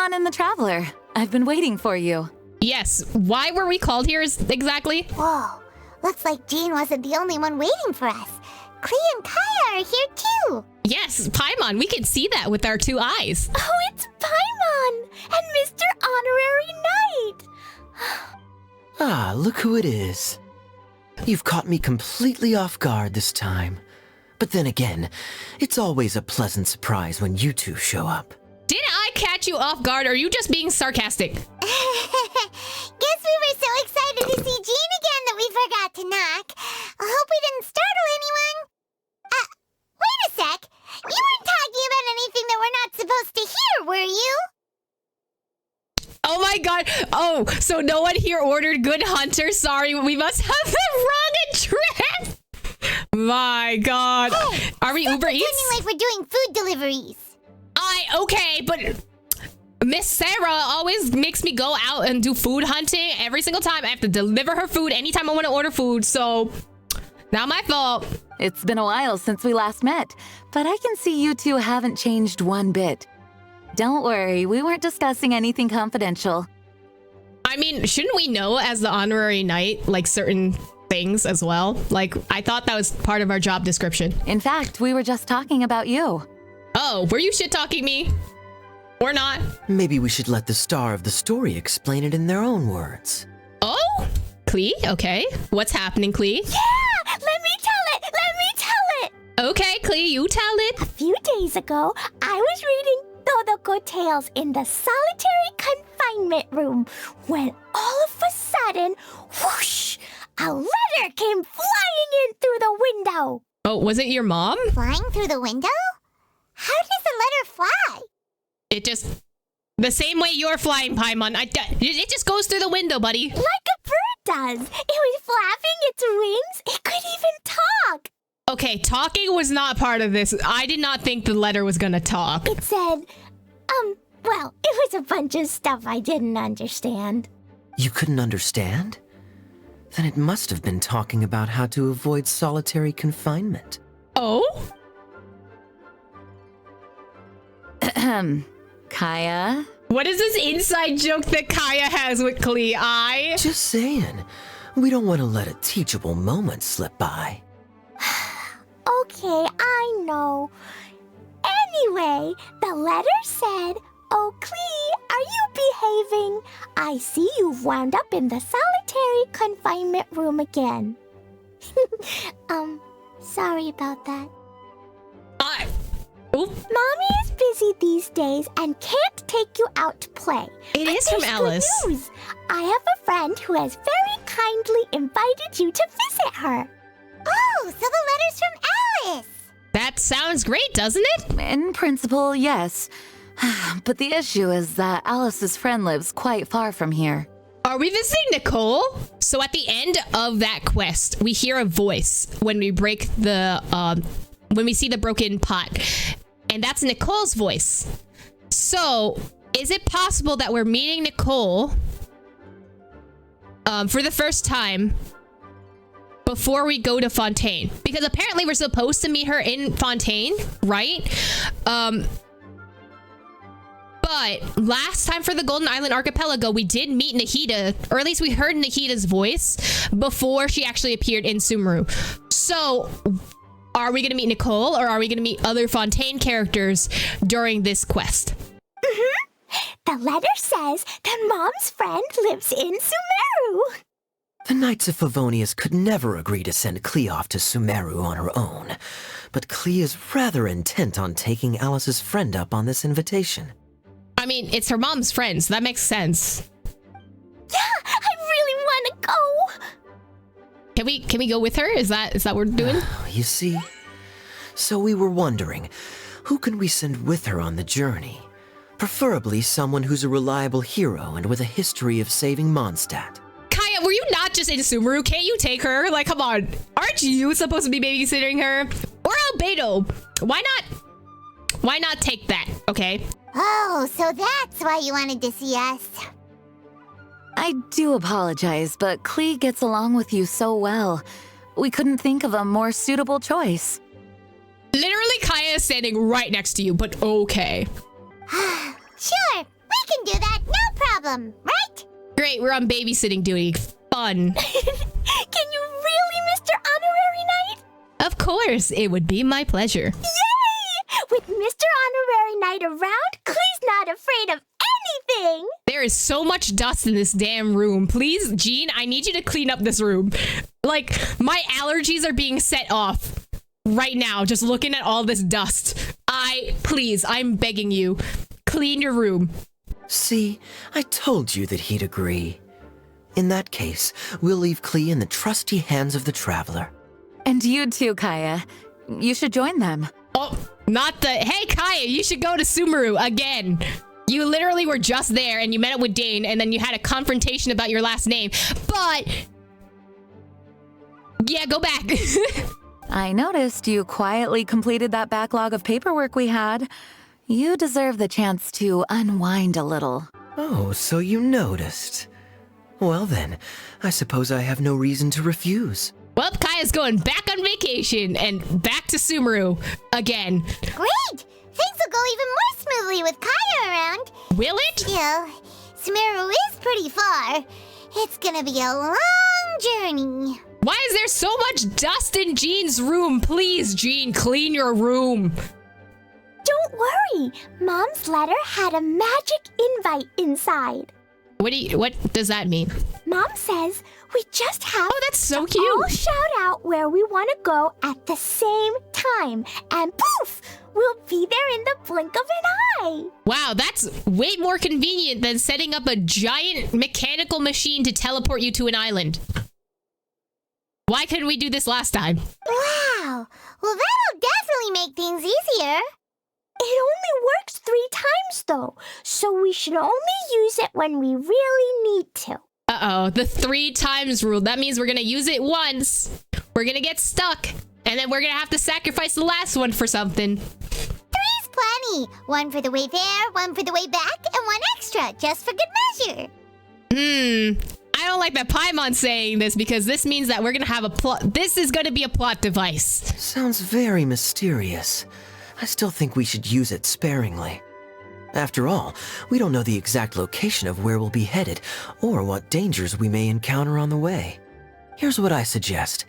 on in the Traveler. I've been waiting for you. Yes, why were we called here exactly? Whoa, looks like Jean wasn't the only one waiting for us. Klee and Kaya are here too. Yes, Paimon, we can see that with our 2 eyes. Oh, it's Paimon and Mr. Honorary Knight. Ah, look who it is. You've caught me completely off guard this time. But then again, it's always a pleasant surprise when you two show up. Did I catch you off guard, or are you just being sarcastic? Guess we were so excited to see Jean again that we forgot to knock. I hope we didn't startle anyone. Wait a sec. You weren't talking about anything that we're not supposed to hear, were you? Oh my god. Oh, so no one here ordered Good Hunter. Sorry, we must have the wrong address. My god. Hey, are we Uber Eats? Pretending like we're doing food deliveries. Okay, but Miss Sarah always makes me go out and do food hunting every single time. I have to deliver her food anytime I want to order food, so not my fault. It's been a while since we last met, but I can see you two haven't changed one bit. Don't worry, we weren't discussing anything confidential. I mean, shouldn't we know as the honorary knight, like certain things as well? Like, I thought that was part of our job description. In fact, we were just talking about you. Oh, were you shit-talking me? Or not? Maybe we should let the star of the story explain it in their own words. Oh, Klee, okay. What's happening, Klee? Yeah, let me tell it. Okay, Klee, you tell it. A few days ago, I was reading Todoko Tales in the solitary confinement room when all of a sudden, whoosh, a letter came flying in through the window. Oh, was it your mom? Flying through the window? How does the letter fly? It just... The same way you're flying, Paimon. It just goes through the window, buddy. Like a bird does. It was flapping its wings. It could even talk. Okay, talking was not part of this. I did not think the letter was gonna talk. It said, well, it was a bunch of stuff I didn't understand. You couldn't understand? Then it must have been talking about how to avoid solitary confinement. Oh? Kaya? What is this inside joke that Kaya has with Klee? Just saying. We don't want to let a teachable moment slip by. Okay, I know. Anyway, the letter said, "Oh, Klee, are you behaving? I see you've wound up in the solitary confinement room again." Sorry about that. Oop. Mommy is busy these days and can't take you out to play. It But is from there's Alice. Good news. I have a friend who has very kindly invited you to visit her. Oh, so the letter's from Alice. That sounds great, doesn't it? In principle, yes. But the issue is that Alice's friend lives quite far from here. Are we visiting Nicole? So at the end of that quest, we hear a voice when we break the, when we see the broken pot. And that's Nicole's voice. So, is it possible that we're meeting Nicole for the first time before we go to Fontaine? Because apparently we're supposed to meet her in Fontaine, right? But last time for the Golden Island Archipelago, we did meet Nahida, or at least we heard Nahida's voice before she actually appeared in Sumeru. So, are we going to meet Nicole, or are we going to meet other Fontaine characters during this quest? The letter says that Mom's friend lives in Sumeru. The Knights of Favonius could never agree to send Klee off to Sumeru on her own, but Klee is rather intent on taking Alice's friend up on this invitation. I mean, it's her mom's friend, so that makes sense. Yeah, I really want to go. Can we go with her? Is that what we're doing? You see? So we were wondering, who can we send with her on the journey? Preferably someone who's a reliable hero and with a history of saving Mondstadt. Kaya, were you not just in Sumeru? Can't you take her? Like, come on. Aren't you supposed to be babysitting her? Or Albedo? Why not take that, okay? Oh, so that's why you wanted to see us. I do apologize, but Klee gets along with you so well. We couldn't think of a more suitable choice. Literally, Kaya is standing right next to you, but okay. Sure, we can do that, no problem, right? Great, we're on babysitting duty. Fun. Can you really, Mr. Honorary Knight? Of course, it would be my pleasure. Yay! With Mr. Honorary Knight around, Klee's not afraid of anything. There is so much dust in this damn room. Please, Jean, I need you to clean up this room. Like, my allergies are being set off right now, just looking at all this dust. Please, I'm begging you, clean your room. See, I told you that he'd agree. In that case, we'll leave Klee in the trusty hands of the Traveler. And you too, Kaya. You should join them. Oh, not the... Hey, Kaya, you should go to Sumeru again. You literally were just there and you met up with Dane and then you had a confrontation about your last name. But... yeah, go back. I noticed you quietly completed that backlog of paperwork we had. You deserve the chance to unwind a little. Oh, so you noticed. Well then, I suppose I have no reason to refuse. Well, Kaya's going back on vacation and back to Sumeru again. Great! Things will go even more smoothly with Kaya around. Will it? Still, Sumeru is pretty far. It's gonna be a long journey. Why is there so much dust in Jean's room? Please, Jean, clean your room. Don't worry. Mom's letter had a magic invite inside. What does that mean? Mom says we just have Oh, that's so all cute. shout out where we want to go at the same time. And poof, we'll be there in the blink of an eye. Wow, that's way more convenient than setting up a giant mechanical machine to teleport you to an island. Why couldn't we do this last time? Wow! Well, that'll definitely make things easier. It only works 3 times though, so we should only use it when we really need to. Uh-oh, the 3 times rule. That means we're gonna use it once. We're gonna get stuck. And then we're gonna have to sacrifice the last one for something. 3's plenty. 1 for the way there, 1 for the way back, and 1 extra, just for good measure. I don't like that Paimon's saying this because this means that we're gonna have a plot. This is gonna be a plot device. Sounds very mysterious. I still think we should use it sparingly. After all, we don't know the exact location of where we'll be headed or what dangers we may encounter on the way. Here's what I suggest.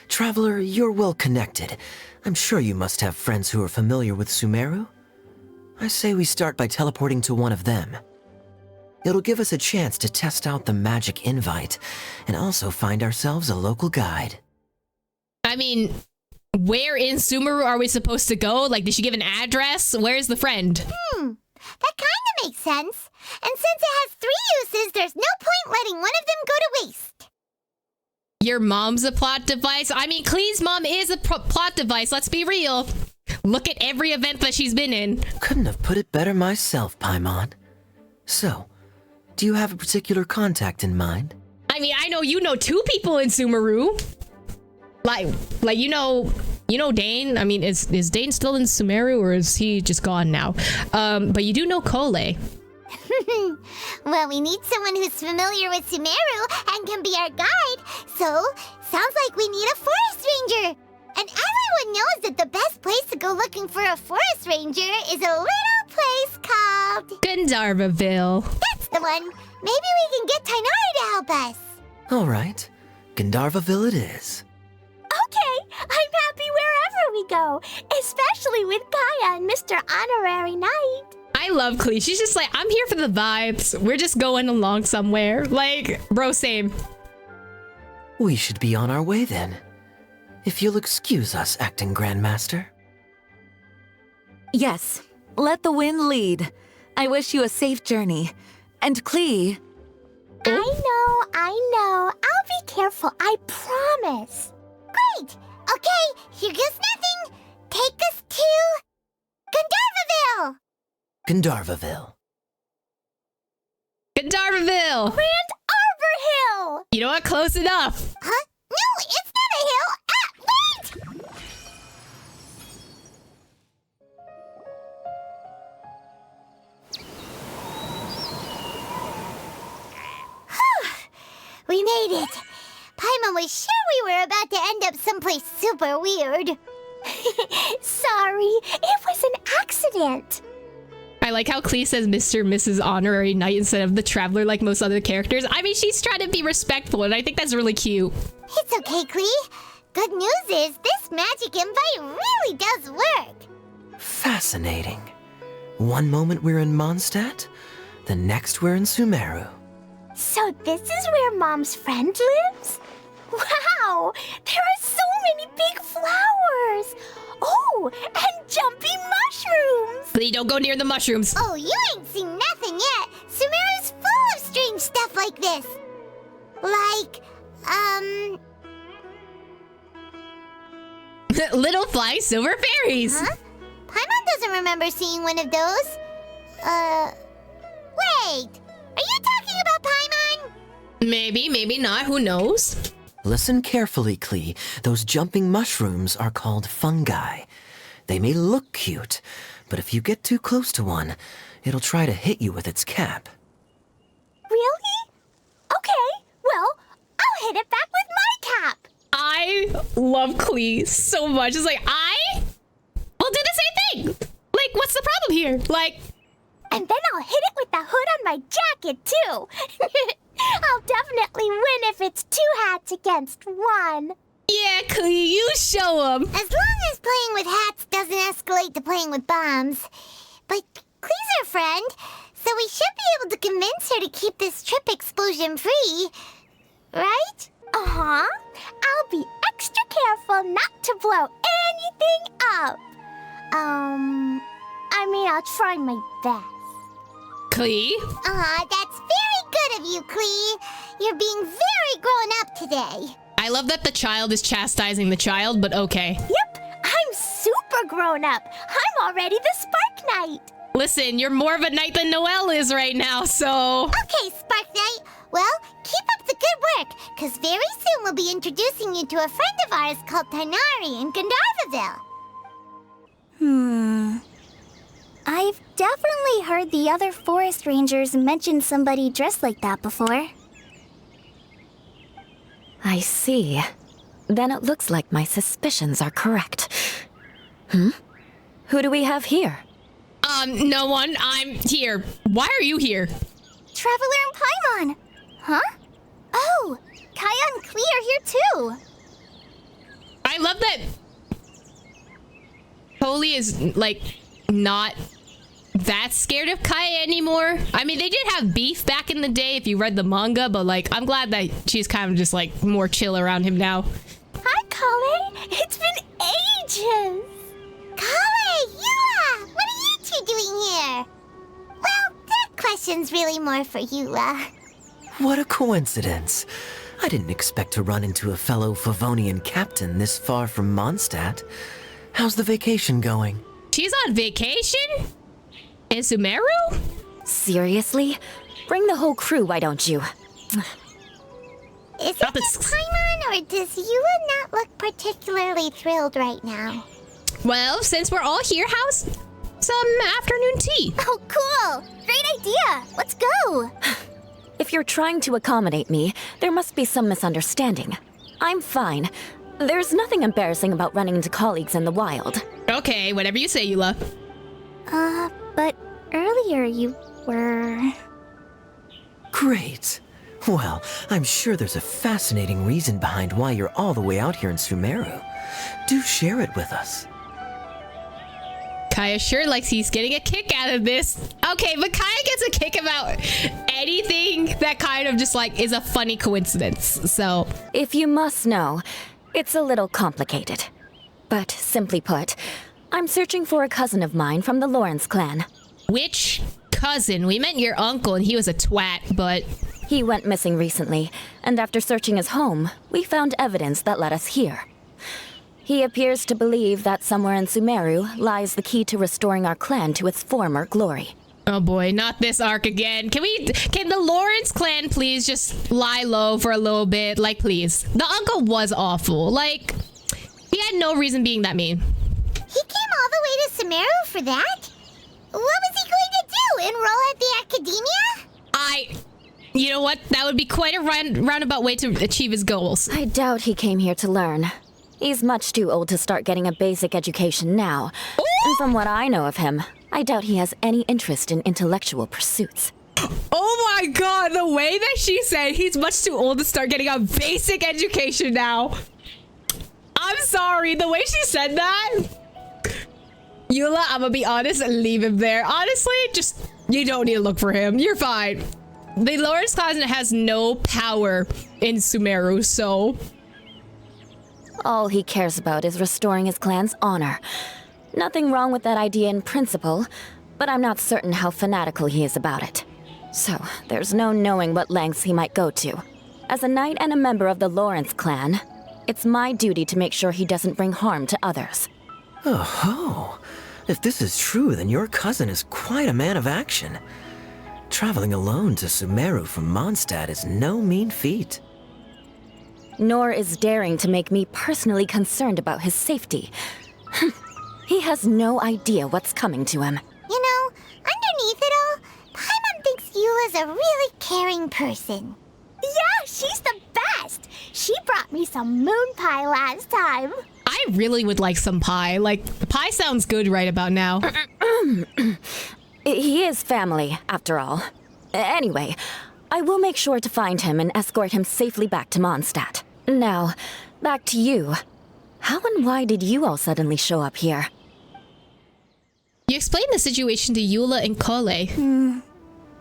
Traveler, you're well connected. I'm sure you must have friends who are familiar with Sumeru. I say we start by teleporting to one of them. It'll give us a chance to test out the magic invite and also find ourselves a local guide. I mean, where in Sumeru are we supposed to go? Like, did she give an address? Where's the friend? That kinda makes sense. And since it has 3 uses, there's no point letting one of them go to waste. Your mom's a plot device? I mean, Klee's mom is a plot device, let's be real. Look at every event that she's been in. Couldn't have put it better myself, Paimon. So, do you have a particular contact in mind? I mean, I know you know 2 people in Sumeru. Like you know Dane. I mean, is Dane still in Sumeru or is he just gone now? But you do know Klee. Well, we need someone who's familiar with Sumeru and can be our guide. So, sounds like we need a forest ranger. And everyone knows that the best place to go looking for a forest ranger is a little place called... Gandharvaville. That's the one. Maybe we can get Tainari to help us. All right, Gandharvaville it is. Okay, I'm happy wherever we go, especially with Kaya and Mr. Honorary Knight. I love Klee. She's just like, I'm here for the vibes. We're just going along somewhere. Like, bro, same. We should be on our way then. If you'll excuse us, Acting Grandmaster. Yes, let the wind lead. I wish you a safe journey. And Klee... I know. I'll be careful, I promise. Great. Okay, here goes nothing. Take us to... Gandharvaville. Gandharvaville. Gandharvaville. Grand Arbor Hill! You know what? Close enough. Huh? No, it's not a hill. Wait! We made it. Paimon was sure we were about to end up someplace super weird. Sorry, it was an accident. I like how Klee says Mr. and Mrs. Honorary Knight instead of the Traveler like most other characters. I mean, she's trying to be respectful, and I think that's really cute. It's okay, Klee. Good news is this magic invite really does work. Fascinating. One moment we're in Mondstadt, the next we're in Sumeru. So this is where Mom's friend lives? Wow! There are so many big flowers! Oh, and jumping mushrooms! Klee, don't go near the mushrooms. Oh, you ain't seen nothing yet. Sumeru's full of strange stuff like this. Like, Little flying silver fairies. Huh? Paimon doesn't remember seeing one of those. Wait! Are you talking about Paimon? Maybe, maybe not. Who knows? Listen carefully, Klee. Those jumping mushrooms are called fungi. They may look cute, but if you get too close to one, it'll try to hit you with its cap. Really? Okay, well, I'll hit it back with my cap. I love Klee so much. It's like, I will do the same thing. Like, what's the problem here? Like, And then I'll hit it with the hood on my jacket, too. I'll definitely win if it's 2 hats against 1. yeah, Klee, you show them. As long as playing with hats doesn't escalate to playing with bombs. But Klee's our friend, so we should be able to convince her to keep this trip explosion-free. Right? Uh-huh. I'll be extra careful not to blow anything up. I mean, I'll try my best. Klee? That's very good of you, Klee. You're being very grown up today. I love that the child is chastising the child, but okay. Yep, I'm super grown up. I'm already the Spark Knight. Listen, you're more of a knight than Noelle is right now, so... Okay, Spark Knight. Well, keep up the good work, because very soon we'll be introducing you to a friend of ours called Tainari in Gandharvaville. I've definitely heard the other forest rangers mention somebody dressed like that before. I see. Then it looks like my suspicions are correct. Who do we have here? No one. I'm here. Why are you here? Traveler and Paimon. Huh? Oh, Kaya and Klee are here too. I love that Holy is, like, not that scared of Kaya anymore. I mean, they did have beef back in the day if you read the manga, but, like, I'm glad that she's kind of just, like, more chill around him now. Hi, Kale. It's been ages. Kale, Eula, what are you two doing here? Well, that question's really more for Eula. What a coincidence. I didn't expect to run into a fellow Favonian captain this far from Mondstadt. How's the vacation going? She's on vacation? In Sumeru? Seriously? Bring the whole crew, why don't you? Is it Stop just it. Paimon, or does Eula not look particularly thrilled right now? Well, since we're all here, how's some afternoon tea? Oh, cool. Great idea. Let's go. If you're trying to accommodate me, there must be some misunderstanding. I'm fine. There's nothing embarrassing about running into colleagues in the wild. Okay, whatever you say, Eula. But earlier you were... Great. Well, I'm sure there's a fascinating reason behind why you're all the way out here in Sumeru. Do share it with us. Kaya sure likes he's getting a kick out of this. Okay, but Kaya gets a kick about anything that kind of just like is a funny coincidence. So, If you must know, it's a little complicated. But simply put, I'm searching for a cousin of mine from the Lawrence clan. which cousin? We meant your uncle and he was a twat, but He went missing recently, and after searching his home, we found evidence that led us here. He appears to believe that somewhere in Sumeru lies the key to restoring our clan to its former glory. oh boy, not this arc again. Can the Lawrence clan please just lie low for a little bit? Like, please. The uncle was awful. Like, he had no reason being that mean. He came all the way to Sumeru for that? What was he going to do? Enroll at the academia? You know what? That would be quite a roundabout way to achieve his goals. I doubt he came here to learn. He's much too old to start getting a basic education now. And from what I know of him, I doubt he has any interest in intellectual pursuits. Oh my god, the way that she said he's much too old to start getting a basic education now. I'm sorry, the way she said that. Eula, I'm gonna be honest and leave him there. Honestly, just, you don't need to look for him. You're fine. The Lawrence clan has no power in Sumeru, so... All he cares about is restoring his clan's honor. Nothing wrong with that idea in principle, but I'm not certain how fanatical he is about it. So, there's no knowing what lengths he might go to. As a knight and a member of the Lawrence clan, it's my duty to make sure he doesn't bring harm to others. Oh, if this is true, then your cousin is quite a man of action. Traveling alone to Sumeru from Mondstadt is no mean feat. Nor is daring to make me personally concerned about his safety. He has no idea what's coming to him. You know, underneath it all, Paimon thinks Eula's a really caring person. Yeah, she's the best. She brought me some moon pie last time. I really would like some pie. Like, pie sounds good right about now. He is family, after all. Anyway, I will make sure to find him and escort him safely back to Mondstadt. Now, back to you. How and why did you all suddenly show up here? You explained the situation to Eula and Klee.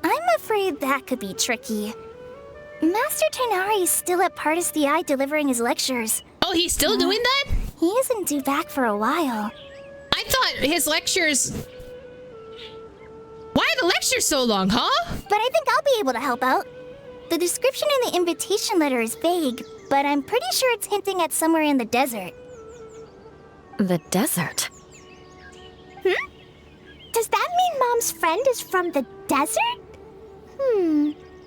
I'm afraid that could be tricky. Master Tighnari is still at Partis the Eye delivering his lectures. Oh, he's still doing that? He isn't due back for a while. I thought his lectures... Why are the lectures so long, huh? But I think I'll be able to help out. The description in the invitation letter is vague, but I'm pretty sure it's hinting at somewhere in the desert. The desert? Does that mean Mom's friend is from the desert?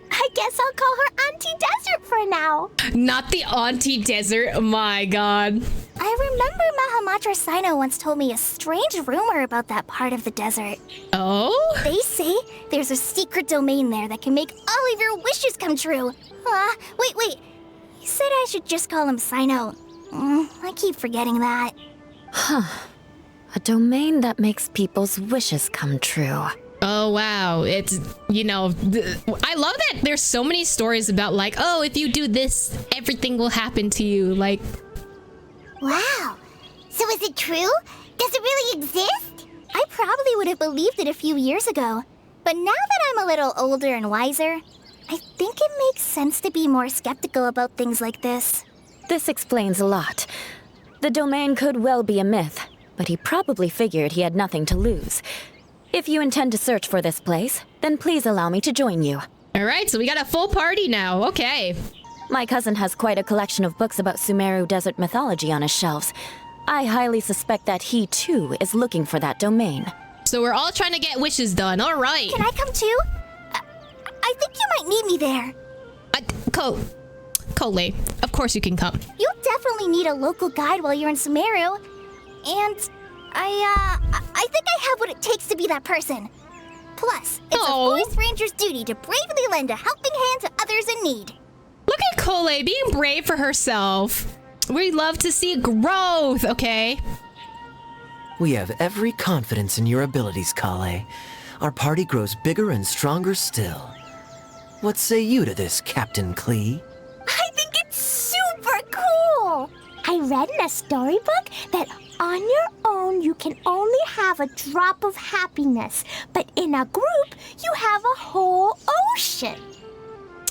I guess I'll call her Auntie Desert for now. Not the Auntie Desert, oh my god. I remember Mahamatra Sino once told me a strange rumor about that part of the desert. Oh? They say there's a secret domain there that can make all of your wishes come true. Wait. He said I should just call him Sino. I keep forgetting that. A domain that makes people's wishes come true. Oh, wow. It's, you know, I love that there's so many stories about like, oh, if you do this, everything will happen to you. Like, Wow. So is it true? Does it really exist? I probably would have believed it a few years ago. But now that I'm a little older and wiser, I think it makes sense to be more skeptical about things like this. This explains a lot. The domain could well be a myth, but he probably figured he had nothing to lose. If you intend to search for this place, then please allow me to join you. all right, so we got a full party now. Okay. My cousin has quite a collection of books about Sumeru desert mythology on his shelves. I highly suspect that he, too, is looking for that domain. So we're all trying to get wishes done. All right. Can I come too? I think you might need me there. Klee, of course you can come. You'll definitely need a local guide while you're in Sumeru. And I think I have what it takes to be that person. Plus, it's a forest ranger's duty to bravely lend a helping hand to others in need. Look at Klee being brave for herself. We love to see growth, okay? We have every confidence in your abilities, Klee. Our party grows bigger and stronger still. What say you to this, Captain Klee? I think it's super cool! I read in a storybook that on your own you can only have a drop of happiness, but in a group you have a whole ocean.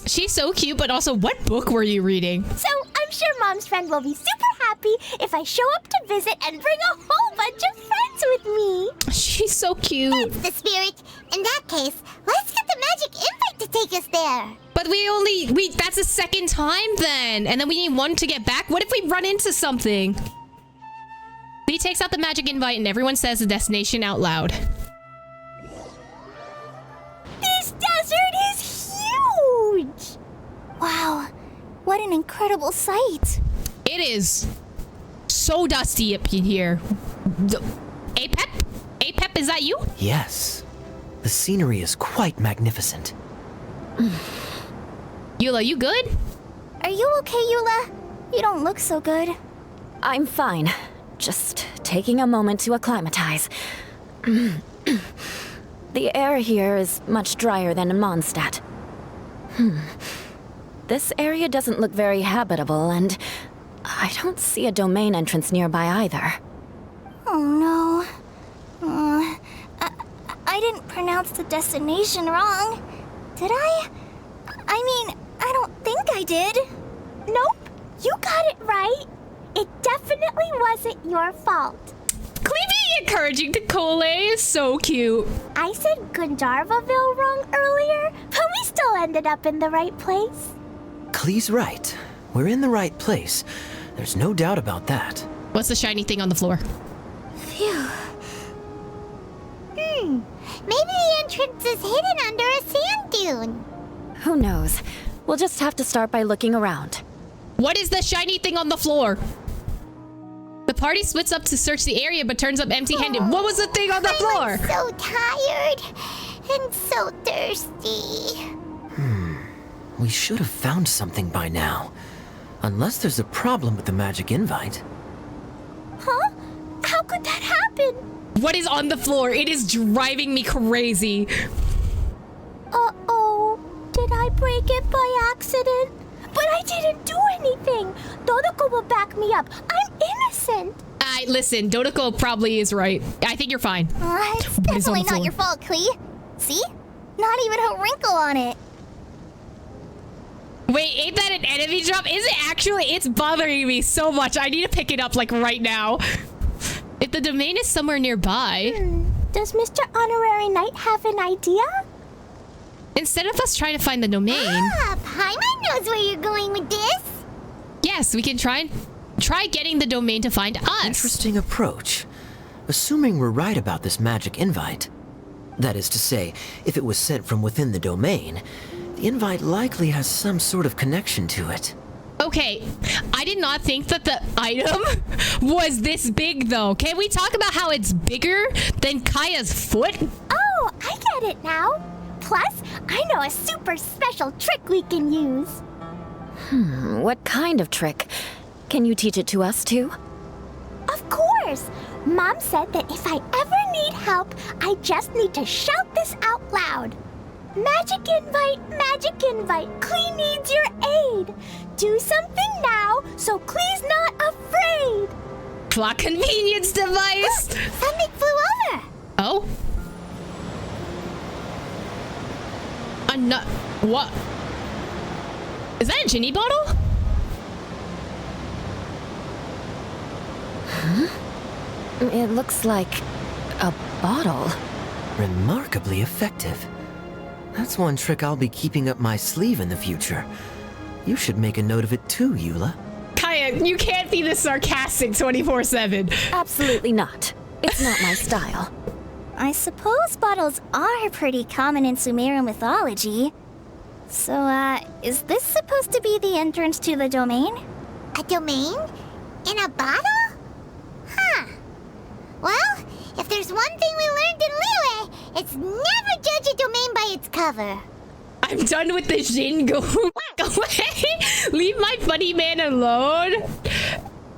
She's so cute, but also what book were you reading? So I'm sure Mom's friend will be super happy if I show up to visit and bring a whole bunch of friends with me. She's so cute. That's the spirit. In that case, let's get the magic invite to take us there. But that's the second time then. And then we need one to get back. What if we run into something? He takes out the magic invite and everyone says the destination out loud. This desert is huge! Wow, what an incredible sight. It is so dusty up in here. Apep? Apep, is that you? Yes. The scenery is quite magnificent. Eula, you good? Are you okay, Eula? You don't look so good. I'm fine. Just taking a moment to acclimatize. The air here is much drier than in Mondstadt. This area doesn't look very habitable, and I don't see a domain entrance nearby either. Oh no. I didn't pronounce the destination wrong. Did I? I mean, I don't think I did. Nope, you got it right. It definitely wasn't your fault. Klee being encouraging to Cole is so cute. I said Gundarvaville wrong earlier, but we still ended up in the right place. Klee's right. We're in the right place. There's no doubt about that. What's the shiny thing on the floor? Phew. Maybe the entrance is hidden under a sand dune. Who knows? We'll just have to start by looking around. What is the shiny thing on the floor? The party splits up to search the area but turns up empty-handed. What was the thing on the floor? I'm so tired and so thirsty. We should have found something by now. Unless there's a problem with the magic invite. Huh? How could that happen? What is on the floor? It is driving me crazy. Uh-oh. Did I break it by accident? But I didn't do anything. Dodoko will back me up. I'm innocent. Listen, Dodoko probably is right. I think you're fine. It's What is on definitely the not floor? your fault, Klee. See? Not even a wrinkle on it. Wait, ain't that an enemy drop? Is it actually? It's bothering me so much. I need to pick it up like right now. If the domain is somewhere nearby. Does Mr. Honorary Knight have an idea? Instead of us trying to find the domain, Paimon knows where you're going with this. yes, we can try getting the domain to find us. Interesting approach. Assuming we're right about this magic invite. That is to say, if it was sent from within the domain, the invite likely has some sort of connection to it. Okay, I did not think that the item was this big though. Can we talk about how it's bigger than Kaya's foot? Oh, I get it now. Plus, I know a super special trick we can use. What kind of trick? Can you teach it to us too? Of course. Mom said that if I ever need help, I just need to shout this out loud. Magic invite, Klee needs your aid. Do something now so Klee's not afraid. Plot convenience device. Something flew over. Oh? What? Is that a genie bottle? It looks like a bottle. Remarkably effective. That's one trick I'll be keeping up my sleeve in the future. You should make a note of it too, Eula. Kaya, you can't be this sarcastic 24/7. Absolutely not. It's not my style. I suppose bottles are pretty common in Sumerian mythology. So, is this supposed to be the entrance to the domain? A domain? In a bottle? Huh. Well, if there's one thing we learned in Liyue, it's never judge a domain by its cover. I'm done with the Jin. Go away. Leave my funny man alone.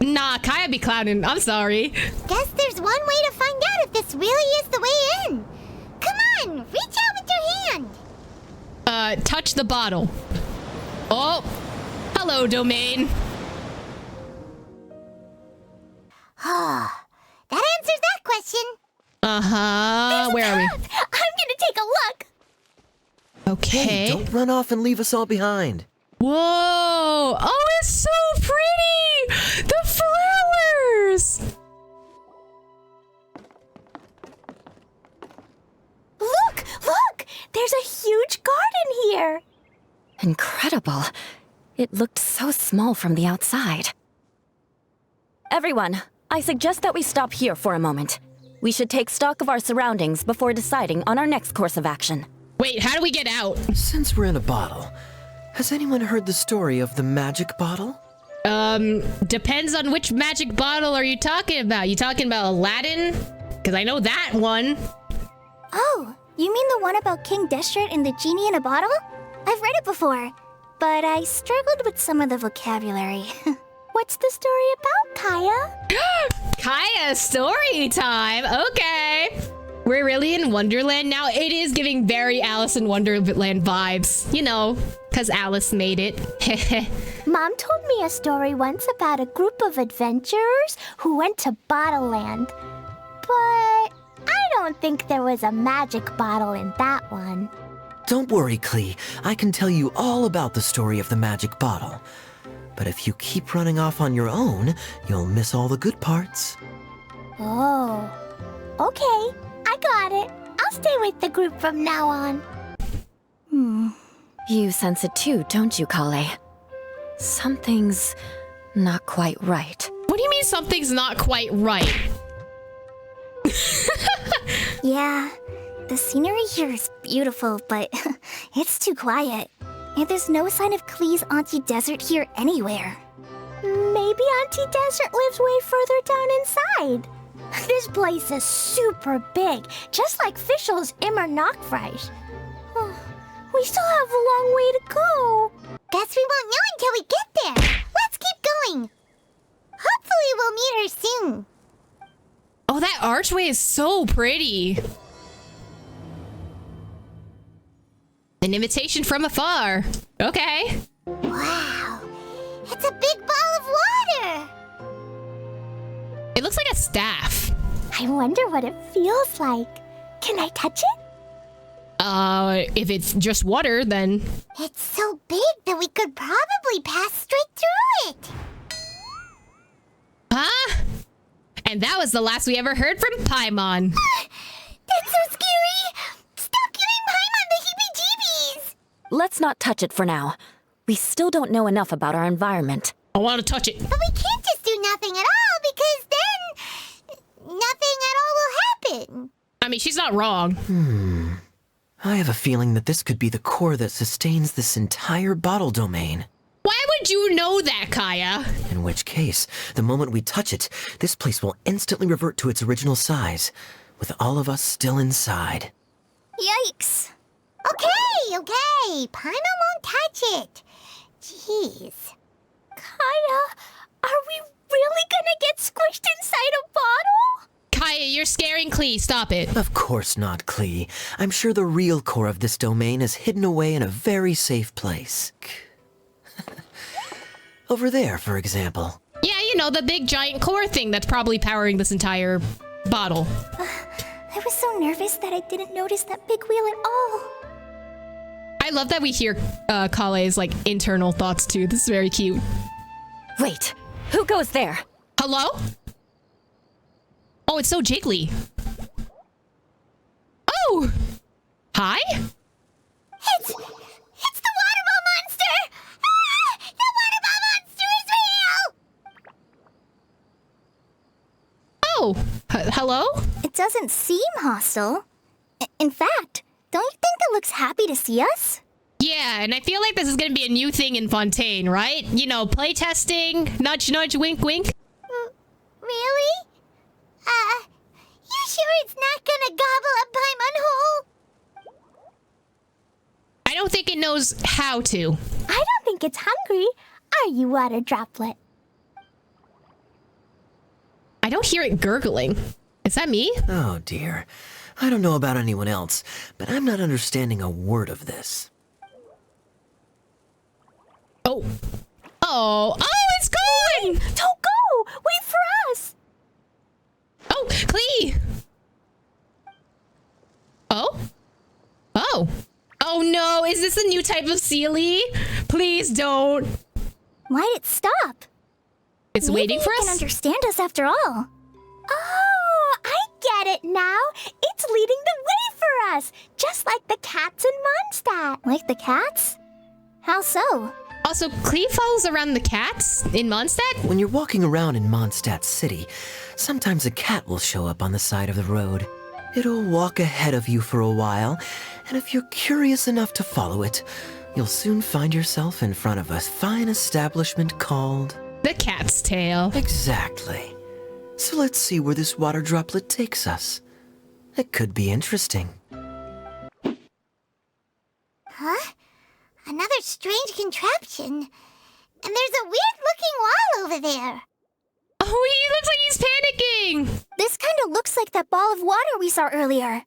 Nah, Kaya be clowning. I'm sorry. Guess there's one way to find out if this really is the way in. Come on, reach out with your hand. Touch the bottle. Oh, hello, domain. That answers that question. Uh-huh. Where are we? I'm gonna take a look. Okay. Hey, don't run off and leave us all behind. Whoa! Oh, it's so pretty! The flowers! Look! There's a huge garden here. Incredible. It looked so small from the outside. Everyone, I suggest that we stop here for a moment. We should take stock of our surroundings before deciding on our next course of action. Wait, how do we get out? Since we're in a bottle, has anyone heard the story of the magic bottle? Depends on which magic bottle are you talking about? You talking about Aladdin? Because I know that one. Oh, you mean the one about King Deshret and the genie in a bottle? I've read it before, but I struggled with some of the vocabulary. What's the story about, Kaya? Kaya, story time. Okay. We're really in Wonderland now. It is giving very Alice in Wonderland vibes. You know, because Alice made it. Mom told me a story once about a group of adventurers who went to Bottle Land. But I don't think there was a magic bottle in that one. Don't worry, Klee. I can tell you all about the story of the magic bottle. But if you keep running off on your own, you'll miss all the good parts. Oh, okay. I got it. I'll stay with the group from now on. You sense it too, don't you, Klee? Something's not quite right. What do you mean something's not quite right? Yeah, the scenery here is beautiful, but it's too quiet. And there's no sign of Klee's Auntie Desert here anywhere. Maybe Auntie Desert lives way further down inside. This place is super big, just like Fischl's Immer Nachtreich. We still have a long way to go. Guess we won't know until we get there. Let's keep going. Hopefully we'll meet her soon. Oh, that archway is so pretty. An invitation from afar. Okay. Wow. It's a big ball of water. It looks like a staff. I wonder what it feels like. Can I touch it? If it's just water, then... It's so big that we could probably pass straight through it. Huh? And that was the last we ever heard from Paimon. That's so scary. Stop giving Paimon the heebie-jeebies. Let's not touch it for now. We still don't know enough about our environment. I want to touch it. But we can't just do nothing at all because then nothing at all will happen. I mean, she's not wrong. I have a feeling that this could be the core that sustains this entire bottle domain. Why would you know that, Kaya? In which case, the moment we touch it, this place will instantly revert to its original size, with all of us still inside. Yikes. Okay. Paimon won't touch it. Jeez. Kaya, are we really gonna get squished inside a bottle? Kaya, you're scaring Klee. Stop it. Of course not, Klee. I'm sure the real core of this domain is hidden away in a very safe place. Over there, for example. Yeah, you know, the big giant core thing that's probably powering this entire bottle. I was so nervous that I didn't notice that big wheel at all. I love that we hear Kale's like internal thoughts too. This is very cute. Wait, who goes there? Hello? Oh, it's so jiggly. Oh! Hi? It's the water ball monster! Ah! The water ball monster is real! Oh! Hello? It doesn't seem hostile. In fact, don't you think it looks happy to see us? Yeah, and I feel like this is gonna be a new thing in Fontaine, right? You know, playtesting, nudge nudge, wink wink. Really? You sure it's not gonna gobble up Paimon whole? I don't think it knows how to. I don't think it's hungry. Are you, water droplet? I don't hear it gurgling. Is that me? Oh dear. I don't know about anyone else, but I'm not understanding a word of this. Oh. Oh, it's going! Don't go! Wait for us! Oh, Klee! Oh? Oh. Oh no, is this a new type of Sealy? Please don't. Why'd it stop? It's waiting for Maybe it can us? understand us after all. Oh, I get it now. It's leading the way for us, just like the cats in Mondstadt. Like the cats? How so? Also, Klee follows around the cats in Mondstadt? When you're walking around in Mondstadt City, sometimes a cat will show up on the side of the road. It'll walk ahead of you for a while, and if you're curious enough to follow it, you'll soon find yourself in front of a fine establishment called... The cat's tail. Exactly. So let's see where this water droplet takes us. It could be interesting. Huh? Another strange contraption. And there's a weird-looking wall over there. Oh, he looks like he's panicking. This kind kinda looks like that ball of water we saw earlier.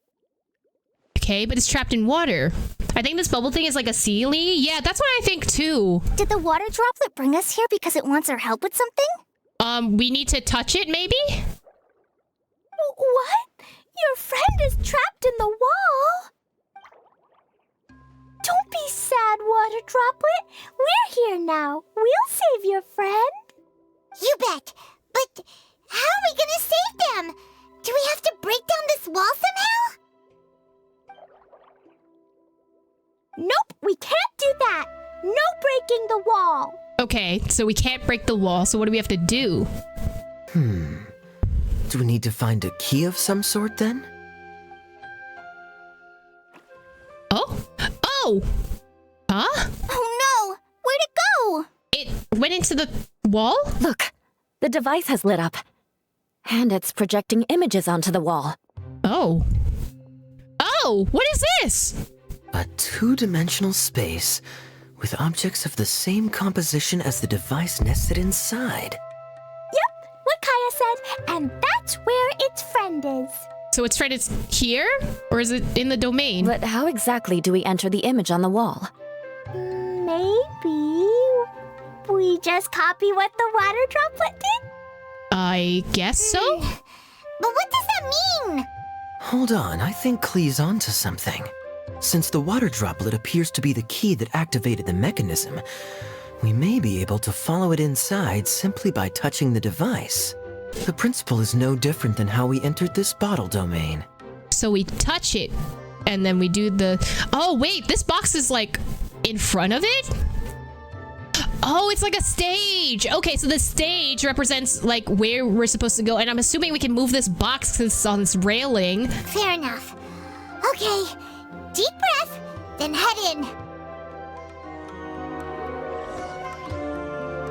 Okay, but it's trapped in water. I think this bubble thing is like a Sealy. Yeah, that's what I think too. Did the water droplet bring us here because it wants our help with something? We need to touch it, maybe? What? Your friend is trapped in the wall? Don't be sad, water droplet. We're here now. We'll save your friend. You bet. But how are we gonna save them? Do we have to break down this wall somehow? Nope, we can't do that. No breaking the wall. Okay, so we can't break the wall, so what do we have to do? Do we need to find a key of some sort then? Oh? Oh! Huh? Oh no! Where'd it go? It went into the wall? Look, the device has lit up. And it's projecting images onto the wall. Oh. Oh, what is this? A two-dimensional space with objects of the same composition as the device nested inside. Yep, what Kaya said, and that's where its friend is. So its friend is here? Or is it in the domain? But how exactly do we enter the image on the wall? Maybe we just copy what the water droplet did? I guess so? But what does that mean? Hold on, I think Klee's onto something. Since the water droplet appears to be the key that activated the mechanism, we may be able to follow it inside simply by touching the device. The principle is no different than how we entered this bottle domain. So we touch it, and then we do the... Oh, wait, this box is like in front of it? Oh, it's like a stage. Okay, so the stage represents like where we're supposed to go, and I'm assuming we can move this box because it's on this railing. Fair enough. Okay, deep breath, then head in.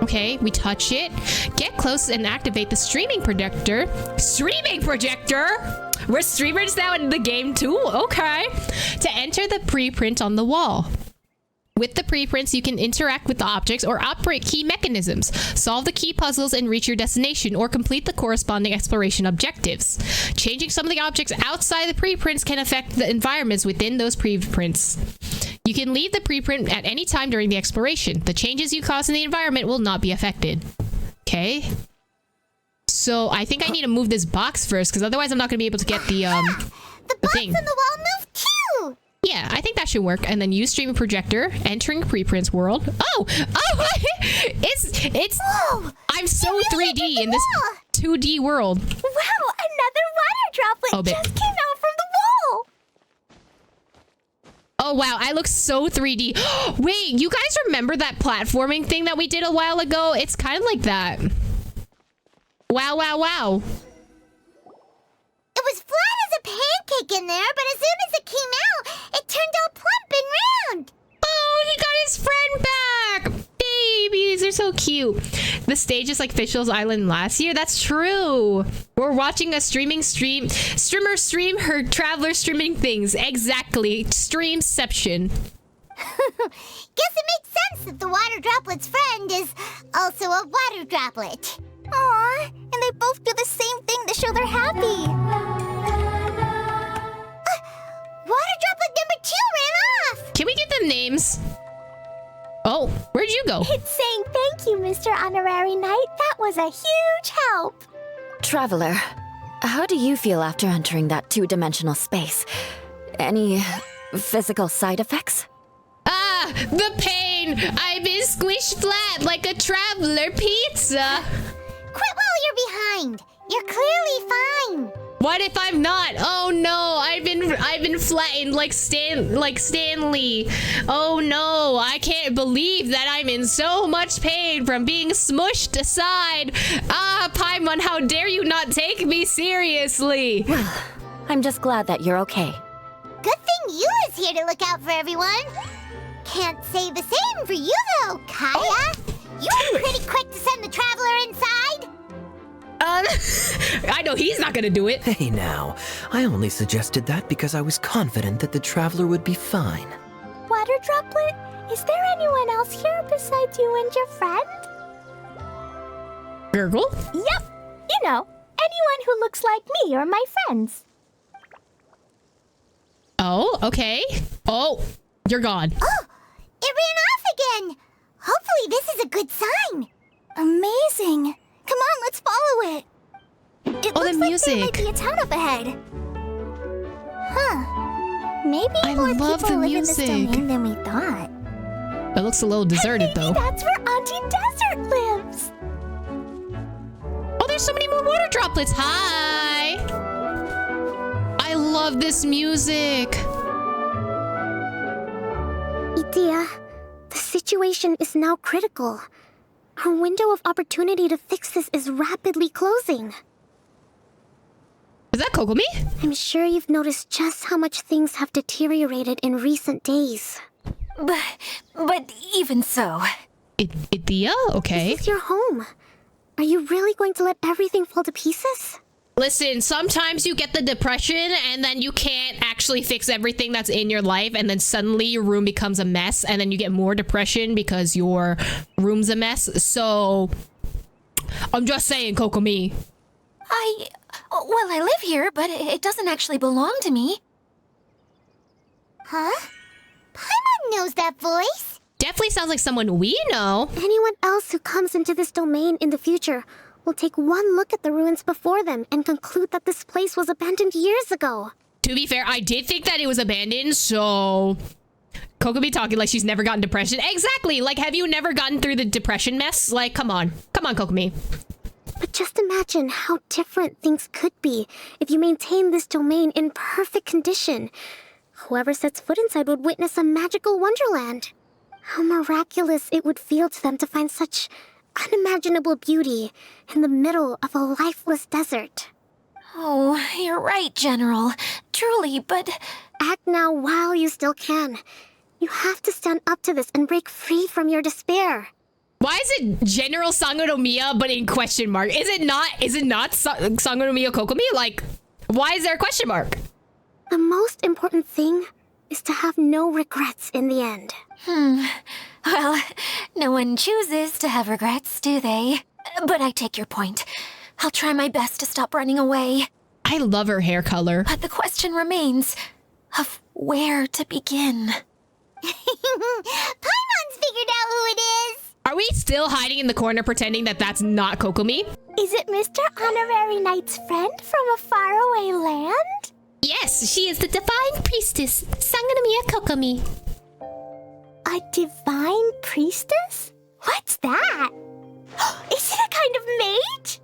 Okay, we touch it. Get close and activate the streaming projector. Streaming projector? We're streamers now in the game too? Okay. To enter the preprint on the wall. With the preprints, you can interact with the objects or operate key mechanisms, solve the key puzzles and reach your destination, or complete the corresponding exploration objectives. Changing some of the objects outside the preprints can affect the environments within those preprints. You can leave the preprint at any time during the exploration. The changes you cause in the environment will not be affected. Okay. So I think I need to move this box first, because otherwise I'm not going to be able to get the box thing. on the wall moved too! Yeah, I think that should work. And then use streaming projector, entering preprints world. Oh, it's. Whoa! I'm so You really 3D did the in this wall! 2D world. Wow, another water droplet Oh, babe. just came out from the wall. Oh wow, I look so 3D. Wait, you guys remember that platforming thing that we did a while ago? It's kind of like that. Wow, wow, wow. It was flat as a pancake in there, but as soon as it came out, it turned all plump and round. Oh, he got his friend back. Babies, they're so cute. The stage is like Fischl's Island last year. That's true. We're watching a streamer stream her traveler streaming things. Exactly. Streamception. Guess it makes sense that the water droplet's friend is also a water droplet. Aw, and they both do the same thing to show they're happy. Water droplet number 2 ran off! Can we get them names? Oh, where'd you go? It's saying thank you, Mr. Honorary Knight. That was a huge help. Traveler, how do you feel after entering that two-dimensional space? Any physical side effects? Ah, the pain! I've been squished flat like a traveler pizza. Quit while you're behind. You're clearly fine. What if I'm not? Oh no, I've been flattened like Stanley. Oh no, I can't believe that I'm in so much pain from being smushed aside. Ah, Paimon, how dare you not take me seriously? Well, I'm just glad that you're okay. Good thing you is here to look out for everyone. Can't say the same for you though, Kaya. You were pretty quick to send the traveler inside. I know he's not gonna do it. Hey now, I only suggested that because I was confident that the traveler would be fine. Water droplet, is there anyone else here besides you and your friend? Gurgle? Yep, you know, anyone who looks like me or my friends. Oh, okay. Oh, you're gone. Oh, it ran off again. Hopefully this is a good sign. Amazing. Come on, let's follow it. It Oh, the looks like music. there might be a town up ahead. Huh. Maybe I more love people the live in this music. domain than we thought. It looks a little deserted, though. That's where Auntie Desert lives. Oh, there's so many more water droplets. Hi. I love this music. Idea, the situation is now critical. Our window of opportunity to fix this is rapidly closing. Is that Kokomi? I'm sure you've noticed just how much things have deteriorated in recent days. But even so... Idea? Okay. This is your home. Are you really going to let everything fall to pieces? Listen, sometimes you get the depression and then you can't actually fix everything that's in your life, and then suddenly your room becomes a mess, and then you get more depression because your room's a mess. So I'm just saying, Kokomi. Well, I live here, but it doesn't actually belong to me. Huh? Paimon knows that voice. Definitely sounds like someone we know. Anyone else who comes into this domain in the future will take one look at the ruins before them and conclude that this place was abandoned years ago. To be fair, I did think that it was abandoned, so... Kokomi talking like she's never gotten depression. Exactly! Like, have you never gotten through the depression mess? Like, come on. Come on, Kokomi. But just imagine how different things could be if you maintain this domain in perfect condition. Whoever sets foot inside would witness a magical wonderland. How miraculous it would feel to them to find such unimaginable beauty in the middle of a lifeless desert. Oh, you're right, General. Truly, but... Act now while you still can. You have to stand up to this and break free from your despair. Why is it General Sangonomiya but in question mark? Is it not Sangonomiya Kokomi? Like, why is there a question mark? The most important thing is to have no regrets in the end. Well, no one chooses to have regrets, do they? But I take your point. I'll try my best to stop running away. I love her hair color. But the question remains of where to begin. Paimon's figured out who it is. Are we still hiding in the corner pretending that that's not Kokomi? Is it Mr. Honorary Knight's friend from a faraway land? Yes, she is the divine priestess, Sangonomiya Kokomi. A divine priestess? What's that? Is it a kind of mage?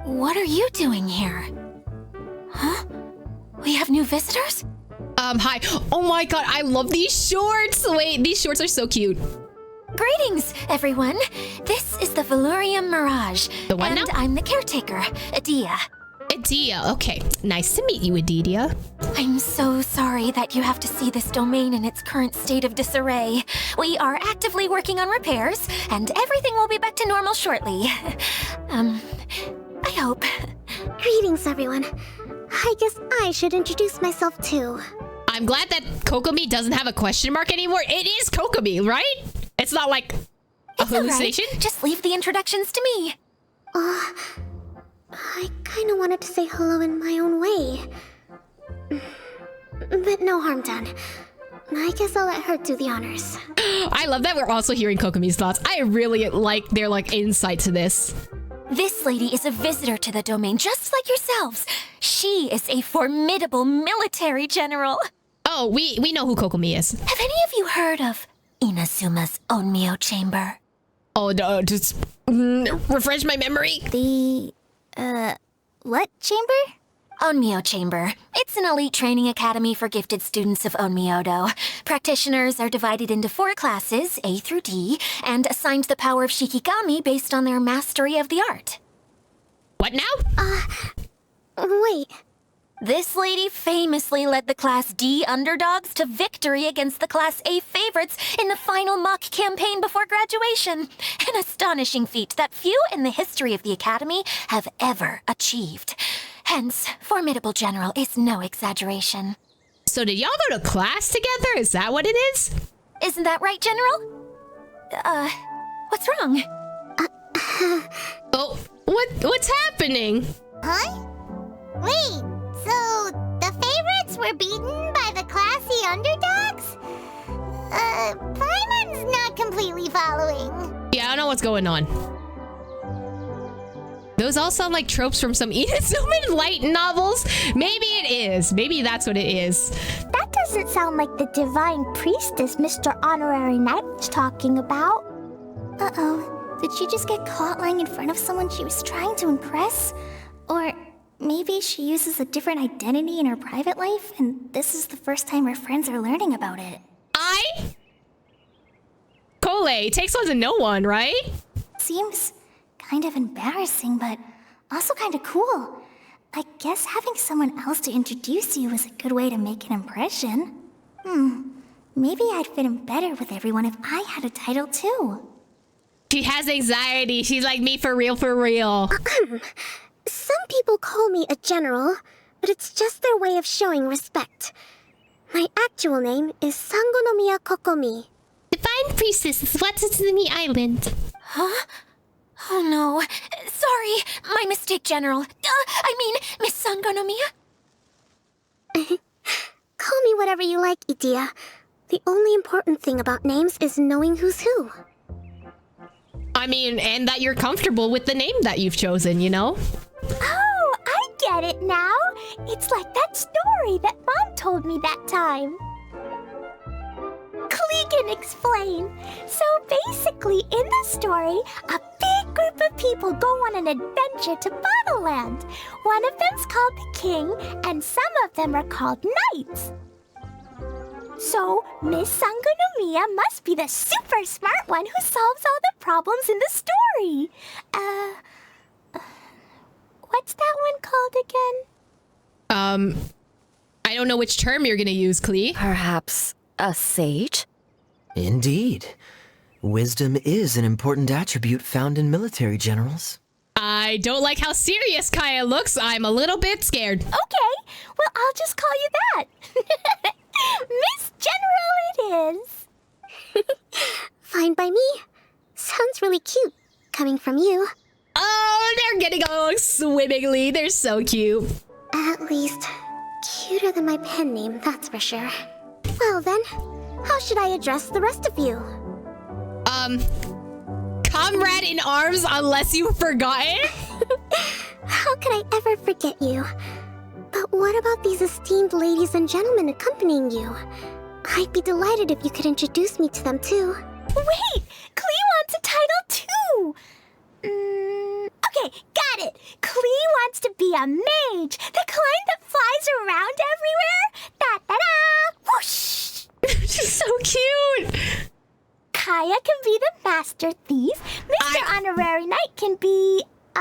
What are you doing here? Huh? We have new visitors? Hi. Oh my god, I love these shorts. Wait, these shorts are so cute. Greetings, everyone. This is the Valurium Mirage. The what and now? I'm the caretaker, Adia. Adia, okay. Nice to meet you, Adia. I'm so sorry that you have to see this domain in its current state of disarray. We are actively working on repairs, and everything will be back to normal shortly. I hope. Greetings, everyone. I guess I should introduce myself too. I'm glad that Kokomi doesn't have a question mark anymore. It is Kokomi, right? It's not like a hallucination? All right. Just leave the introductions to me. I kind of wanted to say hello in my own way. But no harm done. I guess I'll let her do the honors. I love that we're also hearing Kokomi's thoughts. I really like their insight to this. This lady is a visitor to the domain, just like yourselves. She is a formidable military general. Oh, we know who Kokomi is. Have any of you heard of Inazuma's Onmyo Chamber? Oh, no, just refresh my memory. The, what chamber? Onmyo Chamber. It's an elite training academy for gifted students of Onmyodo. Practitioners are divided into 4 classes, A through D, and assigned the power of Shikigami based on their mastery of the art. What now? Wait. This lady famously led the Class D underdogs to victory against the Class A favorites in the final mock campaign before graduation. An astonishing feat that few in the history of the Academy have ever achieved. Hence, formidable general is no exaggeration. So did y'all go to class together? Is that what it is? Isn't that right, General? What's wrong? Oh, what's happening? Huh? Wait, so the favorites were beaten by the classy underdogs? Paimon's not completely following. Yeah, I don't know what's going on. Those all sound like tropes from some Edith Snowman light novels. Maybe it is. Maybe that's what it is. That doesn't sound like the divine priestess Mr. Honorary Knight was talking about. Uh-oh. Did she just get caught lying in front of someone she was trying to impress? Or maybe she uses a different identity in her private life, and this is the first time her friends are learning about it. Klee, it takes one to know one, right? Seems kind of embarrassing, but also kind of cool. I guess having someone else to introduce you is a good way to make an impression. Maybe I'd fit in better with everyone if I had a title too. She has anxiety. She's like me for real, for real. Some people call me a general, but it's just their way of showing respect. My actual name is Sangonomiya Kokomi. Divine Priestess is Watsutsumi Island. Huh? Oh no. Sorry, my mistake, General. I mean, Miss Sangonomiya. Call me whatever you like, Idia. The only important thing about names is knowing who's who. I mean, and that you're comfortable with the name that you've chosen, you know? Oh, I get it now. It's like that story that Mom told me that time. Klee can explain. So basically, in the story, a big group of people go on an adventure to Bottleland. One of them's called the King, and some of them are called Knights. So, Miss Sangonomiya must be the super smart one who solves all the problems in the story. What's that one called again? I don't know which term you're gonna use, Klee. Perhaps a sage? Indeed. Wisdom is an important attribute found in military generals. I don't like how serious Kaya looks. I'm a little bit scared. Okay, well, I'll just call you that. Miss General it is. Fine by me. Sounds really cute, coming from you. Oh, they're getting along swimmingly. They're so cute. At least, cuter than my pen name, that's for sure. Well then, how should I address the rest of you? Comrade in arms, unless you've forgotten. How could I ever forget you? But what about these esteemed ladies and gentlemen accompanying you? I'd be delighted if you could introduce me to them too. Wait, Klee wants a title too. Okay, got it. Klee wants to be a mage, the kind that flies around everywhere. Da-da-da! Whoosh! She's so cute. Kaya can be the master thief. Mr. Honorary Knight can be, the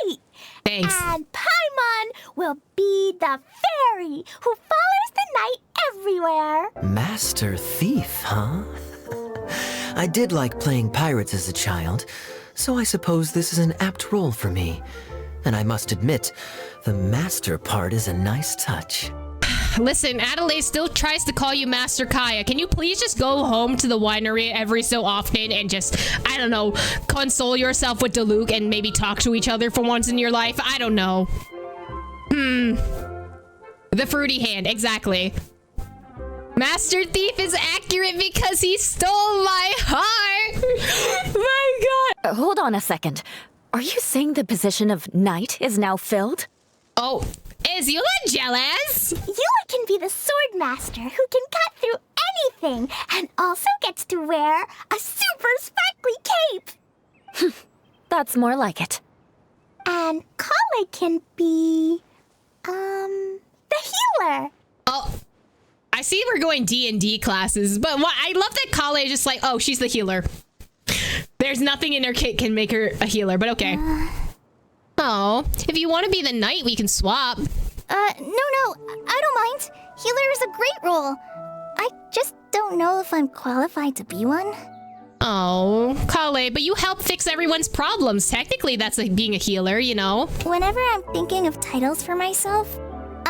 knight. Thanks. And Paimon will be the fairy who follows the knight everywhere. Master Thief, huh? I did like playing pirates as a child, so I suppose this is an apt role for me. And I must admit, the master part is a nice touch. Listen, Adelaide still tries to call you Master Kaya. Can you please just go home to the winery every so often and just, I don't know, console yourself with Diluc and maybe talk to each other for once in your life? I don't know. The fruity hand, exactly. Master Thief is accurate because he stole my heart. My God. Hold on a second. Are you saying the position of knight is now filled? Oh, is Eula jealous? Eula can be the sword master who can cut through anything and also gets to wear a super sparkly cape. That's more like it. And Kale can be, the healer. Oh, I see we're going D&D classes, but what I love that Kale is just like, oh, she's the healer. There's nothing in her kit can make her a healer, but okay. Oh, if you want to be the knight, we can swap. No, I don't mind. Healer is a great role. I just don't know if I'm qualified to be one. Oh, Kale, but you help fix everyone's problems. Technically, that's like being a healer, you know? Whenever I'm thinking of titles for myself,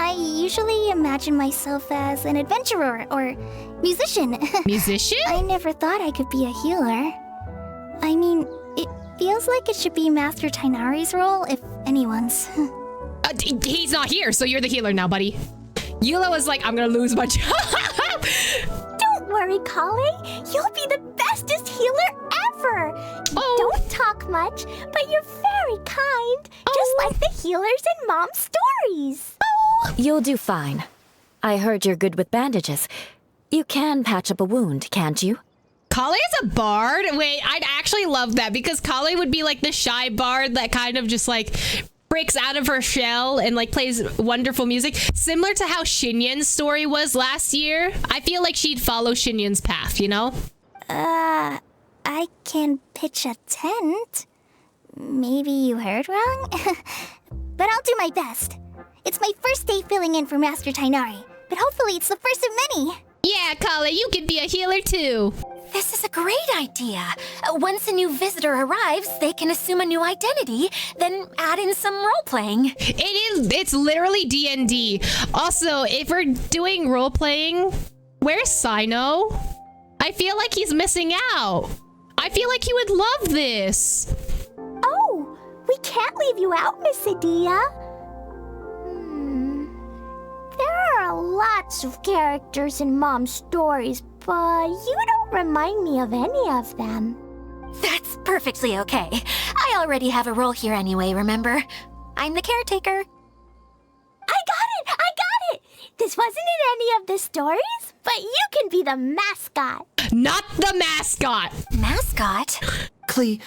I usually imagine myself as an adventurer or musician. Musician? I never thought I could be a healer. I mean, it feels like it should be Master Tainari's role, if anyone's. He's not here, so you're the healer now, buddy. Eula was like, I'm gonna lose my job. Don't worry, Klee. You'll be the bestest healer ever. You don't talk much, but you're very kind. Just like the healers in Mom's stories. You'll do fine. I heard you're good with bandages. You can patch up a wound, can't you? Klee is a bard? Wait, I'd actually love that because Klee would be like the shy bard that kind of just like breaks out of her shell and like plays wonderful music. Similar to how Shinyan's story was last year. I feel like she'd follow Shinyan's path, you know? I can pitch a tent. Maybe you heard wrong? But I'll do my best. It's my first day filling in for Master Tainari, but hopefully it's the first of many. Yeah, Klee, you could be a healer too. This is a great idea. Once a new visitor arrives, they can assume a new identity, then add in some role-playing. It's literally D&D. Also, if we're doing role-playing, where's Sino? I feel like he's missing out. I feel like he would love this. Oh, we can't leave you out, Miss Adia. There are lots of characters in Mom's stories, but you don't remind me of any of them. That's perfectly okay. I already have a role here anyway, remember? I'm the caretaker. I got it! This wasn't in any of the stories, but you can be the mascot. Not the mascot. Mascot? Klee,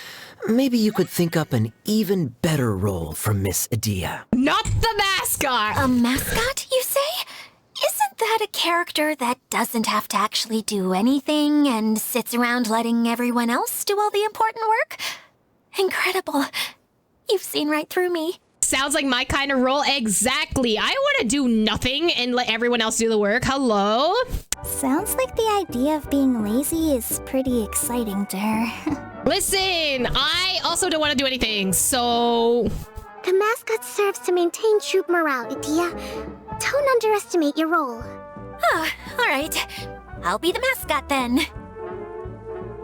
maybe you could think up an even better role for Miss Adia. Not the mascot. A mascot, you say? Isn't that a character that doesn't have to actually do anything and sits around letting everyone else do all the important work? Incredible. You've seen right through me. Sounds like my kind of role. Exactly. I want to do nothing and let everyone else do the work. Hello? Sounds like the idea of being lazy is pretty exciting to her. Listen, I also don't want to do anything, so... The mascot serves to maintain troop morale, Adia. Don't underestimate your role. Ah, all right. I'll be the mascot then.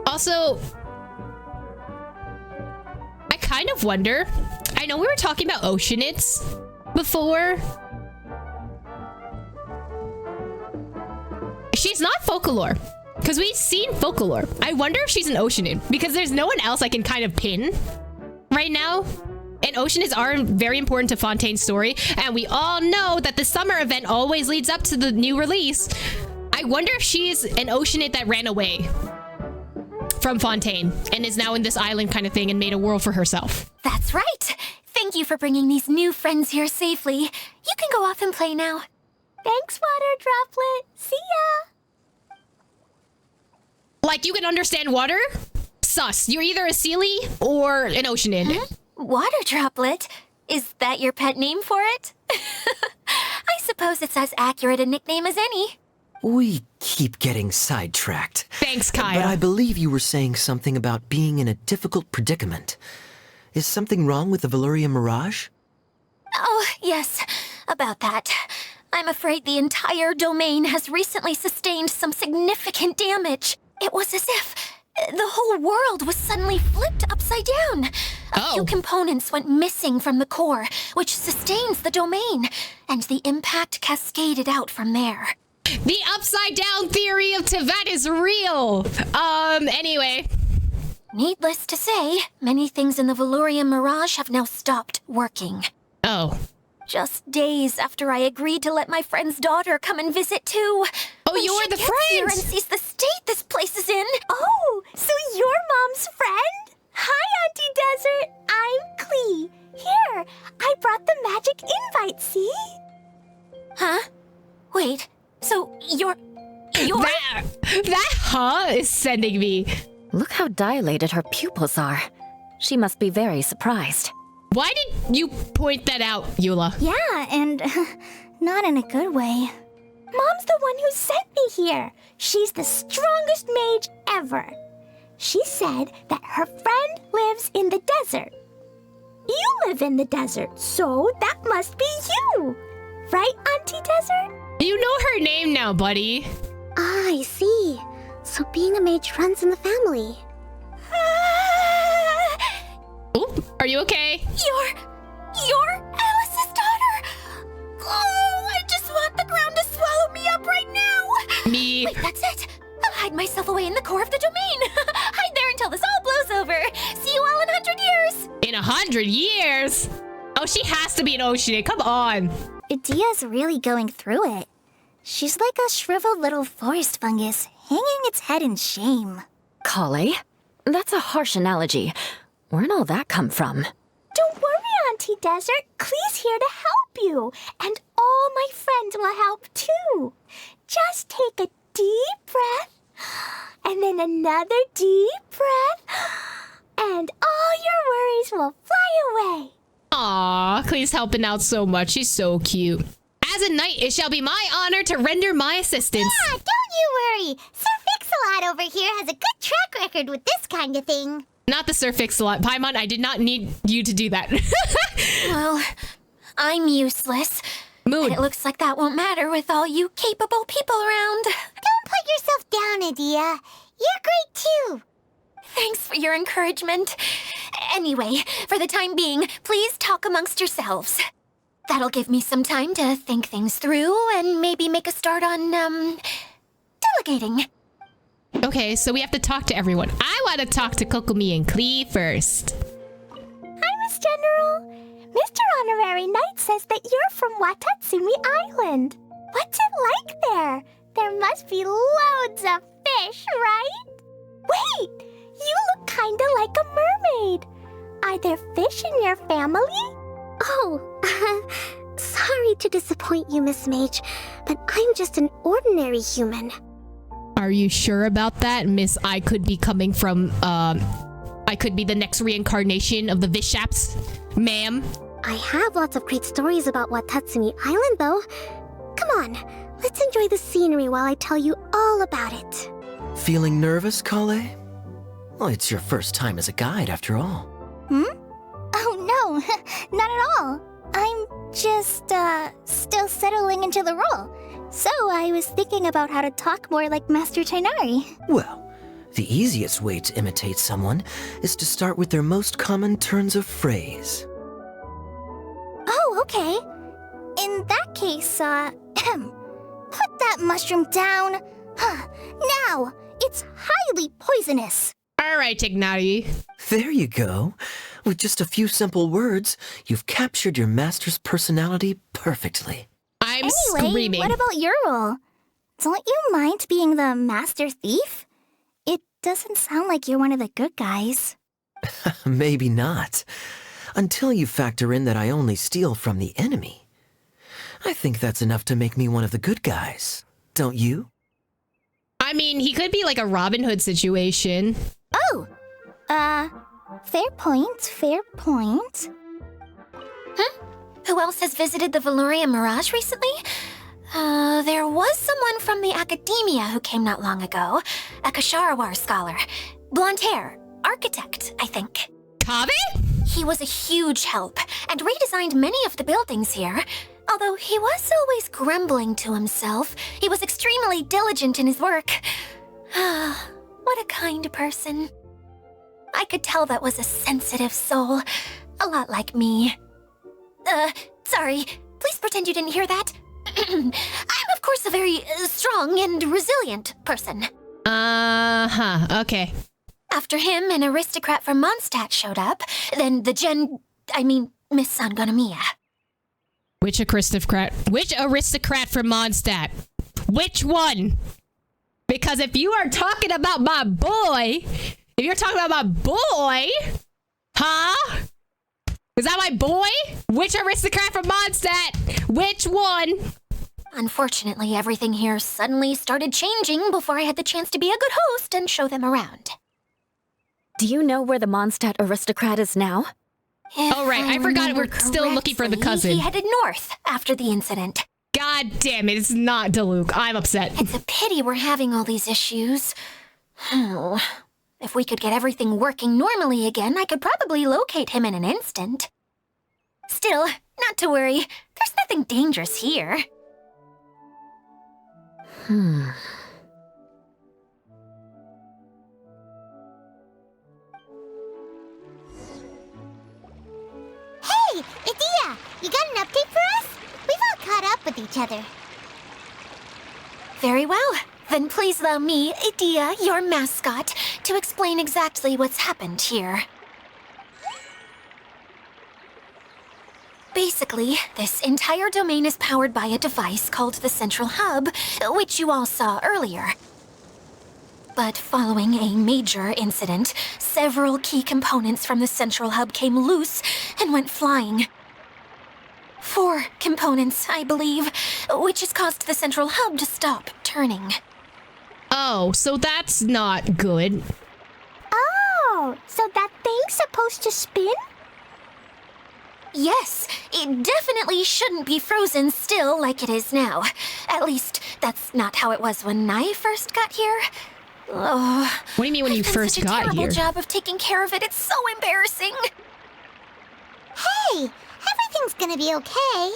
Also, I kind of wonder... I know we were talking about Oceanids before. She's not Folklore, because we've seen Folklore. I wonder if she's an Oceanid, because there's no one else I can kind of pin right now. And Oceanids are very important to Fontaine's story, and we all know that the summer event always leads up to the new release. I wonder if she's an Oceanid that ran away from Fontaine and is now in this island kind of thing and made a world for herself. That's right. Thank you for bringing these new friends here safely. You can go off and play now. Thanks, Water Droplet. See ya. Like, you can understand water? Sus. You're either a Sealy or an Oceanid. Huh? Water Droplet? Is that your pet name for it? I suppose it's as accurate a nickname as any. We keep getting sidetracked. Thanks, Kaya. But I believe you were saying something about being in a difficult predicament. Is something wrong with the Valyria Mirage? Oh, yes. About that. I'm afraid the entire domain has recently sustained some significant damage. It was as if the whole world was suddenly flipped upside down. A few components went missing from the core, which sustains the domain, and the impact cascaded out from there. The upside down theory of Tevat is real. Anyway. Needless to say, many things in the Valyria Mirage have now stopped working. Oh. Just days after I agreed to let my friend's daughter come and visit too. Oh, you're the friend! Here and sees the state this place is in. Oh, so you're Mom's friend? Hi, Auntie Desert. I'm Klee. Here, I brought the magic invite, see? Huh? Wait, so you're... That is sending me. Look how dilated her pupils are. She must be very surprised. Why did you point that out, Eula? Yeah, and not in a good way. Mom's the one who sent me here. She's the strongest mage ever. She said that her friend lives in the desert. You live in the desert, so that must be you. Right, Auntie Desert? You know her name now, buddy. Ah, I see. So being a mage runs in the family. Oh, are you okay? You're Alice's daughter! Oh, I just want the ground to swallow me up right now! Me. Wait, that's it! I'll hide myself away in the core of the domain! Hide there until this all blows over! See you all in 100 years! In 100 years? Oh, she has to be an ocean. Come on. Idia's really going through it. She's like a shriveled little forest fungus, hanging its head in shame. Klee? That's a harsh analogy. Where'd all that come from? Don't worry, Auntie Desert. Klee's here to help you. And all my friends will help too. Just take a deep breath. And then another deep breath. And all your worries will fly away. Aw, Klee's helping out so much. She's so cute. As a knight, it shall be my honor to render my assistance. Yeah, don't you worry. Sir Fix-a-Lot over here has a good track record with this kind of thing. Not the Sir Fix-a-Lot. Paimon, I did not need you to do that. Well, I'm useless. Moon. And it looks like that won't matter with all you capable people around. Don't put yourself down, Idia. You're great too. Thanks for your encouragement. Anyway, for the time being, please talk amongst yourselves. That'll give me some time to think things through and maybe make a start on, delegating. Okay, so we have to talk to everyone. I want to talk to Kokomi and Klee first. Hi, Miss General. Mr. Honorary Knight says that you're from Watatsumi Island. What's it like there? There must be loads of fish, right? Wait, you look kinda like a mermaid. Are there fish in your family? Oh, sorry to disappoint you, Miss Mage, but I'm just an ordinary human. Are you sure about that, Miss? I could be coming from, I could be the next reincarnation of the Vishaps, ma'am. I have lots of great stories about Watatsumi Island, though. Come on, let's enjoy the scenery while I tell you all about it. Feeling nervous, Klee? Well, it's your first time as a guide, after all. Oh, no, not at all. I'm just, still settling into the role. So I was thinking about how to talk more like Master Tainari. Well, the easiest way to imitate someone is to start with their most common turns of phrase. Oh, okay. In that case, put that mushroom down. Now, it's highly poisonous. All right, Tignari. There you go. With just a few simple words, you've captured your master's personality perfectly. I'm Anyway, screaming. what about your role? Don't you mind being the master thief? It doesn't sound like you're one of the good guys. Maybe not. Until you factor in that I only steal from the enemy. I think that's enough to make me one of the good guys. Don't you? I mean, he could be like a Robin Hood situation. Oh! Fair point, fair point. Who else has visited the Valoria Mirage recently? There was someone from the academia who came not long ago. A Kasharawar scholar. Blonde hair. Architect, I think. Kaveh? He was a huge help and redesigned many of the buildings here. Although he was always grumbling to himself, he was extremely diligent in his work. What a kind person. I could tell that was a sensitive soul. A lot like me. Sorry. Please pretend you didn't hear that. I'm, of course, a very strong and resilient person. Okay. After him, an aristocrat from Mondstadt showed up. Then Miss Sangonomiya. Which aristocrat? Which aristocrat from Mondstadt? Which one? Because if you are talking about my boy, huh? Is that my boy? Which aristocrat from Mondstadt? Which one? Unfortunately, everything here suddenly started changing before I had the chance to be a good host and show them around. Do you know where the Mondstadt aristocrat is now? Oh, right. I forgot we're still looking for the cousin. He headed north after the incident. God damn it. It's not Diluc. I'm upset. It's a pity we're having all these issues. Oh, if we could get everything working normally again, I could probably locate him in an instant. Still, Not to worry. There's nothing dangerous here. Hey, Idia, you got an update for us? We've all caught up with each other. Very well. Then please allow me, Idia, your mascot, to explain exactly what's happened here. Basically, this entire domain is powered by a device called the Central Hub, which you all saw earlier. But following a major incident, several key components from the Central Hub came loose and went flying. 4 components, I believe, which has caused the Central Hub to stop turning. Oh, so that's not good. Oh, so that thing's supposed to spin? Yes, it definitely shouldn't be frozen still like it is now. At least, that's not how it was when I first got here. Oh, What do you mean when you first such a got terrible here? job of taking care of it. It's so embarrassing. Hey, everything's gonna be okay.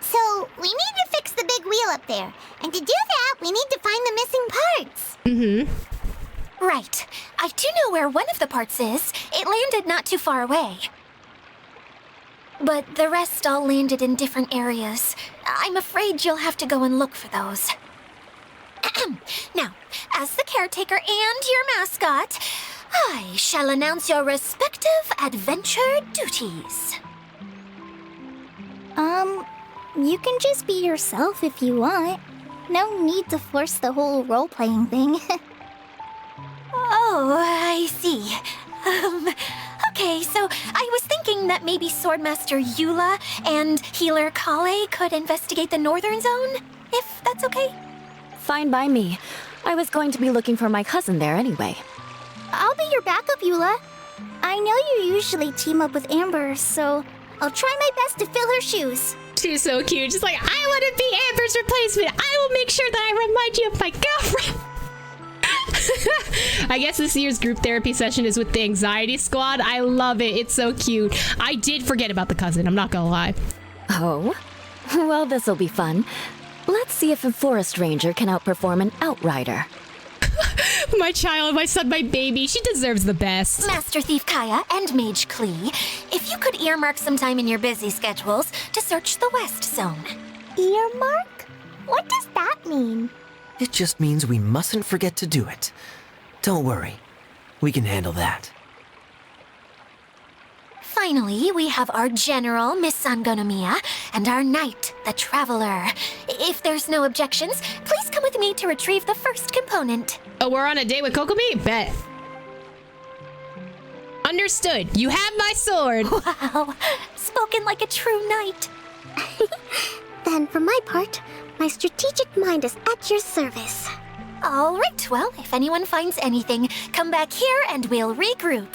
So, we need to fix the big wheel up there. And to do that, we need to find the missing parts. Mm-hmm. Right. I do know where one of the parts is. It landed not too far away. But the rest all landed in different areas. I'm afraid you'll have to go and look for those. Now, as the caretaker and your mascot, I shall announce your respective adventure duties. You can just be yourself if you want. No need to force the whole role-playing thing. Oh, I see. Okay, so I was thinking that maybe Swordmaster Eula and Healer Kale could investigate the Northern Zone, if that's okay? Fine by me. I was going to be looking for my cousin there anyway. I'll be your backup, Eula. I know you usually team up with Amber, so I'll try my best to fill her shoes. She's so cute. She's like, I want to be Amber's replacement. I will make sure that I remind you of my girlfriend. I guess this year's group therapy session is with the Anxiety Squad. I love it. It's so cute. I did forget about the cousin. I'm not gonna lie. Oh? Well, this'll be fun. Let's see if a forest ranger can outperform an outrider. My child, my son, my baby. She deserves the best. Master Thief Kaya and Mage Klee, if you could earmark some time in your busy schedules to search the West Zone. Earmark? What does that mean? It just means we mustn't forget to do it. Don't worry. We can handle that. Finally, we have our General, Miss Sangonomiya, and our Knight, the Traveler. If there's no objections, please come with me to retrieve the first component. Oh, we're on a date with Kokomi? Bet. Understood. You have my sword. Wow, spoken like a true knight. Then, for my part, my strategic mind is at your service. All right, well, if anyone finds anything, come back here and we'll regroup.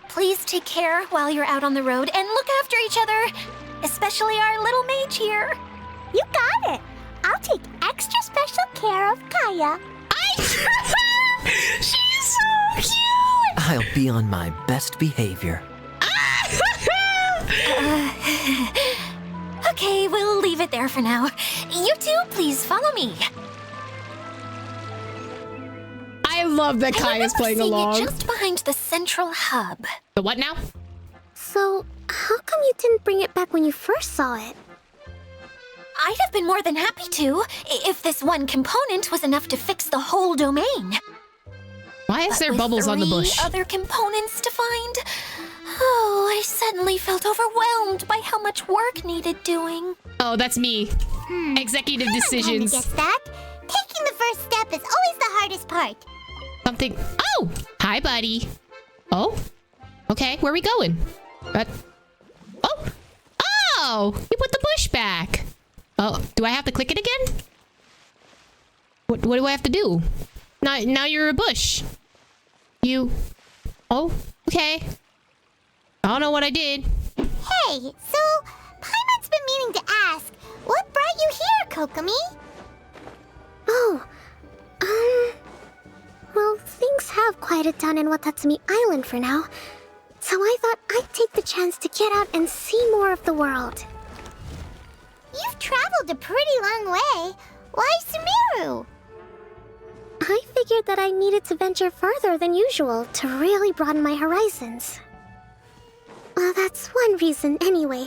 Please take care while you're out on the road and look after each other, especially our little mage here. You got it. I'll take extra special care of Kaya. She's so cute. I'll be on my best behavior. Okay, we'll leave it there for now. You two, please follow me. I love that Kaya's playing I remember along. seeing it just behind the Central Hub. The what now? So, how come you didn't bring it back when you first saw it? I'd have been more than happy to, if this one component was enough to fix the whole domain. Why is But there with bubbles on the 3 bush? other components to find? Oh, I suddenly felt overwhelmed by how much work needed doing. Oh, that's me. Executive I decisions. guess that. Taking the first step is always the hardest part. Something. Oh! Hi, buddy. Oh? Okay, where are we going? Oh! Oh! You put the bush back. Oh, do I have to click it again? What do I have to do? Now you're a bush. You... Oh, okay. I don't know what I did. Hey, so Paimon's been meaning to ask, what brought you here, Kokomi? Oh, well, things have quieted down in Watatsumi Island for now. So I thought I'd take the chance to get out and see more of the world. You've traveled a pretty long way. Why Sumeru? I figured that I needed to venture further than usual to really broaden my horizons. Well, that's one reason anyway.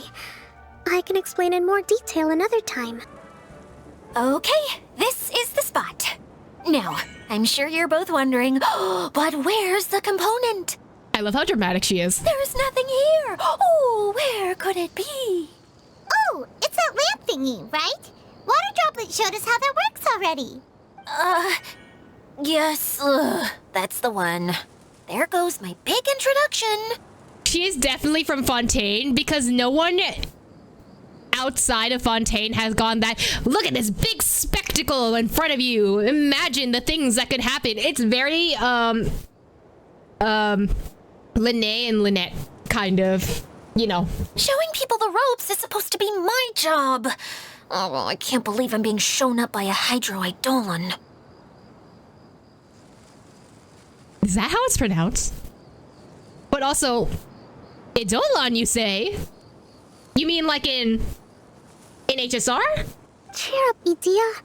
I can explain in more detail another time. Okay, this is the spot. Now, I'm sure you're both wondering, but where's the component? I love how dramatic she is. There's nothing here. Oh, where could it be? Oh, it's that lamp thingy, right? Water Droplet showed us how that works already. Yes, that's the one. There goes my big introduction. She is definitely from Fontaine because no one outside of Fontaine has gone that, look at this big spectacle in front of you. Imagine the things that could happen. It's very, Lene and Lynette kind of, you know. Showing people the ropes is supposed to be my job. Oh, I can't believe I'm being shown up by a Hydroidolon. Is that how it's pronounced? But also, Eidolon, you say? You mean like in HSR? Cheer up, Edea.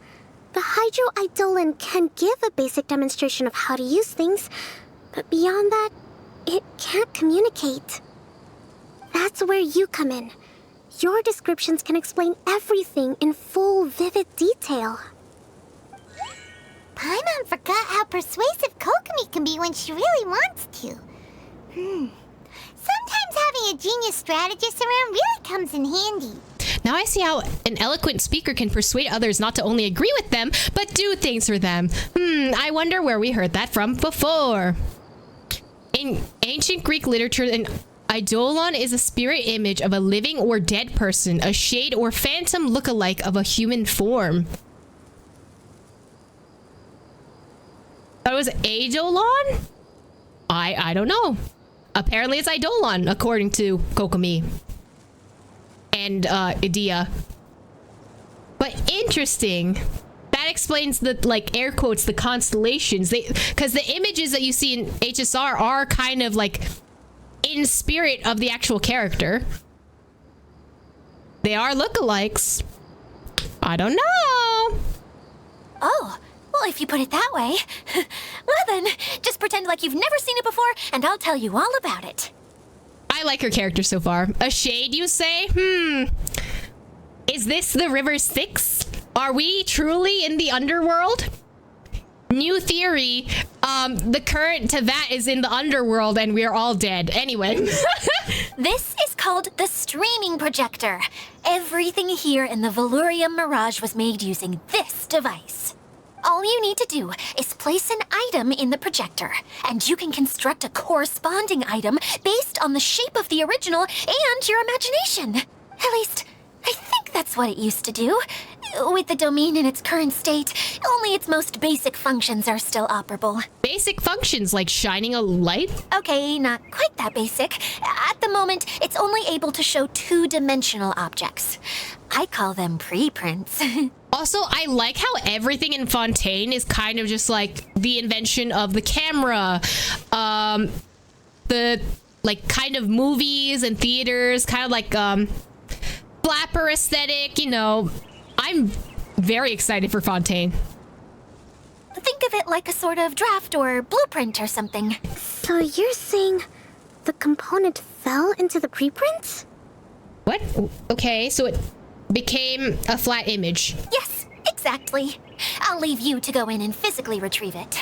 The Hydroidolon can give a basic demonstration of how to use things, but beyond that, it can't communicate. That's where you come in. Your descriptions can explain everything in full, vivid detail. Paimon forgot how persuasive Kokomi can be when she really wants to. Sometimes having a genius strategist around really comes in handy. Now I see how an eloquent speaker can persuade others not to only agree with them, but do things for them. I wonder where we heard that from before. In ancient Greek literature, an Eidolon is a spirit image of a living or dead person, a shade or phantom look-alike of a human form. Thought it was Eidolon? I don't know. Apparently it's Eidolon, according to Kokomi. And, Edea. But interesting. That explains the, like, air quotes, the constellations. Because the images that you see in HSR are kind of, like, in spirit of the actual character. They are lookalikes. I don't know. Oh, well, if you put it that way. Well then, just pretend like you've never seen it before, and I'll tell you all about it. I like her character so far. A shade, you say? Is this the River Styx? Are we truly in the underworld? New theory. The current to that is in the underworld and we're all dead. Anyway. This is called the streaming projector. Everything here in the Valurium Mirage was made using this device. All you need to do is place an item in the projector, and you can construct a corresponding item based on the shape of the original and your imagination. At least, I think that's what it used to do. With the domain in its current state, only its most basic functions are still operable. Basic functions like shining a light? Okay, not quite that basic. At the moment, it's only able to show two-dimensional objects. I call them preprints. Also, I like how everything in Fontaine is kind of just like the invention of the camera. The like kind of movies and theaters, kind of like flapper aesthetic, you know. I'm very excited for Fontaine. Think of it like a sort of draft or blueprint or something. So you're saying the component fell into the preprints? What? Okay, so it became a flat image. Yes, exactly. I'll leave you to go in and physically retrieve it.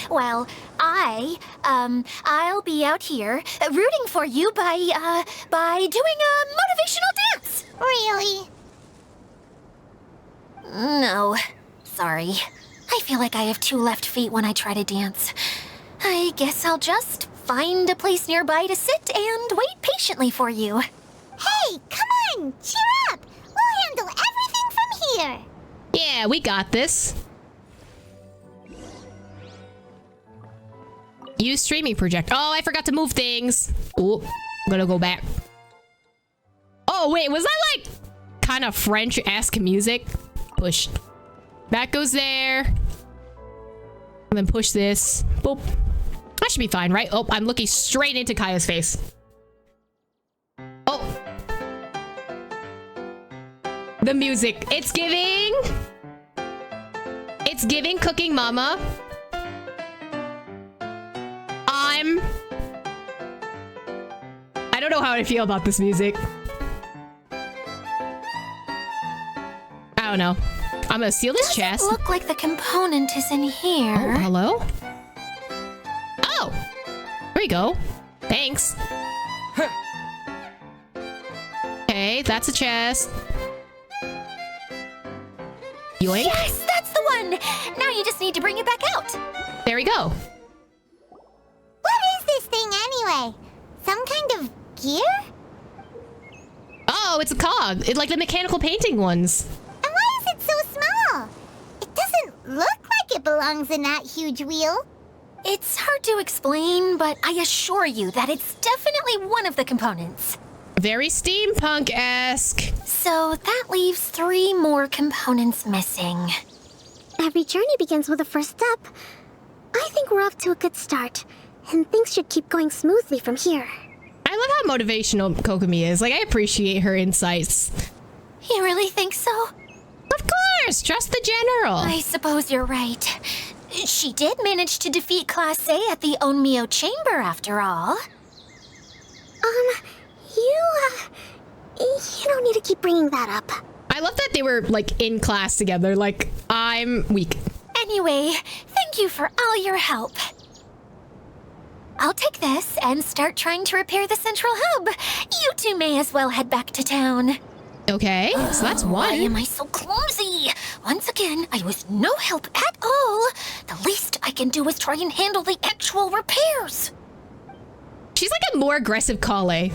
While I'll be out here rooting for you by doing a motivational dance. Really? No, sorry. I feel like I have two left feet when I try to dance. I guess I'll just find a place nearby to sit and wait patiently for you. Hey, come on! Cheer up! We'll handle everything from here! Yeah, we got this. Use streaming project. Oh, I forgot to move things. Oh, I'm gonna go back. Oh, wait, was that like kind of French-esque music? Push. That goes there. And then push this. Boop. That should be fine, right? Oh, I'm looking straight into Kaya's face. The music. It's giving. It's giving Cooking Mama. I don't know how I feel about this music. I don't know. I'm gonna seal this chest. Doesn't look like the component is in here. Oh, hello? Oh! There you go. Thanks. Okay, that's a chest. Yoink. Yes, that's the one! Now you just need to bring it back out. There we go. What is this thing anyway? Some kind of gear? Oh, it's a cog. It's like the mechanical painting ones. And why is it so small? It doesn't look like it belongs in that huge wheel. It's hard to explain, but I assure you that it's definitely one of the components. Very steampunk-esque. So that leaves 3 more components missing. Every journey begins with a first step. I think we're off to a good start, and things should keep going smoothly from here. I love how motivational Kokomi is. Like, I appreciate her insights. You really think so? Of course! Trust the general! I suppose you're right. She did manage to defeat Class A at the Onmyo Chamber, after all. You don't need to keep bringing that up. I love that they were, like, in class together. Like, I'm weak. Anyway, thank you for all your help. I'll take this and start trying to repair the central hub. You two may as well head back to town. Okay, so that's Why one. am I so clumsy? Once again, I was no help at all. The least I can do is try and handle the actual repairs. She's like a more aggressive Kale.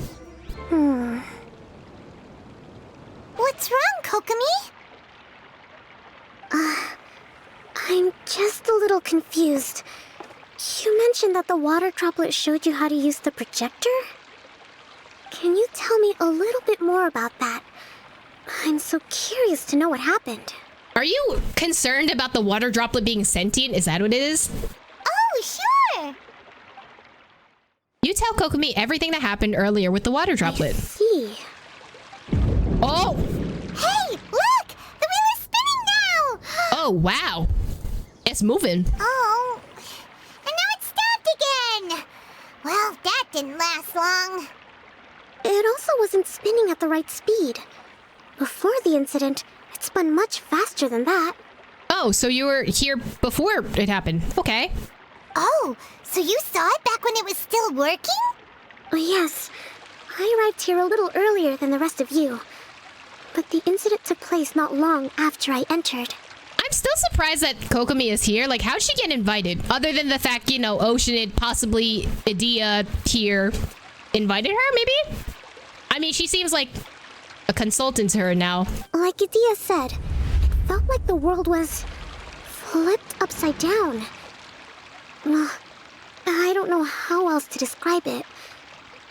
What's wrong, Kokomi? I'm just a little confused. You mentioned that the water droplet showed you how to use the projector? Can you tell me a little bit more about that? I'm so curious to know what happened. Are you concerned about the water droplet being sentient? Is that what it is? Oh, sure. You tell Kokomi everything that happened earlier with the water droplet. See. Oh! Hey, look! The wheel is spinning now! Oh, wow. It's moving. Oh, and now it's stopped again! Well, that didn't last long. It also wasn't spinning at the right speed. Before the incident, it spun much faster than that. Oh, so you were here before it happened. Okay. Oh, so you saw it back when it was still working? Oh, yes. I arrived here a little earlier than the rest of you. But the incident took place not long after I entered. I'm still surprised that Kokomi is here. Like, how'd she get invited? Other than the fact, you know, Oceanid, possibly Idea here, invited her, maybe? I mean, she seems like a consultant to her now. Like Idea said, it felt like the world was flipped upside down. Well, I don't know how else to describe it.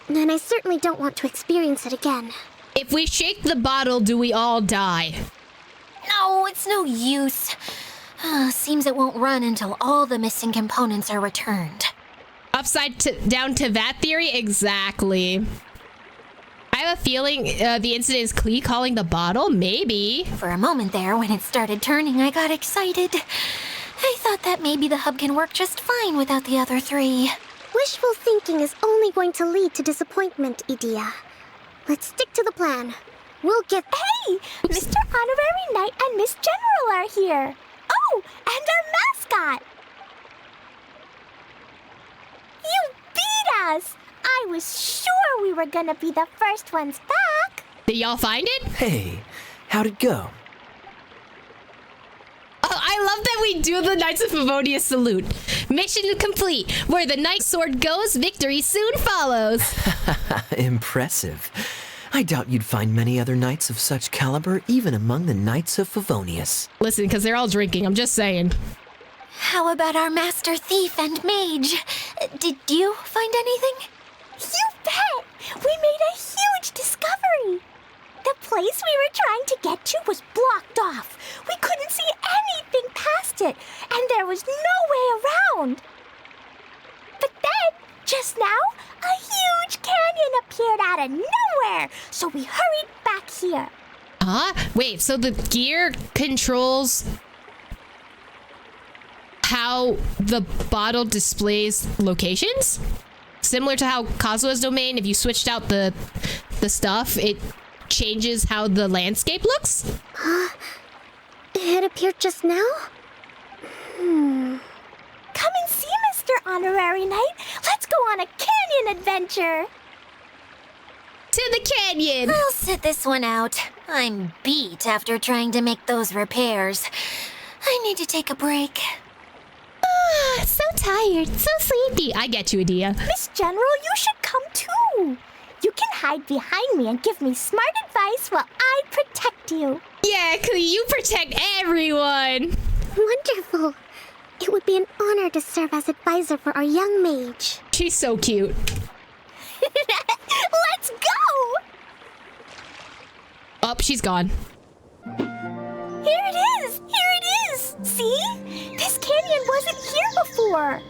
And I certainly don't want to experience it again. If we shake the bottle, do we all die? No, it's no use. Seems it won't run until all the missing components are returned. Down to that theory? Exactly. I have a feeling the incident is Klee calling the bottle? Maybe. For a moment there, when it started turning, I got excited. I thought that maybe the hub can work just fine without the other 3. Wishful thinking is only going to lead to disappointment, Idea. Let's stick to the plan. We'll get... Hey! Mr. Honorary Knight and Miss General are here. Oh, and our mascot. You beat us! I was sure we were gonna be the first ones back. Did y'all find it? Hey, how'd it go? Oh, I love that we do the Knights of Favonia salute. Mission complete. Where the Knight Sword goes, victory soon follows. Impressive. I doubt you'd find many other knights of such caliber even among the Knights of Favonius. Listen, because they're all drinking. I'm just saying. How about our master thief and mage? Did you find anything? You bet! We made a huge discovery. The place we were trying to get to was blocked off. We couldn't see anything past it, and there was no way around. But then, just now, a huge canyon appeared out of nowhere, so we hurried back here. Huh? Wait, so the gear controls how the bottle displays locations? Similar to how Kazuha's domain, if you switched out the stuff, it changes how the landscape looks? It appeared just now? Come and see, Mr. Honorary Knight. Let's go on a canyon adventure. To the canyon! I'll sit this one out. I'm beat after trying to make those repairs. I need to take a break. So tired, so sleepy. I get you, Adia. Miss General, you should come too. You can hide behind me and give me smart advice while I protect you. Yeah, Klee, you protect everyone. Wonderful. It would be an honor to serve as advisor for our young mage. She's so cute. Let's go! Oh, she's gone. Here it is! Here it is! See? This canyon wasn't here before.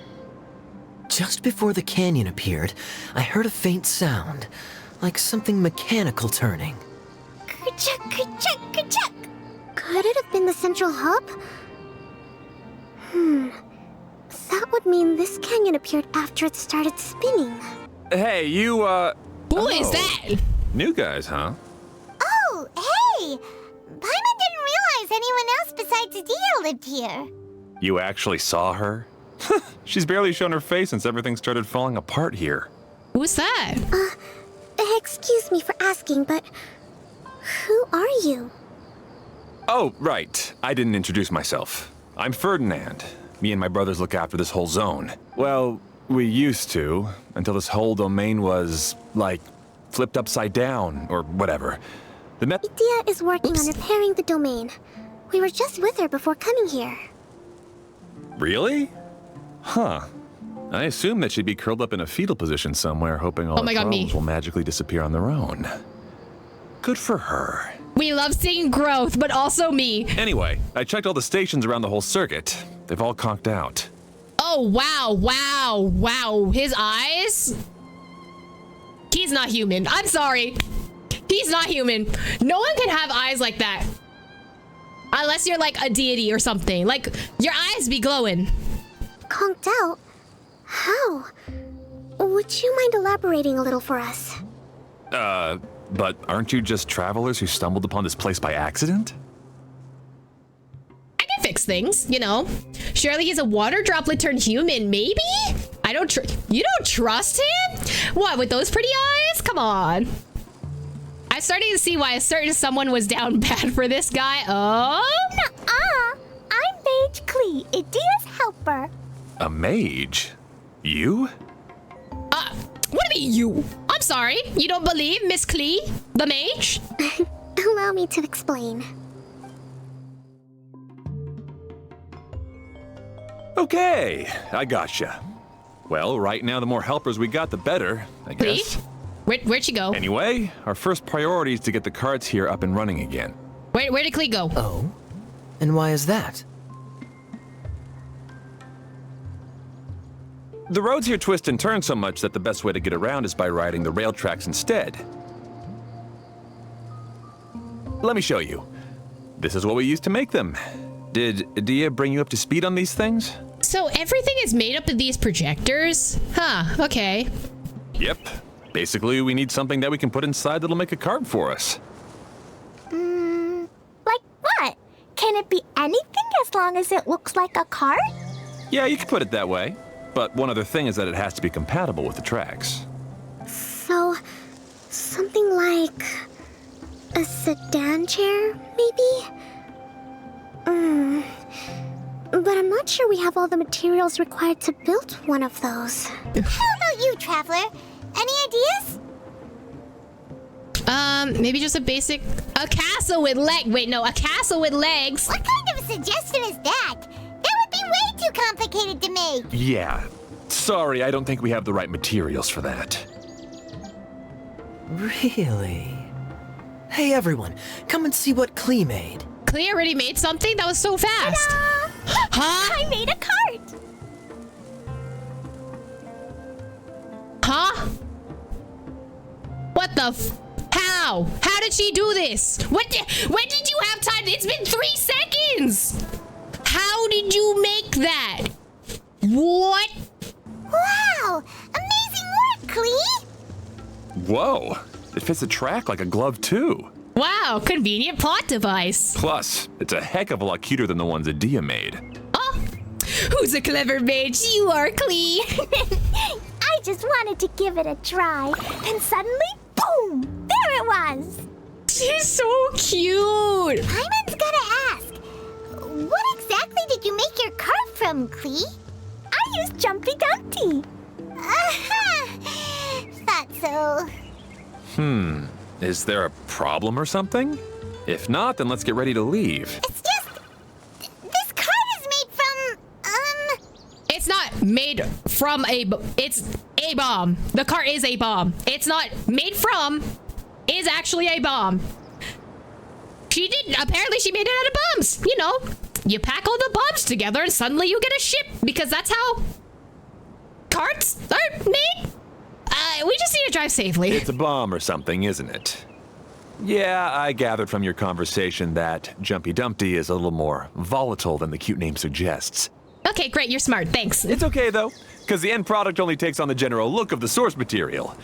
Just before the canyon appeared, I heard a faint sound, like something mechanical turning. Ka-chuck, ka-chuck, ka-chuck. Could it have been the central hub? That would mean this canyon appeared after it started spinning. Hey, you, Who is that? New guys, huh? Oh, hey! Paimon didn't realize anyone else besides Adia lived here. You actually saw her? She's barely shown her face since everything started falling apart here. Who's that? Excuse me for asking, but who are you? Oh, right. I didn't introduce myself. I'm Ferdinand. Me and my brothers look after this whole zone. Well, we used to, until this whole domain was, like, flipped upside down, or whatever. Idia is working on repairing the domain. We were just with her before coming here. Really? Huh. I assume that she'd be curled up in a fetal position somewhere, hoping all Oh my her God, me. problems will magically disappear on their own. Good for her. We love seeing growth, but also me. Anyway, I checked all the stations around the whole circuit. They've all conked out. Oh, wow, wow, wow. His eyes? He's not human. I'm sorry. He's not human. No one can have eyes like that. Unless you're like a deity or something. Like, your eyes be glowing. Conked out? How? Would you mind elaborating a little for us? But aren't you just travelers who stumbled upon this place by accident? I can fix things, you know. Surely he's a water droplet turned human, maybe? You don't trust him? What, with those pretty eyes? Come on. I'm starting to see why a certain someone was down bad for this guy. Oh? Nuh-uh. I'm Mage Klee, Idia's helper. A mage? You? What do you mean you? I'm sorry. You don't believe Miss Klee, the mage? Allow me to explain. Okay, I gotcha. Well, right now the more helpers we got, the better, I guess. Klee? Where'd she go? Anyway, our first priority is to get the carts here up and running again. Where did Klee go? Oh? And why is that? The roads here twist and turn so much that the best way to get around is by riding the rail tracks instead. Let me show you. This is what we used to make them. Did Adia bring you up to speed on these things? So everything is made up of these projectors? Huh, okay. Yep. Basically, we need something that we can put inside that'll make a cart for us. Like what? Can it be anything as long as it looks like a cart? Yeah, you could put it that way. But one other thing is that it has to be compatible with the tracks. So, something like a sedan chair, maybe? But I'm not sure we have all the materials required to build one of those. How about you, Traveler? Any ideas? Maybe just a castle with a castle with legs. What kind of a suggestion is that? That would be way too complicated to make. Yeah. Sorry, I don't think we have the right materials for that. Really? Hey everyone, come and see what Klee made. Klee already made something? That was so fast. Huh? I made a cart. Huh? What the How? How? How did she do this? When did you have time? It's been 3 seconds. How did you make that? What? Wow! Amazing work, Klee! Whoa, it fits the track like a glove too. Wow, convenient plot device. Plus, it's a heck of a lot cuter than the ones Adia made. Oh, who's a clever mage? You are, Klee. I just wanted to give it a try, and suddenly, boom! There it was! She's so cute. Paimon's gotta ask, what exactly did you make your cart from, Klee? I used Jumpy Dumpty. Aha! Thought so. Is there a problem or something? If not, then let's get ready to leave. It's just... this cart is made from, It's not made from it's a bomb. The cart is a bomb. It's not made from, is actually a bomb. Apparently she made it out of bombs. You know, you pack all the bombs together and suddenly you get a ship because that's how carts are made. We just need to drive safely. It's a bomb or something, isn't it? Yeah, I gathered from your conversation that Jumpy Dumpty is a little more volatile than the cute name suggests. Okay, great. You're smart. Thanks. It's okay, though, because the end product only takes on the general look of the source material.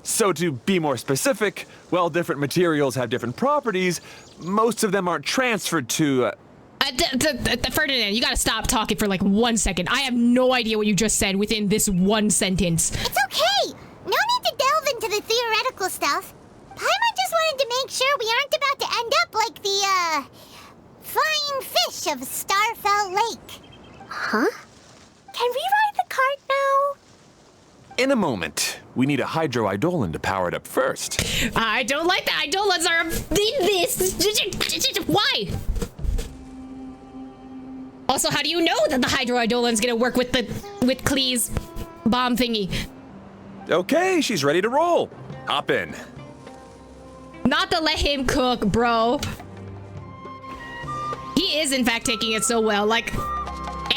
So to be more specific, while different materials have different properties, most of them aren't transferred to... Ferdinand, you gotta stop talking for like 1 second. I have no idea what you just said within this one sentence. it's okay. No need to delve into the theoretical stuff. Paimon just wanted to make sure we aren't about to end up like the, flying fish of Starfell Lake. Huh? Can we ride the cart now? In a moment, we need a Hydro-Eidolon to power it up first. I don't like that. Eidolons are this. Why? Also, how do you know that the Hydro-Eidolon's gonna work with Klee's bomb thingy? Okay, she's ready to roll. Hop in. Not to let him cook, bro. He is, in fact, taking it so well. Like,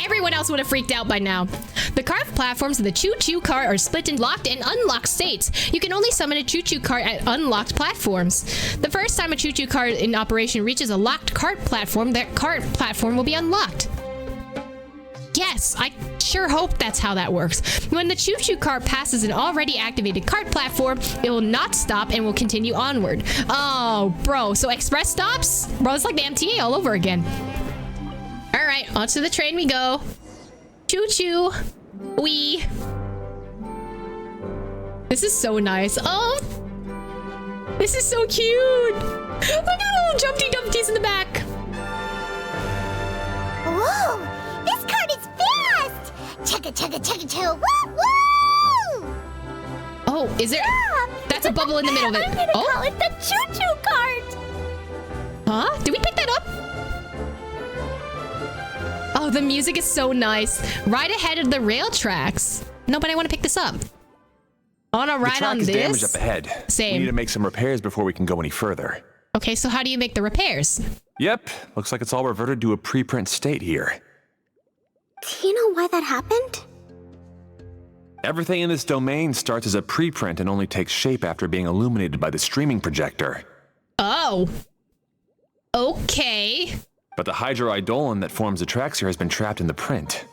everyone else would have freaked out by now. The cart platforms of the choo-choo cart are split in locked and unlocked states. You can only summon a choo-choo cart at unlocked platforms. The first time a choo-choo cart in operation reaches a locked cart platform, that cart platform will be unlocked. Yes, I sure hope that's how that works. When the choo-choo cart passes an already activated cart platform, it will not stop and will continue onward. Oh, bro, so express stops? Bro, it's like the MTA all over again. All right, onto the train we go. Choo-choo. Wee. This is so nice. Oh, this is so cute. Look at the little Jumpty Dumpties in the back. Whoa! This cart is fast! Chugga chugga chugga chugga woo woo! Oh, is there? That's a bubble in the middle of it. I'm gonna Oh, call it the choo-choo cart. huh? Did we pick that up? Oh, the music is so nice. Right ahead of the rail tracks. No, but I want to pick this up. I want to The ride track on is damaged this. up ahead. Same. We need to make some repairs before we can go any further. Okay, so how do you make the repairs? Yep, looks like it's all reverted to a preprint state here. Do you know why that happened? Everything in this domain starts as a preprint and only takes shape after being illuminated by the streaming projector. Oh. Okay. But the Hydro-Eidolon that forms the tracks here has been trapped in the print.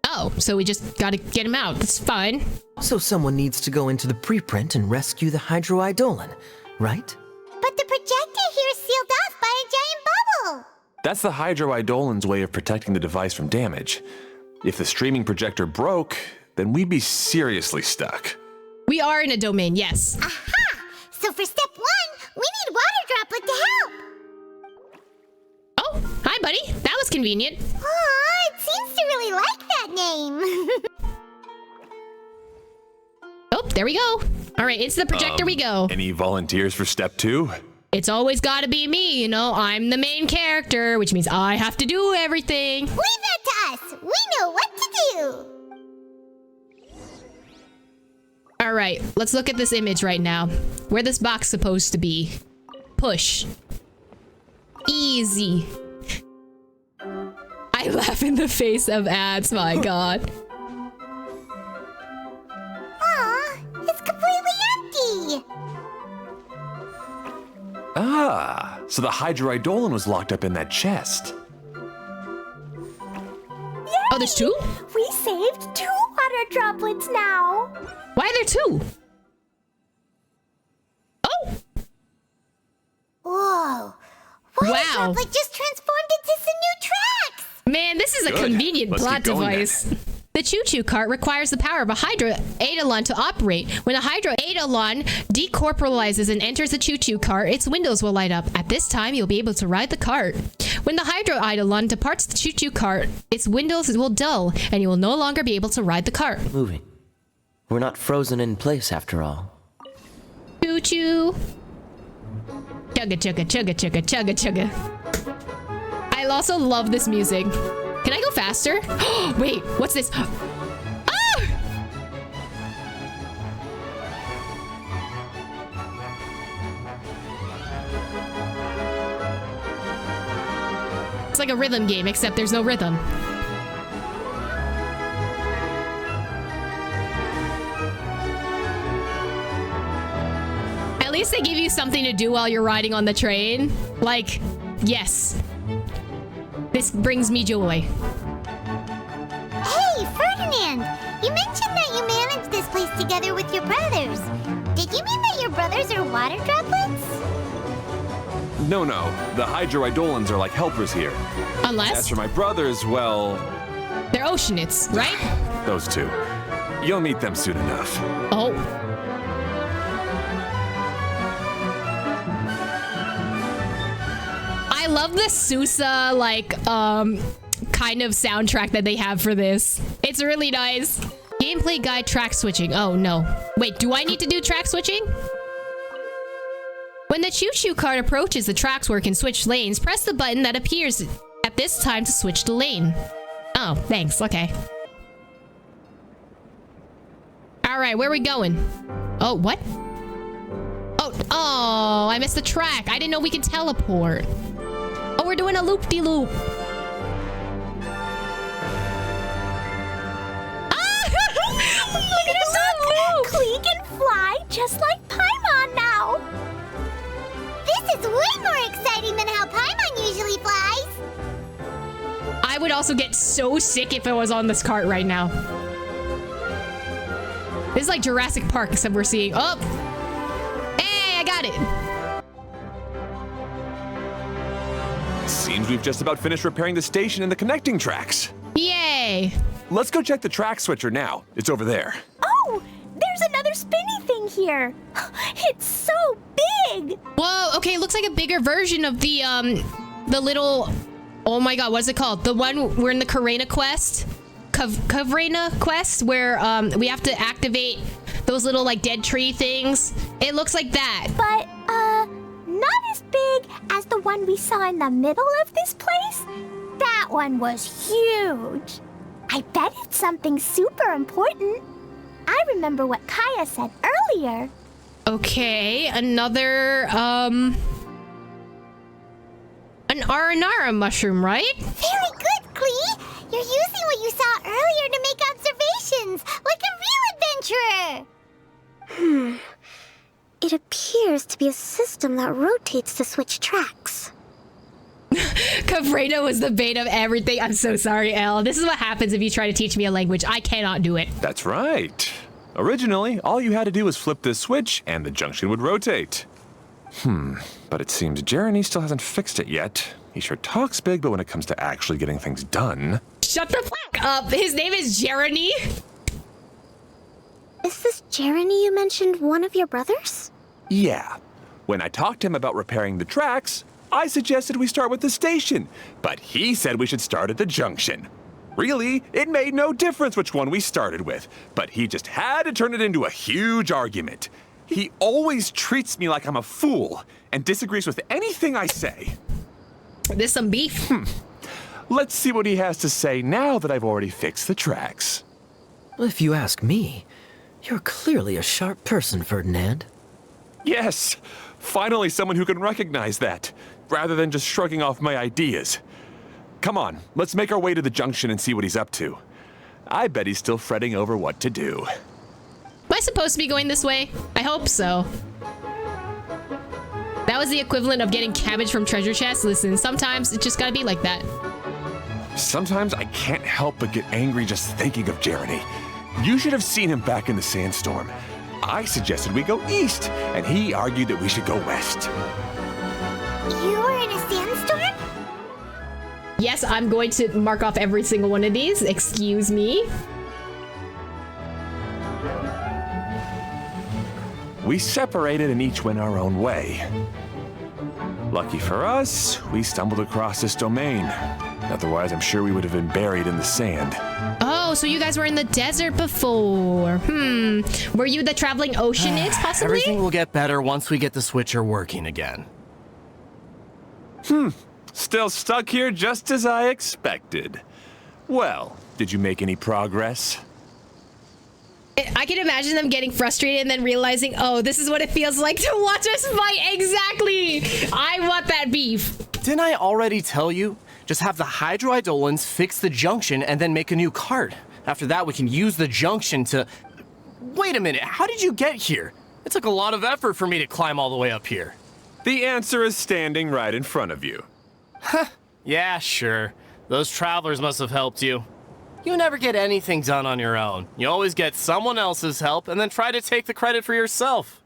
Oh, so we just gotta get him out. That's fine. So someone needs to go into the preprint and rescue the Hydro-Eidolon, right? But the projector here is sealed off by a giant bubble! That's the Hydro-Eidolon's way of protecting the device from damage. If the streaming projector broke, then we'd be seriously stuck. We are in a domain, yes. Aha! So for step 1, we need Water Droplet to help! Oh, hi, buddy. That was convenient. Aw, it seems to really like that name! Oh, there we go. All right, it's the projector we go. Any volunteers for step 2? It's always gotta be me, you know? I'm the main character, which means I have to do everything. Leave that to us! We know what to do! All right, let's look at this image right now. Where this box supposed to be. Push. Easy. I laugh in the face of ads, my god. Aw, it's completely empty! So the Hydroidolon was locked up in that chest. Oh, there's two? We saved 2 water droplets now. Why are there two? Oh! Whoa. Water Wow. droplet just transformed into some new tracks. Man, this is a Good. convenient Let's plot keep going device. The choo-choo cart requires the power of a Hydra Eidolon to operate. When a Hydra Eidolon decorporalizes and enters the choo-choo cart, its windows will light up. At this time, you'll be able to ride the cart. When the Hydra Eidolon departs the choo-choo cart, its windows will dull, and you will no longer be able to ride the cart. Moving. We're not frozen in place after all. Choo-choo. Chugga chugga chugga chugga chugga chugga. I also love this music. Can I go faster? Wait, what's this? Ah! It's like a rhythm game, except there's no rhythm. At least they give you something to do while you're riding on the train. Like, yes. This brings me joy. Hey, Ferdinand! You mentioned that you managed this place together with your brothers. Did you mean that your brothers are water droplets? No, the Hydroidolons are like helpers here. As Unless for my brothers, well, they're oceanites, right? those two. You'll meet them soon enough. Oh. I love the Sousa, like, kind of soundtrack that they have for this. It's really nice. Gameplay guide track switching. Oh, no. Wait, do I need to do track switching? When the choo-choo cart approaches the tracks where it can switch lanes, press the button that appears at this time to switch the lane. Oh, thanks. Okay. All right, where are we going? Oh, what? Oh, I missed the track. I didn't know we could teleport. Oh, we're doing a loop-de-loop. Look at us move! Klee can fly just like Paimon now. This is way more exciting than how Paimon usually flies. I would also get so sick if I was on this cart right now. This is like Jurassic Park, except we're seeing... Oh! Hey, I got it! Seems we've just about finished repairing the station and the connecting tracks. Yay! Let's go check the track switcher now. It's over there. Oh, there's another spinny thing here. It's so big. Whoa, okay, it looks like a bigger version of the little... Oh my god, what's it called? The one we're in the Karena quest? Kavrena quest, where we have to activate those little, like, dead tree things. It looks like that. But, not as big as the one we saw in the middle of this place. That one was huge. I bet it's something super important. I remember what Kaya said earlier. Okay, another, an Aranara mushroom, right? Very good, Klee. You're using what you saw earlier to make observations, like a real adventurer. It appears to be a system that rotates to switch tracks. Kavrena was the bait of everything. I'm so sorry, Elle. This is what happens if you try to teach me a language. I cannot do it. That's right. Originally, all you had to do was flip this switch and the junction would rotate. But it seems Jeremy still hasn't fixed it yet. He sure talks big, but when it comes to actually getting things done... Shut the fuck up. His name is Jeremy. Is this Jeremy you mentioned one of your brothers? Yeah. When I talked to him about repairing the tracks, I suggested we start with the station, but he said we should start at the junction. Really, it made no difference which one we started with, but he just had to turn it into a huge argument. He always treats me like I'm a fool and disagrees with anything I say. There's some beef. Let's see what he has to say now that I've already fixed the tracks. If you ask me, you're clearly a sharp person, Ferdinand. Yes, finally someone who can recognize that, rather than just shrugging off my ideas. Come on, let's make our way to the junction and see what he's up to. I bet he's still fretting over what to do. Am I supposed to be going this way? I hope so. That was the equivalent of getting cabbage from treasure chest. Listen, sometimes it's just gotta be like that. Sometimes I can't help but get angry just thinking of Jeremy. You should have seen him back in the sandstorm. I suggested we go east, and he argued that we should go west. You were in a sandstorm? Yes, I'm going to mark off every single one of these. Excuse me. We separated and each went our own way. Lucky for us, we stumbled across this domain. Otherwise, I'm sure we would have been buried in the sand. Oh, so you guys were in the desert before. Were you the traveling oceanids, possibly? Everything will get better once we get the switcher working again. Still stuck here just as I expected. Well, did you make any progress? I can imagine them getting frustrated and then realizing, oh, this is what it feels like to watch us fight. Exactly. I want that beef. Didn't I already tell you? Just have the hydroidolins fix the junction and then make a new cart. After that, we can use the junction to... Wait a minute, how did you get here? It took a lot of effort for me to climb all the way up here. The answer is standing right in front of you. Yeah, sure. Those travelers must have helped you. You never get anything done on your own. You always get someone else's help and then try to take the credit for yourself.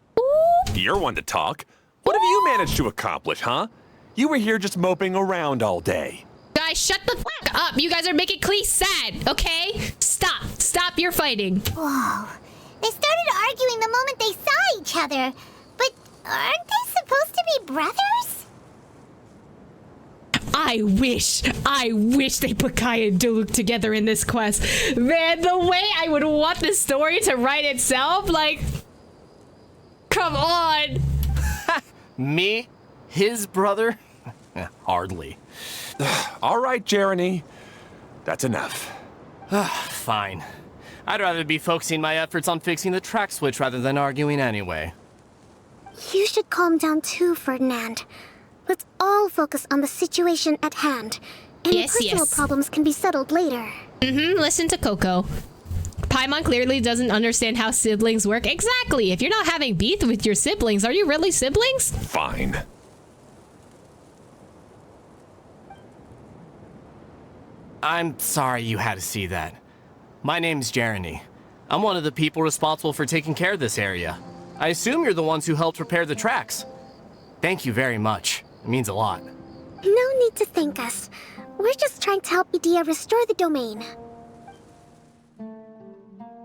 You're one to talk. What have you managed to accomplish, huh? You were here just moping around all day. Guys, shut the fuck up. You guys are making Klee sad, okay? Stop. Stop your fighting. Whoa. They started arguing the moment they saw each other. But aren't they supposed to be brothers? I wish they put Kaya and Duluth together in this quest. Man, the way I would want this story to write itself, like... Come on. Me? His brother? Hardly. All right, Jeremy. That's enough. Fine. I'd rather be focusing my efforts on fixing the track switch rather than arguing anyway. You should calm down too, Ferdinand. Let's all focus on the situation at hand. Any personal problems can be settled later. Listen to Coco. Paimon clearly doesn't understand how siblings work. Exactly. If you're not having beef with your siblings, are you really siblings? Fine. I'm sorry you had to see that. My name's Jeremy. I'm one of the people responsible for taking care of this area. I assume you're the ones who helped repair the tracks. Thank you very much. It means a lot. No need to thank us. We're just trying to help Edea restore the domain.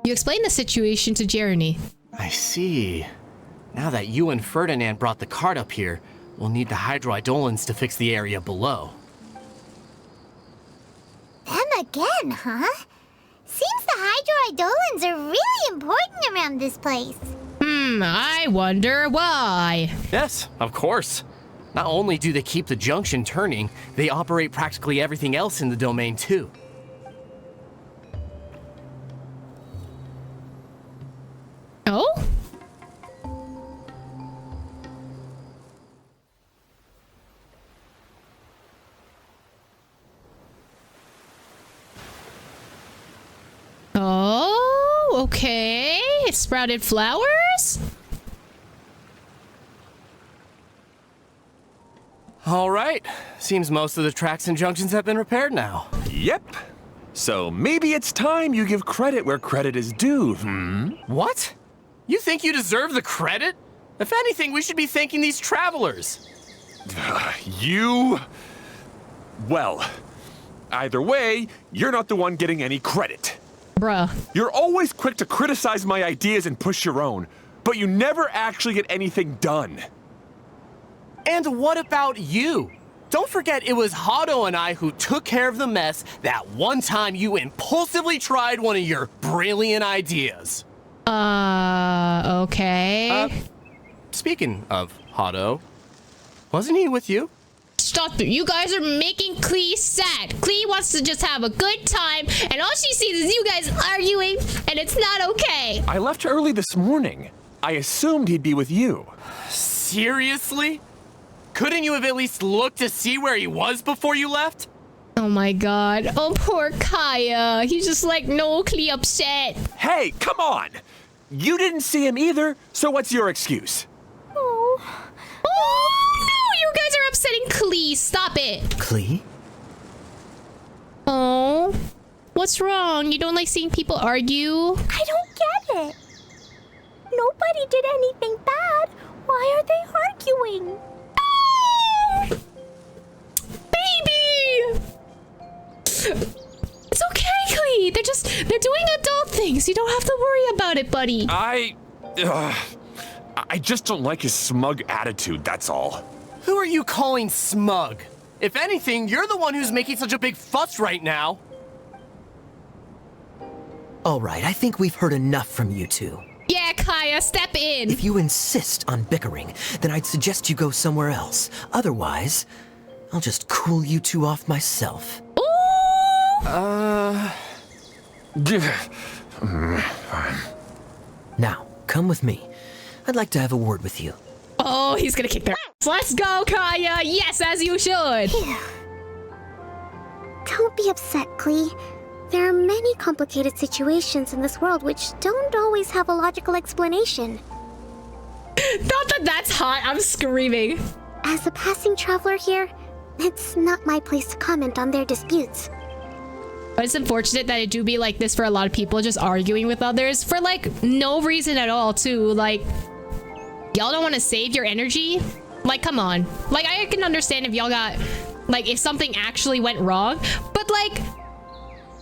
You explained the situation to Jeremy. I see. Now that you and Ferdinand brought the cart up here, we'll need the hydroidolins to fix the area below. Them again, huh? Seems the hydroidolins are really important around this place. I wonder why. Yes, of course. Not only do they keep the junction turning, they operate practically everything else in the domain too. Oh? Oh, okay. It sprouted flowers? All right. Seems most of the tracks and junctions have been repaired now. Yep. So maybe it's time you give credit where credit is due, What? You think you deserve the credit? If anything, we should be thanking these travelers. You... Well, either way, you're not the one getting any credit. Bruh. You're always quick to criticize my ideas and push your own, but you never actually get anything done. And what about you? Don't forget it was Hado and I who took care of the mess that one time you impulsively tried one of your brilliant ideas. Okay. Speaking of Hado, wasn't he with you? Stop it. You guys are making Klee sad. Klee wants to just have a good time, and all she sees is you guys arguing, and it's not okay. I left early this morning. I assumed he'd be with you. Seriously? Couldn't you have at least looked to see where he was before you left? Oh my god. Oh, poor Kaya. He's just like, no, Klee upset. Hey, come on! You didn't see him either, so what's your excuse? Oh Please, stop it. Klee? Oh, what's wrong? You don't like seeing people argue? I don't get it. Nobody did anything bad. Why are they arguing? Baby! It's okay, Klee. They're doing adult things. You don't have to worry about it, buddy. I just don't like his smug attitude, that's all. Who are you calling smug? If anything, you're the one who's making such a big fuss right now. All right, I think we've heard enough from you two. Yeah, Kaya, step in. If you insist on bickering, then I'd suggest you go somewhere else. Otherwise, I'll just cool you two off myself. Now, come with me. I'd like to have a word with you. Oh, he's gonna kick their ass. Let's go, Kaya. Yes, as you should. Don't be upset, Klee. There are many complicated situations in this world which don't always have a logical explanation. Not that that's hot. I'm screaming. As a passing traveler here, it's not my place to comment on their disputes. It's unfortunate that it do be like this for a lot of people, just arguing with others for like no reason at all too. Like, y'all don't want to save your energy? Like, come on. Like, I can understand if y'all got, like, if something actually went wrong, but like,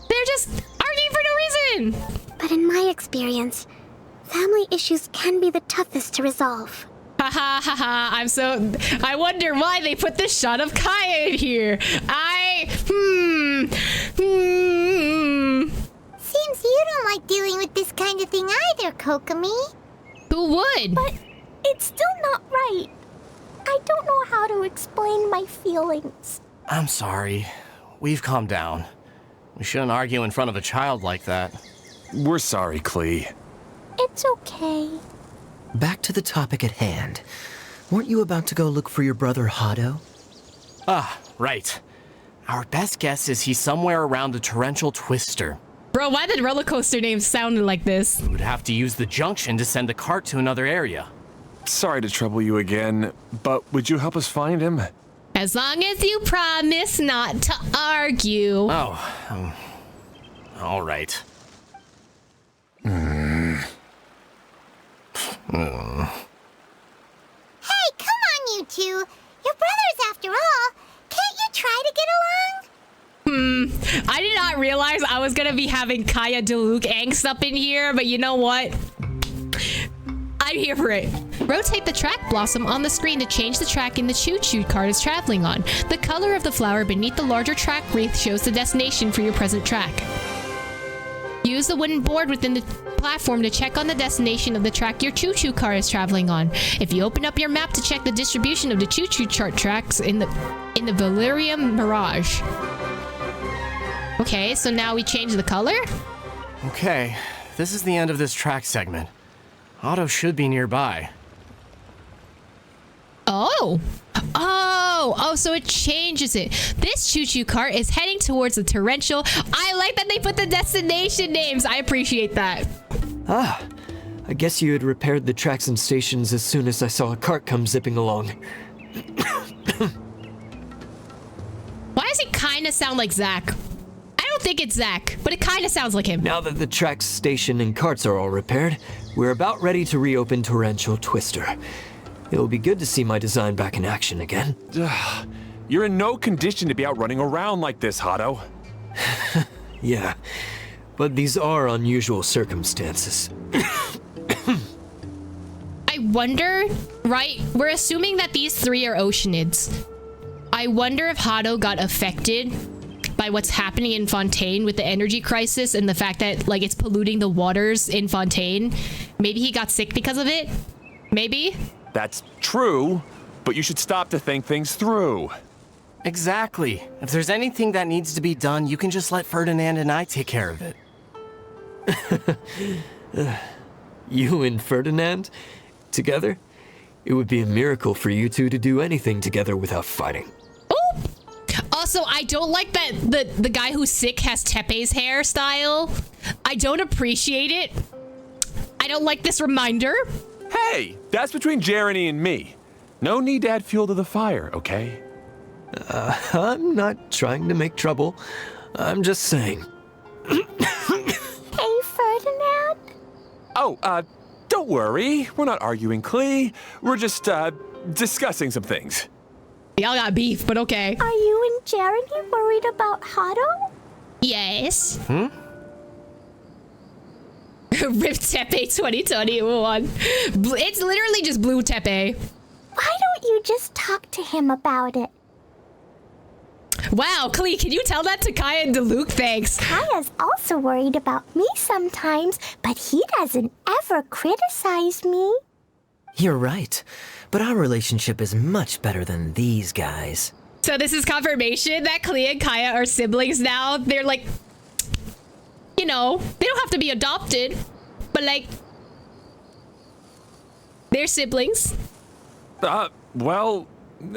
they're just arguing for no reason. But in my experience, family issues can be the toughest to resolve. Ha ha ha ha. I wonder why they put this shot of Kaya in here. Seems you don't like dealing with this kind of thing either, Kokomi. Who would? But it's still not right. I don't know how to explain my feelings. I'm sorry. We've calmed down. We shouldn't argue in front of a child like that. We're sorry, Klee. It's okay. Back to the topic at hand. Weren't you about to go look for your brother Hado? Ah, right. Our best guess is he's somewhere around the torrential twister. Bro, why did roller coaster names sound like this? We would have to use the junction to send the cart to another area. Sorry to trouble you again, but would you help us find him? As long as you promise not to argue. Oh, all right. Hey, come on, you two. You're brothers after all. Can't you try to get along? I did not realize I was gonna be having Kaya Diluc angst up in here, but you know what? I'm here for it. Rotate the track blossom on the screen to change the track in the choo-choo cart is traveling on. The color of the flower beneath the larger track wreath shows the destination for your present track. Use the wooden board within the platform to check on the destination of the track your choo-choo car is traveling on. If you open up your map to check the distribution of the choo-choo chart tracks in the Valerium Mirage. Okay, so now we change the color? Okay, this is the end of this track segment. Otto should be nearby. Oh, so it changes it. This choo-choo cart is heading towards the torrential. I like that they put the destination names. I appreciate that. Ah, I guess you had repaired the tracks and stations as soon as I saw a cart come zipping along. Why does he kind of sound like Zach? I don't think it's Zach, but it kind of sounds like him. Now that the tracks, station, and carts are all repaired, we're about ready to reopen Torrential Twister. It'll be good to see my design back in action again. You're in no condition to be out running around like this, Hado. Yeah, but these are unusual circumstances. I wonder, right? We're assuming that these three are Oceanids. I wonder if Hado got affected by what's happening in Fontaine with the energy crisis and the fact that, like, it's polluting the waters in Fontaine. Maybe he got sick because of it? Maybe? That's true, but you should stop to think things through. Exactly. If there's anything that needs to be done, you can just let Ferdinand and I take care of it. You and Ferdinand? Together? It would be a miracle for you two to do anything together without fighting. Oh! Also, I don't like that the guy who's sick has Tepe's hairstyle. I don't appreciate it. I don't like this reminder. Hey, that's between Jeremy and me. No need to add fuel to the fire, okay? I'm not trying to make trouble. I'm just saying. Hey, Ferdinand. Oh, don't worry. We're not arguing, Klee. We're just, discussing some things. Y'all got beef, but okay. Are you and Jeremy worried about Hado? Yes. Rip Tepe 2021. It's literally just Blue Tepe. Why don't you just talk to him about it? Wow, Klee, can you tell that to Kaya and DeLuke? Thanks. Kaya's also worried about me sometimes, but he doesn't ever criticize me. You're right, but our relationship is much better than these guys. So this is confirmation that Klee and Kaya are siblings now. They're like, you know, they don't have to be adopted, but like, they're siblings. Well,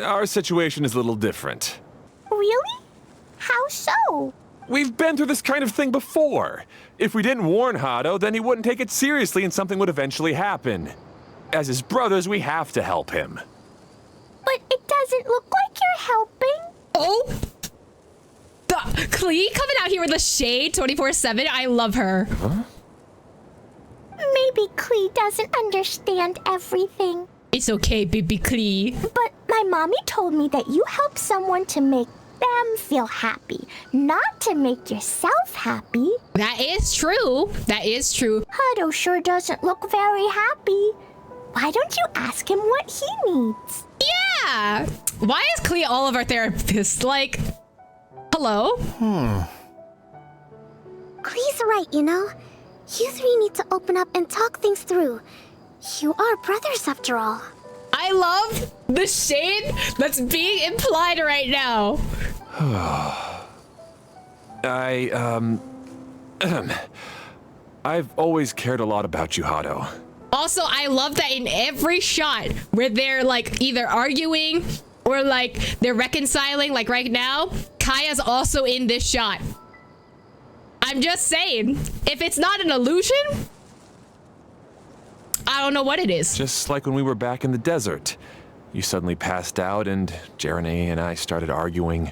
our situation is a little different. Really? How so? We've been through this kind of thing before. If we didn't warn Hado, then he wouldn't take it seriously and something would eventually happen. As his brothers, we have to help him. But it doesn't look like you're helping. Oh! Klee coming out here with a shade 24/7. I love her. Huh? Maybe Klee doesn't understand everything. It's okay, baby Klee. But my mommy told me that you help someone to make them feel happy, not to make yourself happy. That is true. That is true. Hado sure doesn't look very happy. Why don't you ask him what he needs? Yeah! Why is Klee all of our therapists? Like, hello? Klee's right, you know? You three need to open up and talk things through. You are brothers after all. I love the shade that's being implied right now. I've always cared a lot about you, Hado. Also, I love that in every shot where they're like either arguing or like they're reconciling, like right now, Kaya's also in this shot. I'm just saying, if it's not an illusion, I don't know what it is. Just like when we were back in the desert. You suddenly passed out and Jeremy and I started arguing.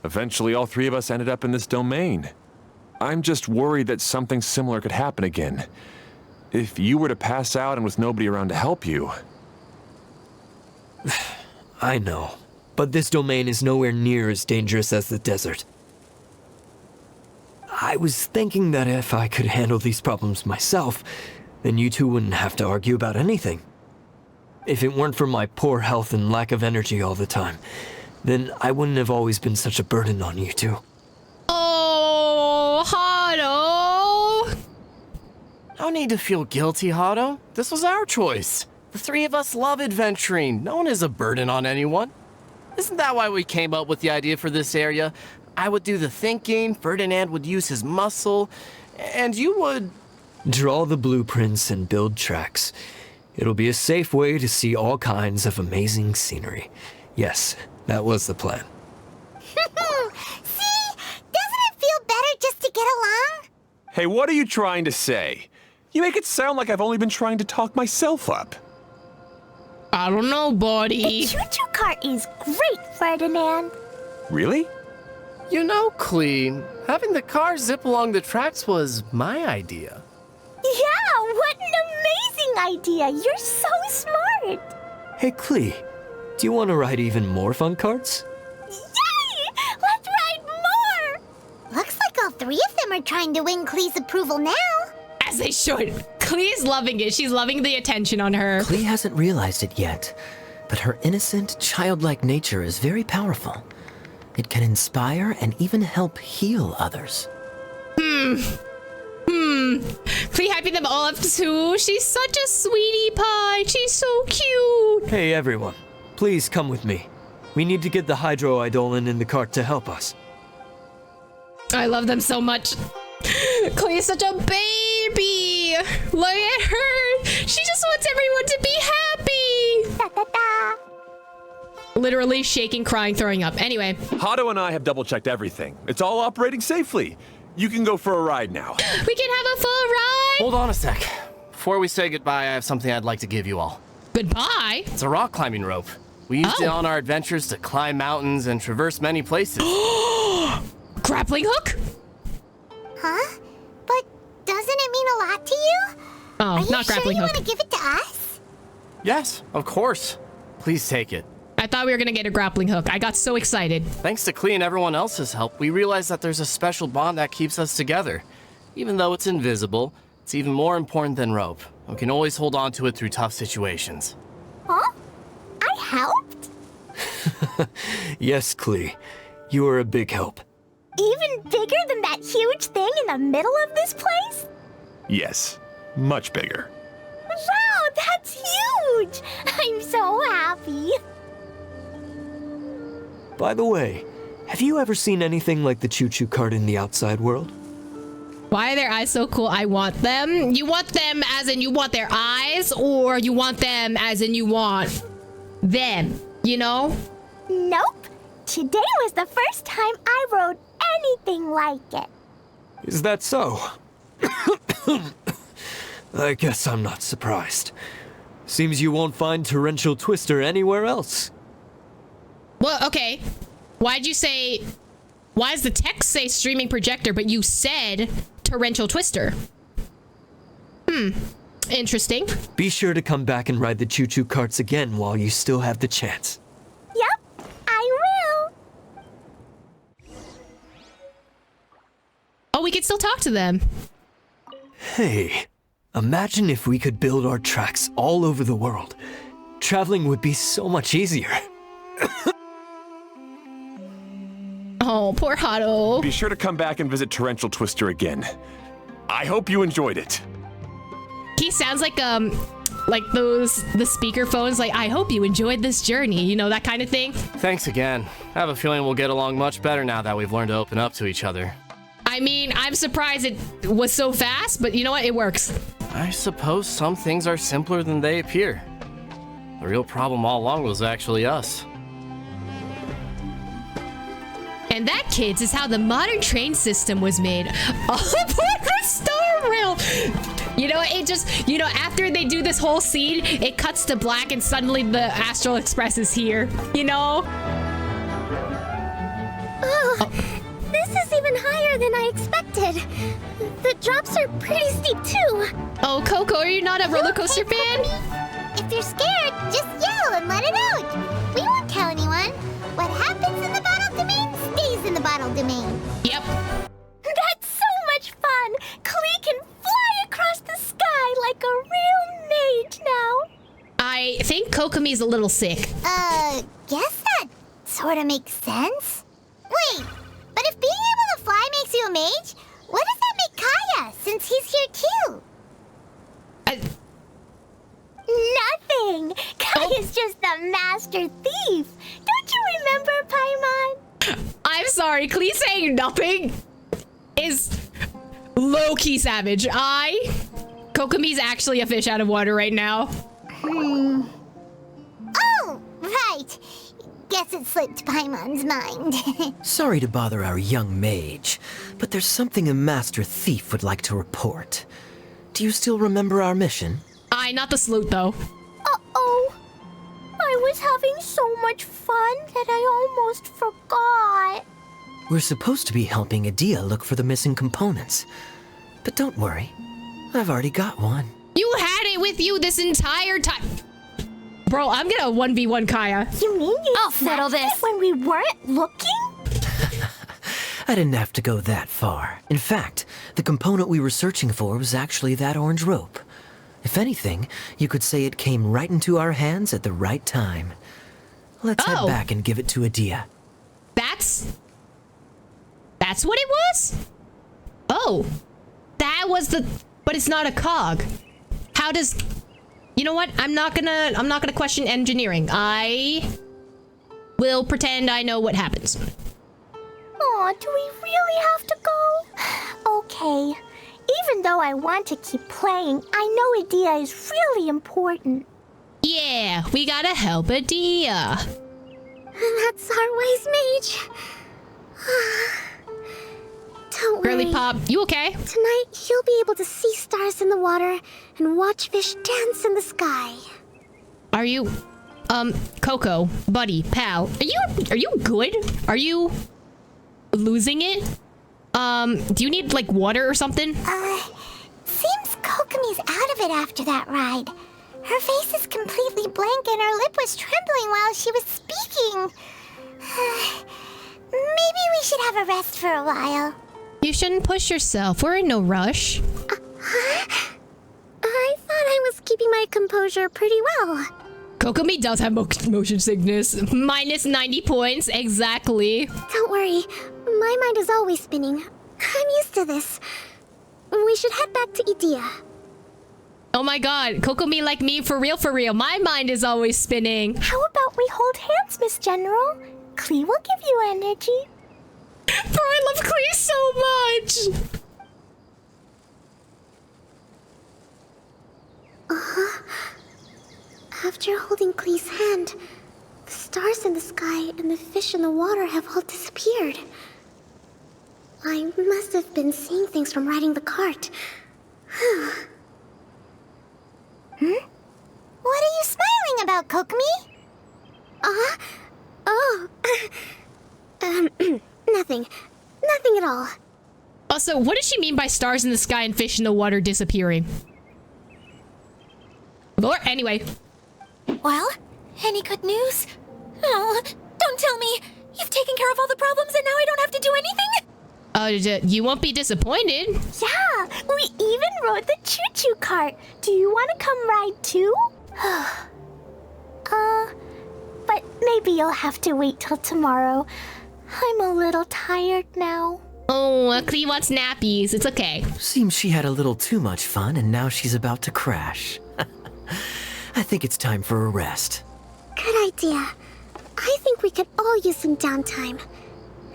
Eventually, all three of us ended up in this domain. I'm just worried that something similar could happen again. If you were to pass out and with nobody around to help you. I know, but this domain is nowhere near as dangerous as the desert. I was thinking that if I could handle these problems myself, then you two wouldn't have to argue about anything. If it weren't for my poor health and lack of energy all the time, then I wouldn't have always been such a burden on you two. Oh, Hado! No need to feel guilty, Hado. This was our choice. The three of us love adventuring. No one is a burden on anyone. Isn't that why we came up with the idea for this area? I would do the thinking, Ferdinand would use his muscle, and you would... Draw the blueprints and build tracks. It'll be a safe way to see all kinds of amazing scenery. Yes, that was the plan. See? Doesn't it feel better just to get along? Hey, what are you trying to say? You make it sound like I've only been trying to talk myself up. I don't know, buddy. The choo-choo cart is great, Ferdinand. Really? You know, Klee, having the car zip along the tracks was my idea. Yeah, what an amazing idea. You're so smart. Hey, Klee, do you want to ride even more fun carts? Yay! Let's ride more. Looks like all three of them are trying to win Klee's approval now. As they should. Klee's loving it. She's loving the attention on her. Klee hasn't realized it yet, but her innocent, childlike nature is very powerful. It can inspire and even help heal others. Klee hyping them all up too. She's such a sweetie pie. She's so cute. Hey, everyone. Please come with me. We need to get the hydroidolin in the cart to help us. I love them so much. Klee is such a baby. Look at her. She just wants everyone to be happy. Da, da, da. Literally shaking, crying, throwing up. Anyway. Hado and I have double-checked everything. It's all operating safely. You can go for a ride now. We can have a full ride. Hold on a sec. Before we say goodbye, I have something I'd like to give you all. Goodbye. It's a rock climbing rope. We used it on our adventures to climb mountains and traverse many places. Grappling hook? Huh? But doesn't it mean a lot to you? Oh, Are you not sure grappling you hook. want to give it to us? Yes, of course. Please take it. I thought we were gonna get a grappling hook. I got so excited. Thanks to Klee and everyone else's help, we realized that there's a special bond that keeps us together. Even though it's invisible, it's even more important than rope. We can always hold on to it through tough situations. Huh? I helped? Yes, Klee. You are a big help. Even bigger than that huge thing in the middle of this place? Yes, much bigger. Wow, that's huge! I'm so happy. By the way, have you ever seen anything like the choo-choo cart in the outside world? Why are their eyes so cool? I want them. You want them as in you want their eyes, or you want them as in you want them, you know? Nope. Today was the first time I rode anything like it. Is that so? I guess I'm not surprised. Seems you won't find Torrential Twister anywhere else. Well, okay. Why does the text say streaming projector, but you said torrential twister? Interesting. Be sure to come back and ride the choo-choo carts again while you still have the chance. Yep, I will. Oh, we can still talk to them. Hey, imagine if we could build our tracks all over the world. Traveling would be so much easier. Oh, poor Hato. Be sure to come back and visit Torrential Twister again. I hope you enjoyed it. He sounds like the speaker phones, like, I hope you enjoyed this journey, you know, that kind of thing. Thanks again. I have a feeling we'll get along much better now that we've learned to open up to each other. I mean, I'm surprised it was so fast, but you know what? It works. I suppose some things are simpler than they appear. The real problem all along was actually us. And that, kids, is how the modern train system was made. All aboard the Star Rail! You know, it just, you know, after they do this whole scene, it cuts to black and suddenly the Astral Express is here, you know? Oh, this is even higher than I expected. The drops are pretty steep, too. Oh, Coco, are you not a roller coaster fan? If you're scared, just yell and let it out. We won't tell anyone. What happens in the bottle domain stays in the bottle domain. Yep. That's so much fun! Klee can fly across the sky like a real mage now. I think Kokomi's a little sick. Guess that sort of makes sense. Wait, but if being able to fly makes you a mage, what does that make Kaya, since he's here too? Nothing! Kaya's just the master thief. Don't you remember, Paimon? I'm sorry, Klee saying nothing is low-key savage. Kokomi's actually a fish out of water right now. Oh, right. Guess it slipped Paimon's mind. Sorry to bother our young mage, but there's something a master thief would like to report. Do you still remember our mission? Not the salute, though. Uh-oh. I was having so much fun that I almost forgot. We're supposed to be helping Adia look for the missing components. But don't worry, I've already got one. You had it with you this entire time. Bro, I'm gonna 1v1 Kaya. You mean you I'll settle snatched this. it when we weren't looking? I didn't have to go that far. In fact, the component we were searching for was actually that orange rope. If anything, you could say it came right into our hands at the right time. Let's head back and give it to Adia. That's what it was? Oh. That was but it's not a cog. How does... You know what? I'm not gonna question engineering. I will pretend I know what happens. Aw, do we really have to go? Okay. Even though I want to keep playing, I know Adia is really important. Yeah, we gotta help Adia. That's our wise mage. Don't worry. Girly Pop, you okay? Tonight, he'll be able to see stars in the water and watch fish dance in the sky. Are you Coco, buddy, pal, are you good? Are you losing it? Do you need like water or something? Seems Kokomi's out of it after that ride. Her face is completely blank and her lip was trembling while she was speaking. Maybe we should have a rest for a while. You shouldn't push yourself. We're in no rush. I thought I was keeping my composure pretty well. Kokomi does have motion sickness. Minus 90 points, exactly. Don't worry, my mind is always spinning. I'm used to this. We should head back to Idea. Oh my god, Kokomi like me for real, for real. My mind is always spinning. How about we hold hands, Miss General? Klee will give you energy. Bro, I love Klee so much. After holding Klee's hand, the stars in the sky and the fish in the water have all disappeared. I must have been seeing things from riding the cart. What are you smiling about, Kokomi? Nothing. Nothing at all. Also, what does she mean by stars in the sky and fish in the water disappearing? Or anyway. Well, any good news? Oh, don't tell me. You've taken care of all the problems and now I don't have to do anything? You won't be disappointed. Yeah, we even rode the choo-choo cart. Do you want to come ride too? But maybe you'll have to wait till tomorrow. I'm a little tired now. Oh, Klee wants nappies. It's okay. Seems she had a little too much fun and now she's about to crash. I think it's time for a rest. Good idea. I think we could all use some downtime.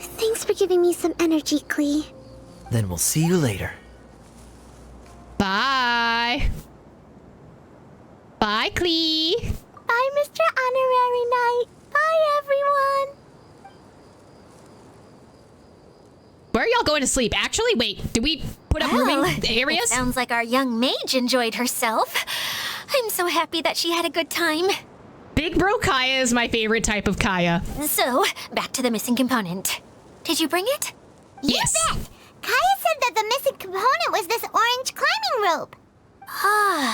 Thanks for giving me some energy, Klee. Then we'll see you later. Bye. Bye, Klee. Bye, Mr. Honorary Knight. Bye, everyone. Where are y'all going to sleep? Actually, wait. Do we put up rooming areas? It sounds like our young mage enjoyed herself. I'm so happy that she had a good time. Big Bro Kaya is my favorite type of Kaya. So, back to the missing component. Did you bring it? Yes. You bet! Kaya said that the missing component was this orange climbing rope.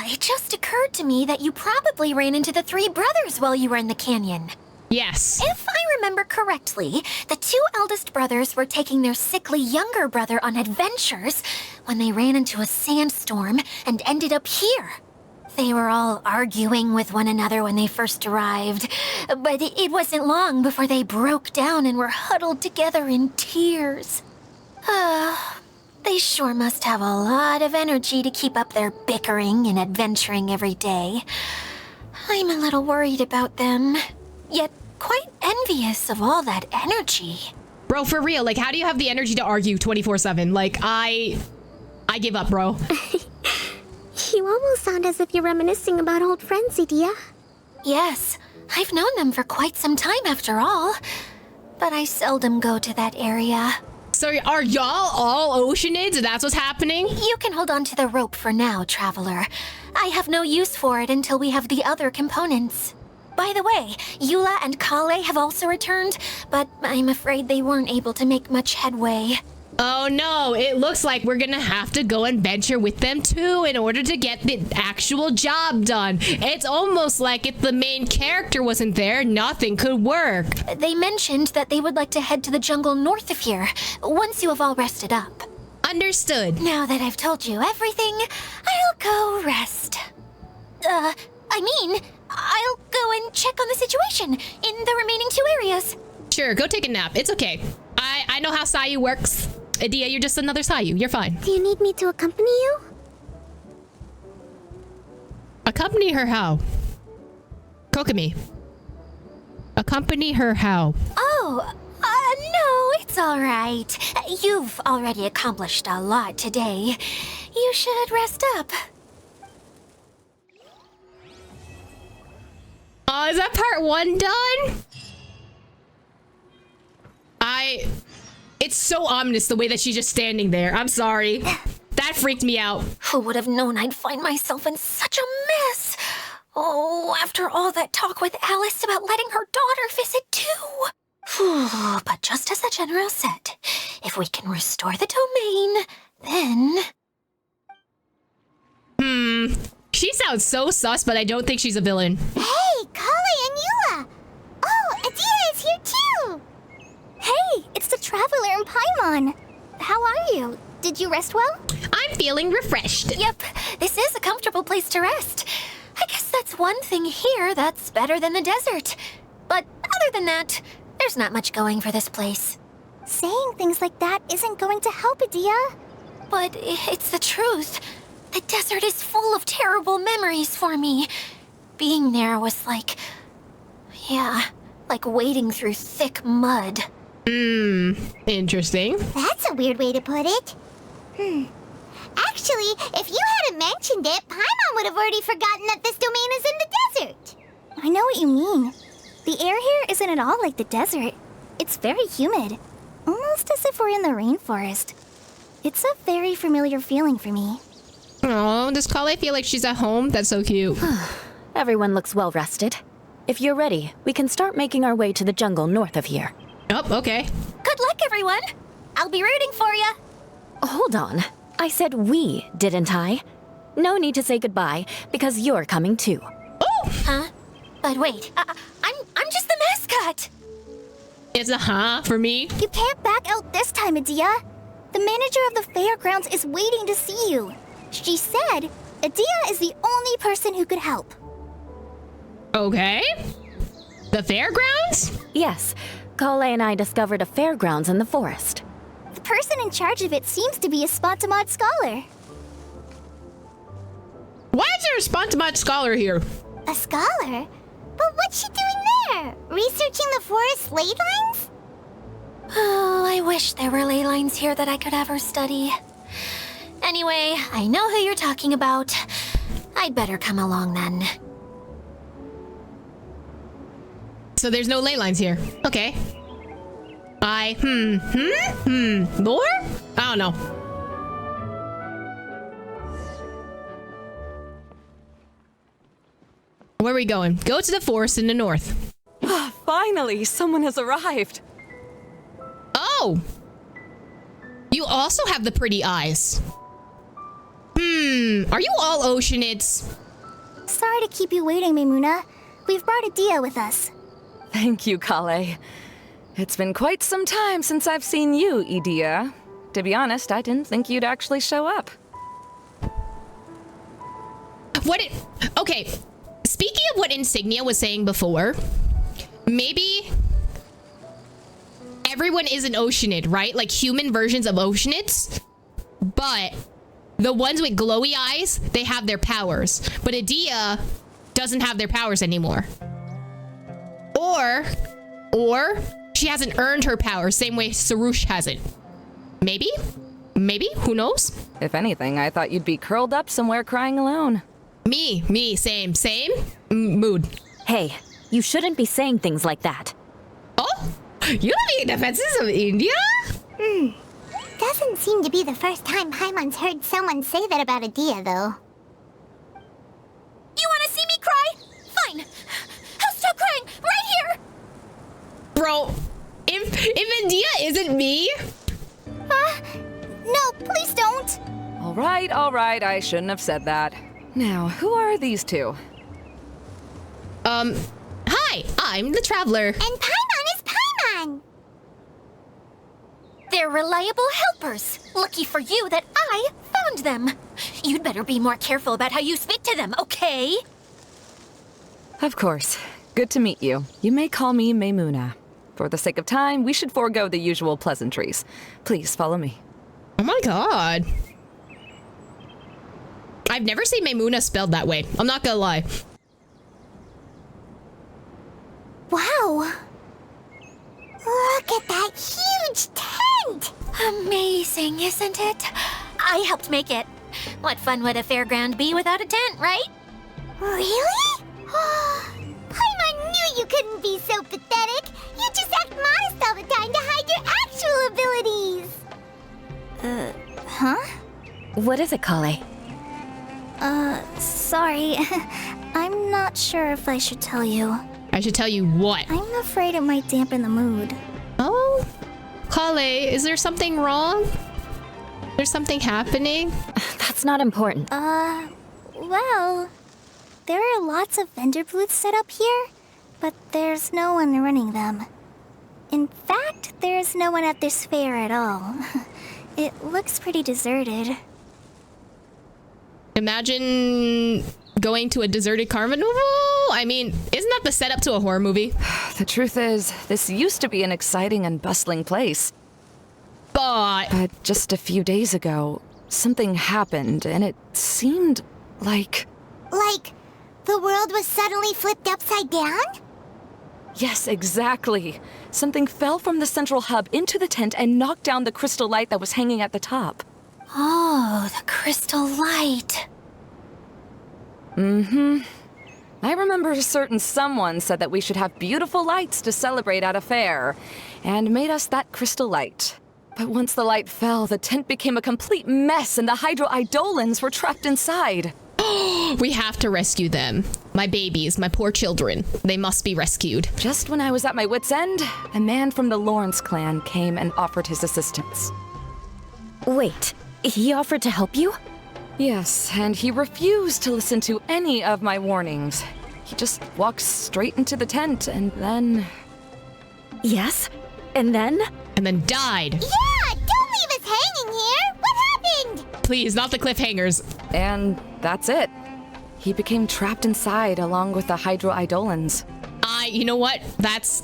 It just occurred to me that you probably ran into the three brothers while you were in the canyon. Yes. If I remember correctly, the two eldest brothers were taking their sickly younger brother on adventures when they ran into a sandstorm and ended up here. They were all arguing with one another when they first arrived, but it wasn't long before they broke down and were huddled together in tears. They sure must have a lot of energy to keep up their bickering and adventuring every day. I'm a little worried about them, yet quite envious of all that energy. Bro, for real, like, how do you have the energy to argue 24/7? Like, I give up, bro. You almost sound as if you're reminiscing about old friends, Idea. Yes, I've known them for quite some time after all, but I seldom go to that area. So are y'all all Oceanids? That's what's happening? You can hold on to the rope for now, Traveler. I have no use for it until we have the other components. By the way, Eula and Kale have also returned, but I'm afraid they weren't able to make much headway. Oh no, it looks like we're gonna have to go and venture with them too in order to get the actual job done. It's almost like if the main character wasn't there, nothing could work. They mentioned that they would like to head to the jungle north of here, once you have all rested up. Understood. Now that I've told you everything, I'll go rest. I'll go and check on the situation in the remaining two areas. Sure, go take a nap. It's okay. I know how Sayu works. Idea, you're just another Sayu. You're fine. Do you need me to accompany you? Accompany her how? Kokomi. Accompany her how? Oh, no, it's all right. You've already accomplished a lot today. You should rest up. Oh, is that part 1 done? It's so ominous the way that she's just standing there. I'm sorry. That freaked me out. Who would have known I'd find myself in such a mess? Oh, after all that talk with Alice about letting her daughter visit too. But just as the general said, if we can restore the domain, then... She sounds so sus, but I don't think she's a villain. Hey, Klee and Eula! Oh, Adia is here too! Hey, it's the Traveler and Paimon. How are you? Did you rest well? I'm feeling refreshed. Yep, this is a comfortable place to rest. I guess that's one thing here that's better than the desert. But other than that, there's not much going for this place. Saying things like that isn't going to help, Adia. But it's the truth. The desert is full of terrible memories for me. Being there was like... yeah, like wading through thick mud. Interesting. That's a weird way to put it. Actually, if you hadn't mentioned it, Paimon would have already forgotten that this domain is in the desert. I know what you mean. The air here isn't at all like the desert. It's very humid. Almost as if we're in the rainforest. It's a very familiar feeling for me. Oh, does Klee feel like she's at home? That's so cute. Everyone looks well rested. If you're ready, we can start making our way to the jungle north of here. Oh, okay. Good luck, everyone. I'll be rooting for you. Hold on. I said we, didn't I? No need to say goodbye, because you're coming too. Huh? But wait, I'm just the mascot. It's a for me. You can't back out this time, Adia. The manager of the fairgrounds is waiting to see you. She said Adia is the only person who could help. Okay. The fairgrounds? Yes, Klee and I discovered a fairgrounds in the forest. The person in charge of it seems to be a Spontamod scholar. Why is there a Spontamod scholar here? A scholar? But what's she doing there? Researching the forest ley lines? Oh, I wish there were ley lines here that I could ever study. Anyway, I know who you're talking about. I'd better come along then. So there's no ley lines here. Okay. More? I don't know. Where are we going? Go to the forest in the north. Finally, someone has arrived. Oh! You also have the pretty eyes. Are you all Oceanids? Sorry to keep you waiting, Maimuna. We've brought Adia with us. Thank you, Klee. It's been quite some time since I've seen you, Adia. To be honest, I didn't think you'd actually show up. Okay, speaking of what Insignia was saying before, maybe everyone is an Oceanid, right? Like human versions of Oceanids, but the ones with glowy eyes, they have their powers. But Adia doesn't have their powers anymore. Or she hasn't earned her powers, same way Sarush hasn't. Maybe? Maybe? Who knows? If anything, I thought you'd be curled up somewhere crying alone. Me, same mood. Hey, you shouldn't be saying things like that. Oh, you're being defenses of India? Doesn't seem to be the first time Paimon's heard someone say that about Adia, though. You want to see me cry? Fine. I'll stop crying right here. Bro, if India isn't me... No, please don't. All right, I shouldn't have said that. Now, who are these two? Hi, I'm the Traveler. And Paimon is Paimon! They're reliable helpers. Lucky for you that I found them. You'd better be more careful about how you speak to them, okay? Of course. Good to meet you. You may call me Maimuna. For the sake of time, we should forego the usual pleasantries. Please follow me. Oh my god. I've never seen Maimuna spelled that way. I'm not gonna lie. Wow! Look at that huge tent! Amazing, isn't it? I helped make it. What fun would a fairground be without a tent, right? Really? Paimon knew you couldn't be so pathetic! You just act modest all the time to hide your actual abilities! What is it, Klee? Sorry. I'm not sure if I should tell you. I should tell you what? I'm afraid it might dampen the mood. Oh? Klee, is there something wrong? There's something happening? That's not important. Well, there are lots of vendor booths set up here, but there's no one running them. In fact, there's no one at this fair at all. It looks pretty deserted. Imagine going to a deserted carnival? I mean, isn't that the setup to a horror movie? The truth is, this used to be an exciting and bustling place. But Just a few days ago, something happened, and it seemed like... Like, the world was suddenly flipped upside down? Yes, exactly. Something fell from the central hub into the tent and knocked down the crystal light that was hanging at the top. Oh, the crystal light. I remember a certain someone said that we should have beautiful lights to celebrate at a fair, and made us that crystal light. But once the light fell, the tent became a complete mess and the Hydro Eidolons were trapped inside. we have to rescue them. My babies, my poor children. They must be rescued. Just when I was at my wit's end, a man from the Lawrence clan came and offered his assistance. Wait, he offered to help you? Yes, and he refused to listen to any of my warnings. He just walked straight into the tent and then... Yes? And then? And then died. Yeah, don't leave us hanging here! What happened? Please, not the cliffhangers. And that's it. He became trapped inside along with the Hydro Eidolons. You know what? That's,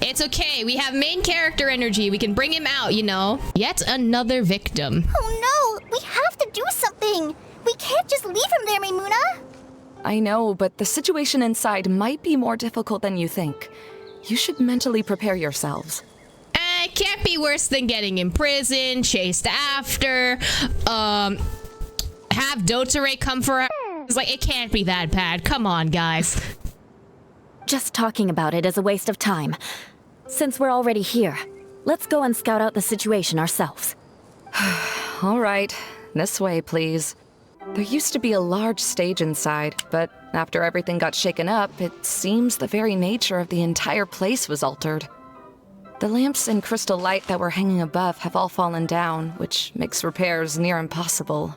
it's okay. We have main character energy. We can bring him out, you know. Yet another victim. Oh no, we have to do something! We can't just leave him there, Maimuna! I know, but the situation inside might be more difficult than you think. You should mentally prepare yourselves. It can't be worse than getting imprisoned, chased after, have Dotare come for us. It's like, it can't be that bad. Come on, guys. Just talking about it is a waste of time. Since we're already here, let's go and scout out the situation ourselves. All right, this way, please. There used to be a large stage inside, but after everything got shaken up, it seems the very nature of the entire place was altered. The lamps and crystal light that were hanging above have all fallen down, which makes repairs near impossible.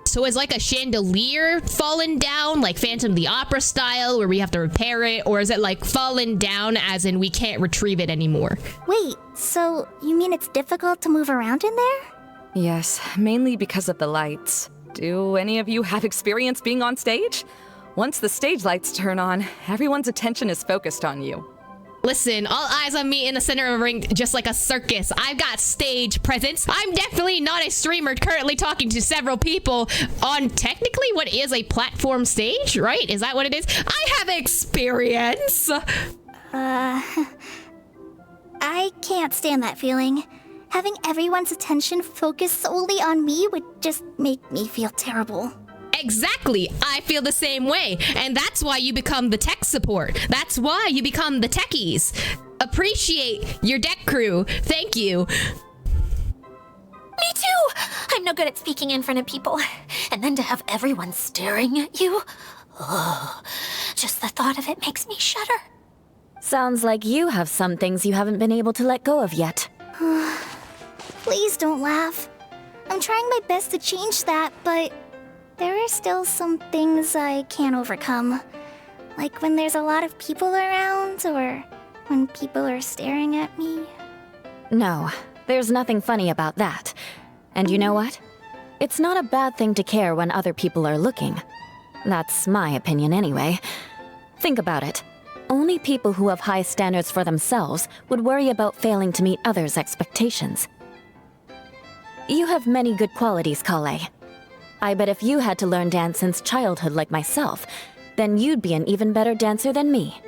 So is like a chandelier fallen down, like Phantom of the Opera style, where we have to repair it? Or is it like fallen down as in we can't retrieve it anymore? Wait, so you mean it's difficult to move around in there? Yes, mainly because of the lights. Do any of you have experience being on stage? Once the stage lights turn on, everyone's attention is focused on you. Listen, all eyes on me in the center of a ring, just like a circus. I've got stage presence. I'm definitely not a streamer currently talking to several people on technically what is a platform stage, right? Is that what it is? I have experience. I can't stand that feeling. Having everyone's attention focused solely on me would just make me feel terrible. Exactly. I feel the same way. And that's why you become the tech support. That's why you become the techies. Appreciate your deck crew. Thank you. Me too! I'm no good at speaking in front of people. And then to have everyone staring at you. Oh, just the thought of it makes me shudder. Sounds like you have some things you haven't been able to let go of yet. Please don't laugh. I'm trying my best to change that, but there are still some things I can't overcome. Like when there's a lot of people around, or when people are staring at me. No, there's nothing funny about that. And you know what? It's not a bad thing to care when other people are looking. That's my opinion anyway. Think about it. Only people who have high standards for themselves would worry about failing to meet others' expectations. You have many good qualities, Klee. I bet if you had to learn dance since childhood like myself, then you'd be an even better dancer than me.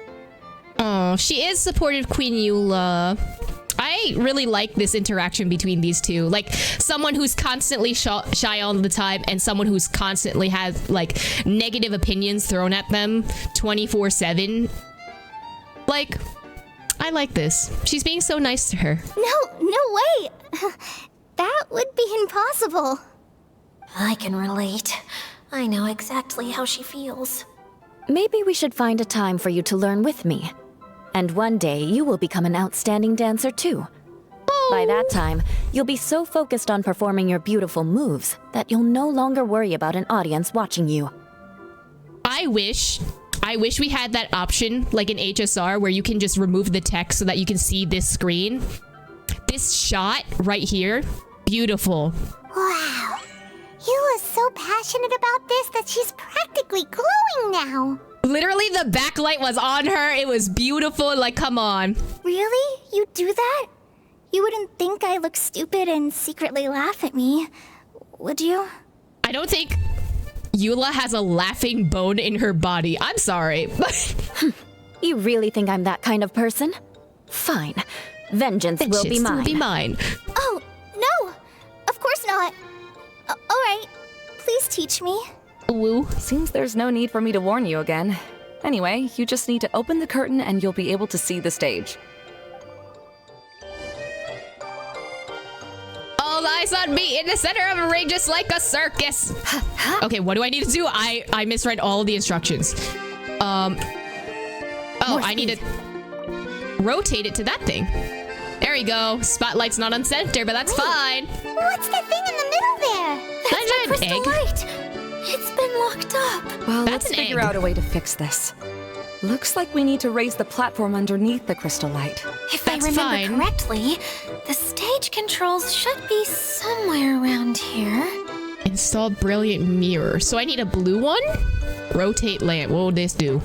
Oh, she is supportive, Queen Eula. I really like this interaction between these two. Like, someone who's constantly shy all the time and someone who's constantly has, like, negative opinions thrown at them 24/7. Like, I like this. She's being so nice to her. No way! That would be impossible. I can relate. I know exactly how she feels. Maybe we should find a time for you to learn with me. And one day, you will become an outstanding dancer too. By that time, you'll be so focused on performing your beautiful moves that you'll no longer worry about an audience watching you. I wish we had that option, like in HSR, where you can just remove the text so that you can see this screen. This shot right here, beautiful. Wow. Eula's so passionate about this that she's practically glowing now. Literally, the backlight was on her. It was beautiful. Like, come on. Really? You do that? You wouldn't think I look stupid and secretly laugh at me, would you? I don't think Eula has a laughing bone in her body. I'm sorry. You really think I'm that kind of person? Fine. Vengeance will be mine. Oh, no! Of course not. Alright, please teach me. Woo. Seems there's no need for me to warn you again. Anyway, you just need to open the curtain and you'll be able to see the stage. All eyes on me in the center of a ring just like a circus. Okay, what do I need to do? I misread all the instructions. Oh, I need to rotate it to that thing. There we go. Spotlight's not on center, but that's fine. What's that thing in the middle there? That's my an crystal egg. light. It's been locked up. Well, That's let's an figure egg. out a way to fix this. Looks like we need to raise the platform underneath the crystal light. If That's I remember fine. correctly, the stage controls should be somewhere around here. Install brilliant mirror. So I need a blue one? Rotate lamp. What will this do?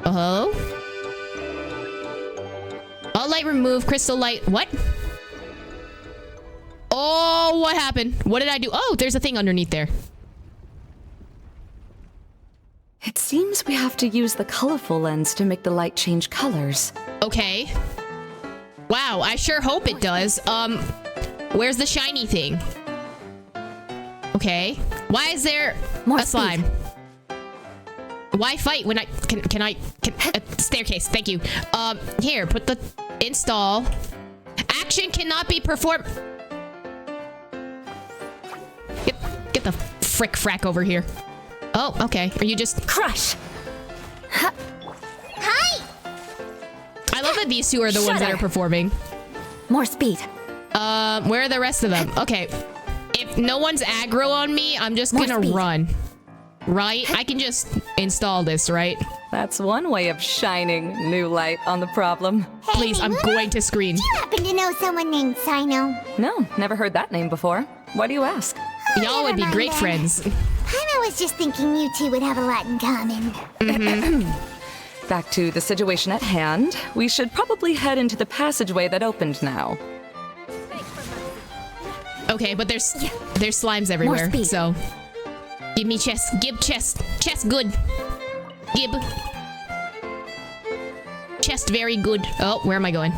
Oh. All light remove. Crystal light. What? Oh, what happened? What did I do? Oh, there's a thing underneath there. It seems we have to use the colorful lens to make the light change colors. Okay. Wow, I sure hope it does. Where's the shiny thing? Okay. Why is there More a slime? Why fight when I can staircase, thank you. Here, put the install. Action cannot be performed. Get the frick frack over here. Oh, okay. Are you just Crush! Hi! I love that these two are the ones that are performing. More speed. Where are the rest of them? Okay. If no one's aggro on me, I'm just More gonna speed. run. Right? I can just install this, right? That's one way of shining new light on the problem. Hey, Please, I'm Luna, going to screen. Do you happen to know someone named Sino? No, never heard that name before. Why do you ask? Y'all would be never great mind friends. I was just thinking you two would have a lot in common. Back to the situation at hand. We should probably head into the passageway that opened now. Okay, but there's slimes everywhere, speed. so give me chest. Give chest. Chest good. Give. Chest very good. Oh, where am I going?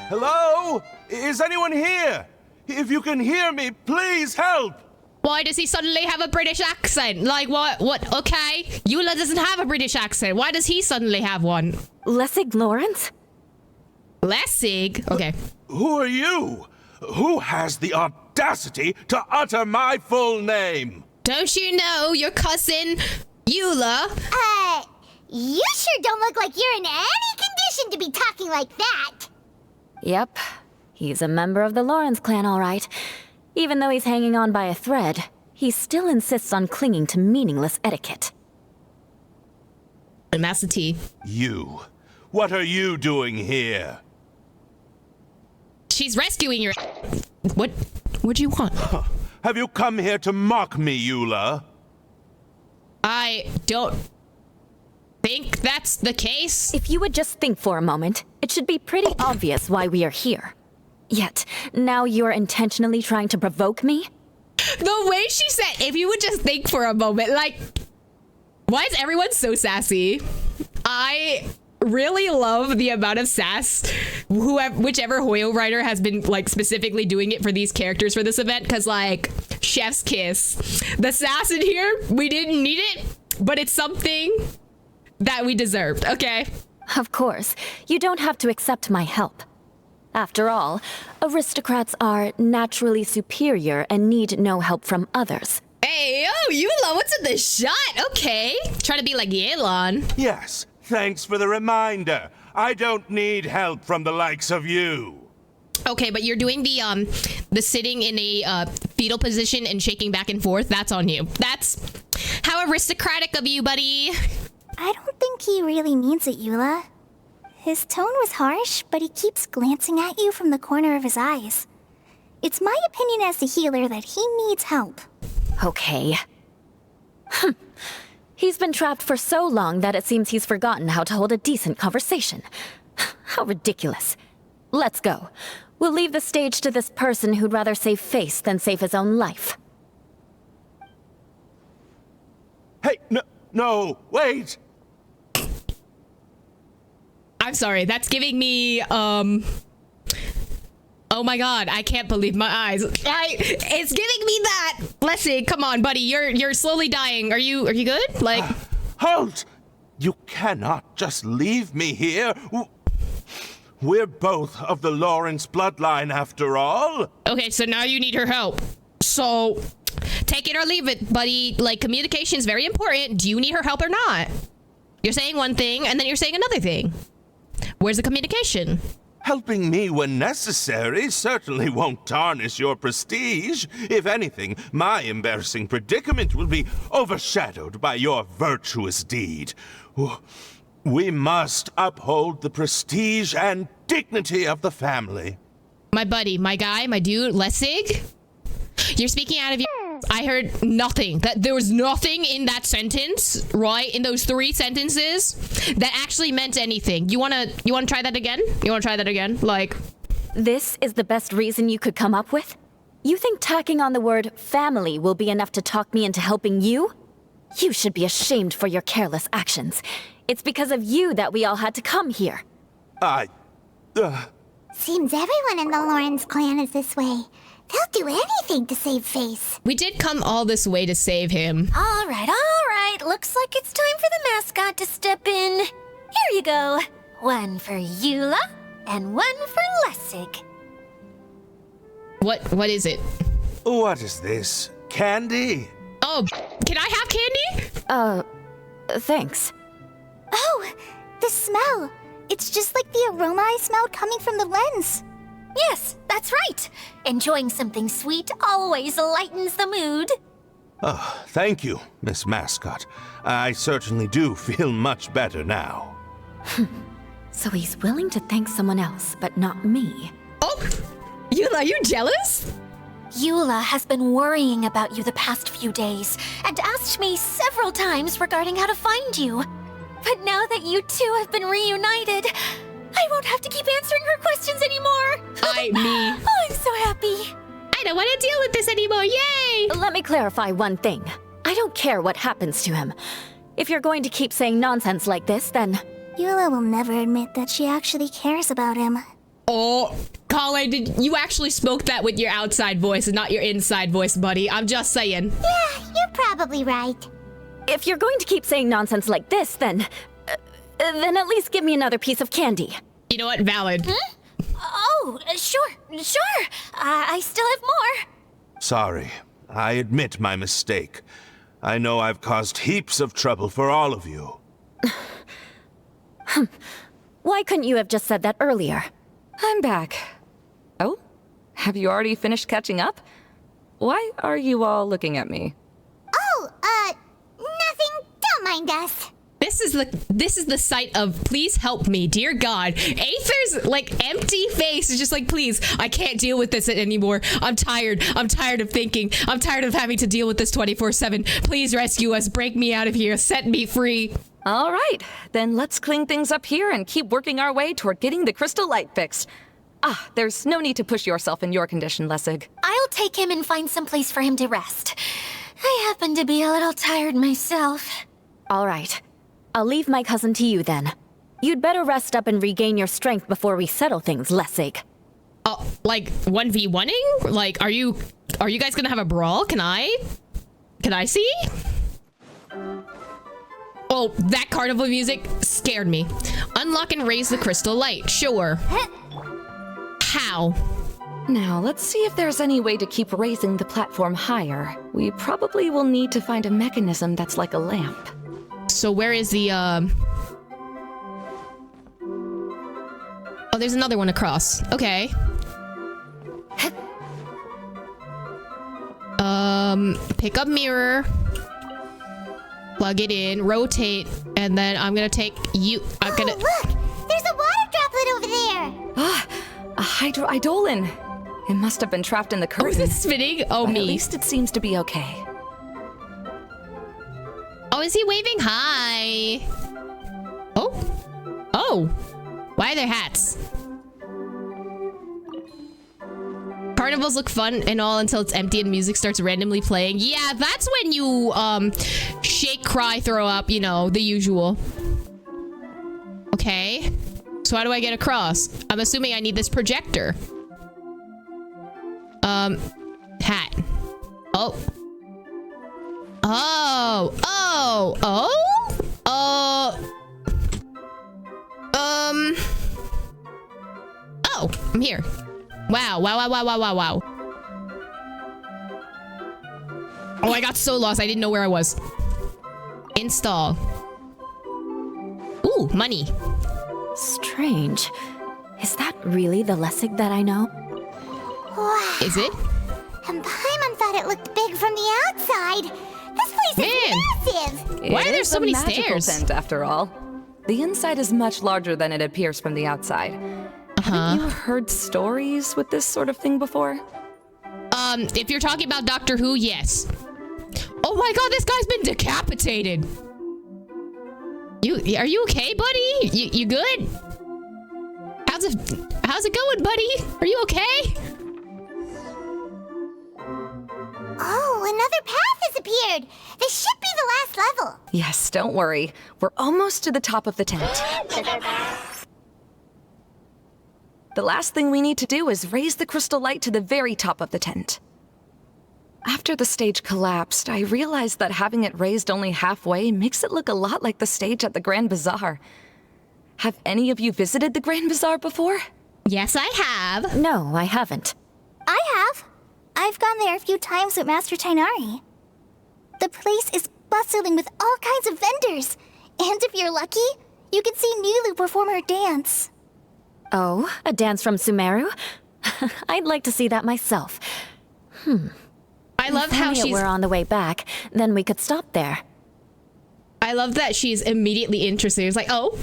Hello? Is anyone here? If you can hear me, please help! Why does he suddenly have a British accent? Like what? What? Okay. Eula doesn't have a British accent. Why does he suddenly have one? Lessig Lawrence? Lessig? Okay. Who are you? Who has the audacity to utter my full name? Don't you know your cousin Eula? You sure don't look like you're in any condition to be talking like that. Yep. He's a member of the Lawrence clan, all right. Even though he's hanging on by a thread, he still insists on clinging to meaningless etiquette. And that's the tea. You. What are you doing here? She's rescuing your. What? What do you want? Have you come here to mock me, Eula? I don't think that's the case. If you would just think for a moment, it should be pretty obvious why we are here. Yet, now you're intentionally trying to provoke me? The way she said, if you would just think for a moment, like, why is everyone so sassy? I really love the amount of sass whichever Hoyo writer has been like specifically doing it for these characters for this event, because like chef's kiss, the sass in here, we didn't need it, but it's something that we deserved. Okay, Of course, you don't have to accept my help. After all, aristocrats are naturally superior and need no help from others. Hey, oh, Eula, what's in this shot? Okay. Trying to be like Yelan. Yes, thanks for the reminder. I don't need help from the likes of you. Okay, but you're doing the sitting in a fetal position and shaking back and forth. That's on you. That's how aristocratic of you, buddy. I don't think he really means it, Eula. His tone was harsh, but he keeps glancing at you from the corner of his eyes. It's my opinion as the healer that he needs help. Okay. He's been trapped for so long that it seems he's forgotten how to hold a decent conversation. How ridiculous. Let's go. We'll leave the stage to this person who'd rather save face than save his own life. Hey, no, wait! I'm sorry, that's giving me, oh my god, I can't believe my eyes. It's giving me that! Blessing, come on, buddy, you're slowly dying. Are you good? Like... Halt! You cannot just leave me here. We're both of the Lawrence bloodline, after all. Okay, so now you need her help. So, take it or leave it, buddy. Like, communication is very important. Do you need her help or not? You're saying one thing, and then you're saying another thing. Where's the communication? Helping me when necessary certainly won't tarnish your prestige. If anything, my embarrassing predicament will be overshadowed by your virtuous deed. We must uphold the prestige and dignity of the family. My buddy, my guy, my dude, Lessig? You're speaking out of your... I heard nothing. That there was nothing in that sentence, right? In those 3 sentences that actually meant anything. You wanna try that again? You wanna try that again? Like... This is the best reason you could come up with? You think tacking on the word family will be enough to talk me into helping you? You should be ashamed for your careless actions. It's because of you that we all had to come here. Seems everyone in the Lawrence clan is this way. They'll do anything to save face. We did come all this way to save him. All right. Looks like it's time for the mascot to step in. Here you go. One for Eula and one for Lessig. What is it? What is this? Candy? Oh, can I have candy? Thanks. Oh, the smell. It's just like the aroma I smelled coming from the lens. Yes, that's right. Enjoying something sweet always lightens the mood. Oh, thank you, Miss Mascot. I certainly do feel much better now. So he's willing to thank someone else, but not me. Oh, Eula, are you jealous? Eula has been worrying about you the past few days and asked me several times regarding how to find you. But now that you two have been reunited, I won't have to keep answering her questions anymore. Me. Oh, I'm so happy. I don't want to deal with this anymore. Yay! Let me clarify one thing. I don't care what happens to him. If you're going to keep saying nonsense like this, then... Eula will never admit that she actually cares about him. Oh, Colin, you actually spoke that with your outside voice and not your inside voice, buddy. I'm just saying. Yeah, you're probably right. If you're going to keep saying nonsense like this, then at least give me another piece of candy. You know what? Valid. Oh, sure. I still have more. Sorry. I admit my mistake. I know I've caused heaps of trouble for all of you. Why couldn't you have just said that earlier? I'm back. Oh? Have you already finished catching up? Why are you all looking at me? Oh, nothing. Don't mind us. This is the sight of please help me, dear God. Aether's like empty face is just like, please, I can't deal with this anymore. I'm tired of thinking. I'm tired of having to deal with this 24/7. Please rescue us, break me out of here, set me free. All right, then let's clean things up here and keep working our way toward getting the crystal light fixed. There's no need to push yourself in your condition, Lessig. I'll take him and find some place for him to rest. I happen to be a little tired myself. All right. I'll leave my cousin to you then. You'd better rest up and regain your strength before we settle things, Lessig. Oh, like 1v1ing? Like, are you guys gonna have a brawl? Can I see? Oh, that carnival music scared me. Unlock and raise the crystal light. Sure. How? Now, let's see if there's any way to keep raising the platform higher. We probably will need to find a mechanism that's like a lamp. So where is the, Oh, there's another one across. Okay. Pick up mirror. Plug it in, rotate, and then I'm gonna take you. I'm gonna. Look! There's a water droplet over there! Ah, a hydroidolin. It must have been trapped in the curtain. Oh, is it spinning? Oh, but me. At least it seems to be okay. Oh, is he waving hi? Oh. Oh. Why are there hats? Carnivals look fun and all until it's empty and music starts randomly playing. Yeah, that's when you, shake, cry, throw up, you know, the usual. Okay. So how do I get across? I'm assuming I need this projector. Hat. Oh. Oh. Oh. Oh. Oh, I'm here. Wow, wow, wow, wow, wow, wow, wow. Oh, I got so lost. I didn't know where I was. Install. Ooh, money. Strange. Is that really the Lessig that I know? Wow. Is it? And Paimon thought it looked big from the outside. This place is massive! Why are It there is so a many magical stairs? tent, after all. The inside is much larger than it appears from the outside. Haven't you heard stories with this sort of thing before? If you're talking about Doctor Who, yes. Oh my god, this guy's been decapitated. Are you okay, buddy? You good? How's it going, buddy? Are you okay? Oh, another path has appeared! This should be the last level! Yes, don't worry. We're almost to the top of the tent. The last thing we need to do is raise the crystal light to the very top of the tent. After the stage collapsed, I realized that having it raised only halfway makes it look a lot like the stage at the Grand Bazaar. Have any of you visited the Grand Bazaar before? Yes, I have. No, I haven't. I have. I've gone there a few times with Master Tainari. The place is bustling with all kinds of vendors. And if you're lucky, you can see Nilu perform her dance. Oh, a dance from Sumeru? I'd like to see that myself. I love how If we're on the way back, then we could stop there. I love that she's immediately interested. It's like, oh,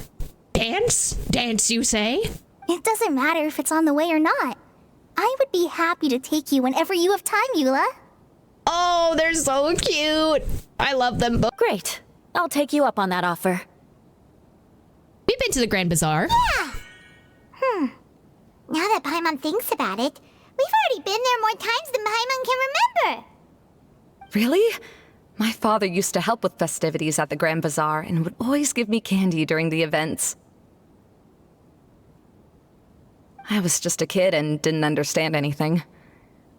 dance? Dance, you say? It doesn't matter if it's on the way or not. I would be happy to take you whenever you have time, Eula. Oh, they're so cute. I love them both. Great. I'll take you up on that offer. We've been to the Grand Bazaar. Yeah. Now that Paimon thinks about it, we've already been there more times than Paimon can remember. Really? My father used to help with festivities at the Grand Bazaar and would always give me candy during the events. I was just a kid and didn't understand anything.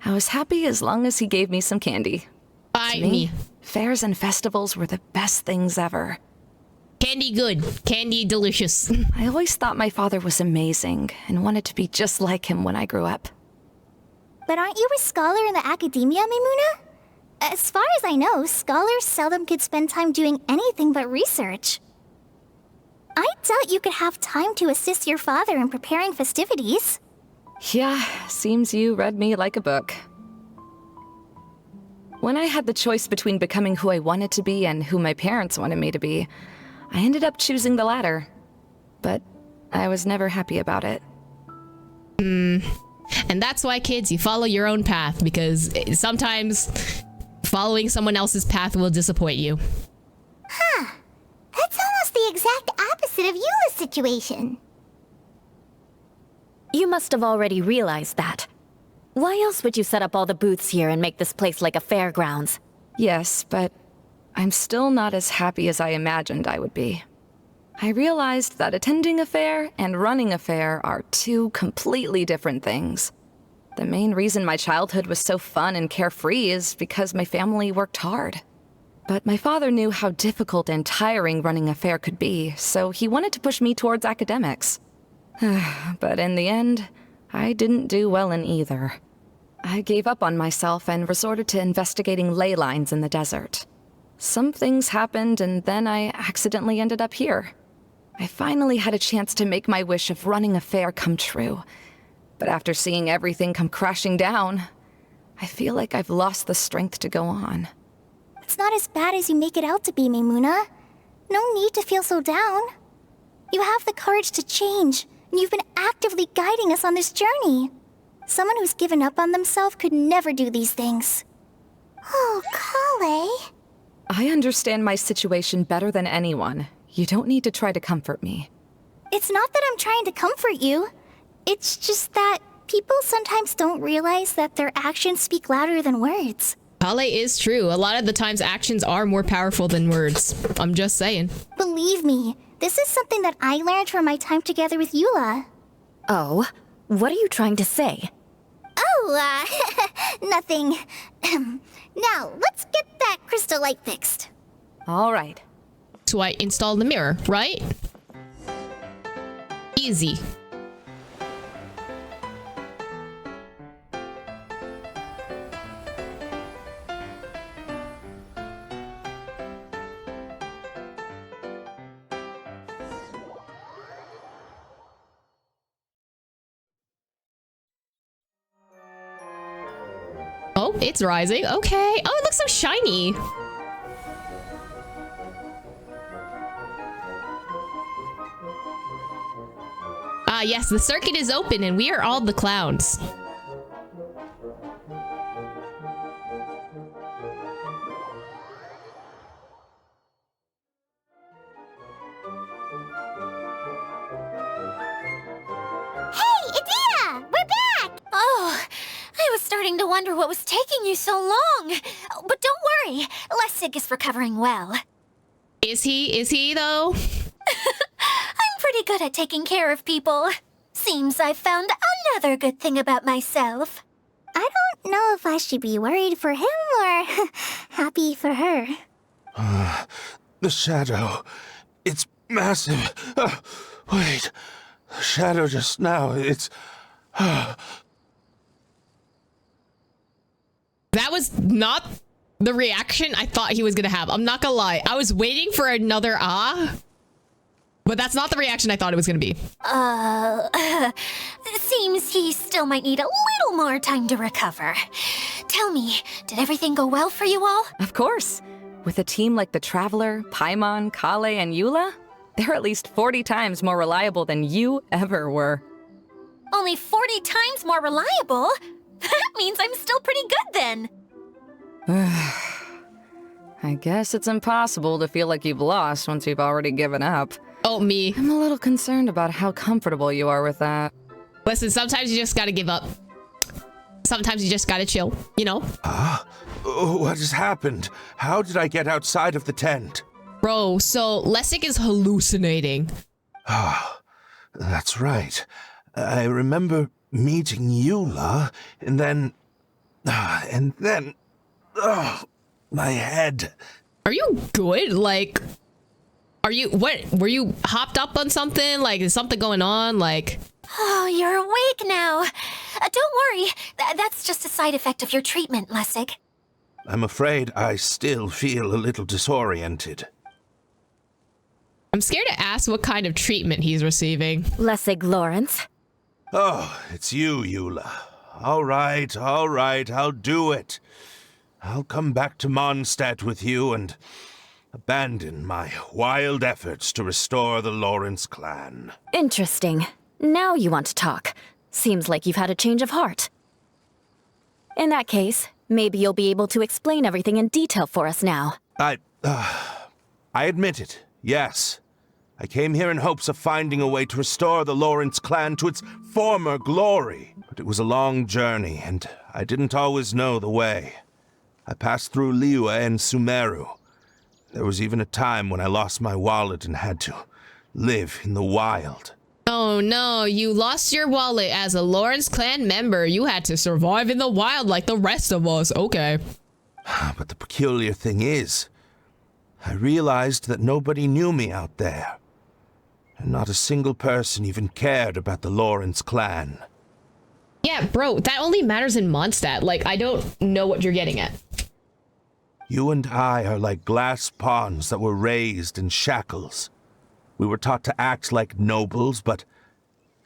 I was happy as long as he gave me some candy. To me, fairs and festivals were the best things ever. Candy good. Candy delicious. I always thought my father was amazing and wanted to be just like him when I grew up. But aren't you a scholar in the academia, Mimuna? As far as I know, scholars seldom could spend time doing anything but research. I doubt you could have time to assist your father in preparing festivities. Yeah, seems you read me like a book. When I had the choice between becoming who I wanted to be and who my parents wanted me to be, I ended up choosing the latter. But I was never happy about it. And that's why, kids, you follow your own path, because sometimes following someone else's path will disappoint you. Huh. That's almost the exact opposite of Eula's situation. You must have already realized that. Why else would you set up all the booths here and make this place like a fairgrounds? Yes, but I'm still not as happy as I imagined I would be. I realized that attending a fair and running a fair are two completely different things. The main reason my childhood was so fun and carefree is because my family worked hard. But my father knew how difficult and tiring running a fair could be, so he wanted to push me towards academics. But in the end, I didn't do well in either. I gave up on myself and resorted to investigating ley lines in the desert. Some things happened, and then I accidentally ended up here. I finally had a chance to make my wish of running a fair come true. But after seeing everything come crashing down, I feel like I've lost the strength to go on. It's not as bad as you make it out to be, Maimuna. No need to feel so down. You have the courage to change, and you've been actively guiding us on this journey. Someone who's given up on themselves could never do these things. Oh, Klee. I understand my situation better than anyone. You don't need to try to comfort me. It's not that I'm trying to comfort you. It's just that people sometimes don't realize that their actions speak louder than words. Klee is true. A lot of the times actions are more powerful than words. I'm just saying. Believe me, this is something that I learned from my time together with Eula. Oh, what are you trying to say? Oh, nothing. Now, let's get that crystal light fixed. All right. So I installed the mirror, right? Easy. Oh, it's rising. Okay. Oh, it looks so shiny. Ah, yes, the circuit is open and we are all the clowns. Hey, Idea! We're back! Oh, I was starting to wonder what was taking you so long. But don't worry, Lessig is recovering well. Is he though? I'm pretty good at taking care of people. Seems I've found another good thing about myself. I don't know if I should be worried for him or happy for her. The shadow. It's massive. Wait. The shadow just now. It's... That was not the reaction I thought he was gonna have. I'm not gonna lie. I was waiting for another but that's not the reaction I thought it was gonna be. Seems he still might need a little more time to recover. Tell me, did everything go well for you all? Of course. With a team like the Traveler, Paimon, Klee, and Eula, they're at least 40 times more reliable than you ever were. Only 40 times more reliable? That means I'm still pretty good then. I guess it's impossible to feel like you've lost once you've already given up. Oh, me. I'm a little concerned about how comfortable you are with that. Listen, sometimes you just gotta give up. Sometimes you just gotta chill, you know? What has happened? How did I get outside of the tent? Bro, so Lessig is hallucinating. That's right. I remember meeting Eula, and then... my head. Are you good? Like, were you hopped up on something? Like, is something going on? Like... Oh, you're awake now. Don't worry. That's just a side effect of your treatment, Lessig. I'm afraid I still feel a little disoriented. I'm scared to ask what kind of treatment he's receiving. Lessig Lawrence. Oh, it's you, Eula. All right, I'll do it. I'll come back to Mondstadt with you and abandon my wild efforts to restore the Lawrence clan. Interesting. Now you want to talk. Seems like you've had a change of heart. In that case, maybe you'll be able to explain everything in detail for us now. I admit it, yes. I came here in hopes of finding a way to restore the Lawrence clan to its former glory. But it was a long journey, and I didn't always know the way. I passed through Liyue and Sumeru. There was even a time when I lost my wallet and had to live in the wild. Oh no, you lost your wallet as a Lawrence clan member. You had to survive in the wild like the rest of us. Okay. But the peculiar thing is, I realized that nobody knew me out there. And not a single person even cared about the Lawrence clan. Yeah, bro, that only matters in Mondstadt. Like, I don't know what you're getting at. You and I are like glass pawns that were raised in shackles. We were taught to act like nobles, but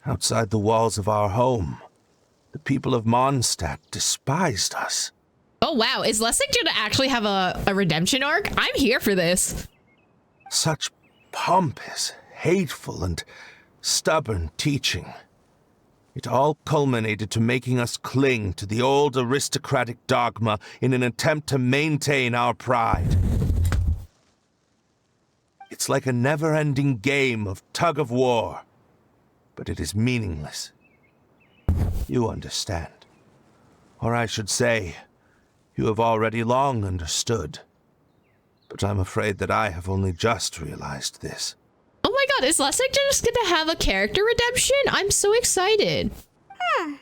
outside the walls of our home, the people of Mondstadt despised us. Oh, wow. Is Lessig going to actually have a redemption arc? I'm here for this. Such pompous, hateful, and stubborn teaching. It all culminated to making us cling to the old aristocratic dogma in an attempt to maintain our pride. It's like a never-ending game of tug-of-war, but it is meaningless. You understand. Or I should say, you have already long understood. But I'm afraid that I have only just realized this. Oh my god, is Lessig just going to have a character redemption? I'm so excited. Paimon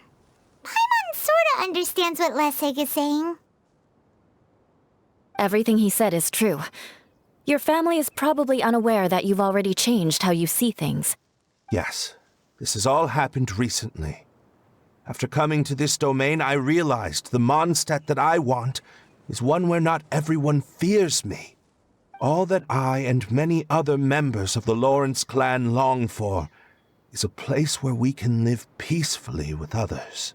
sorta understands what Lessig is saying. Everything he said is true. Your family is probably unaware that you've already changed how you see things. Yes, this has all happened recently. After coming to this domain, I realized the Mondstadt that I want is one where not everyone fears me. All that I and many other members of the Lawrence clan long for is a place where we can live peacefully with others.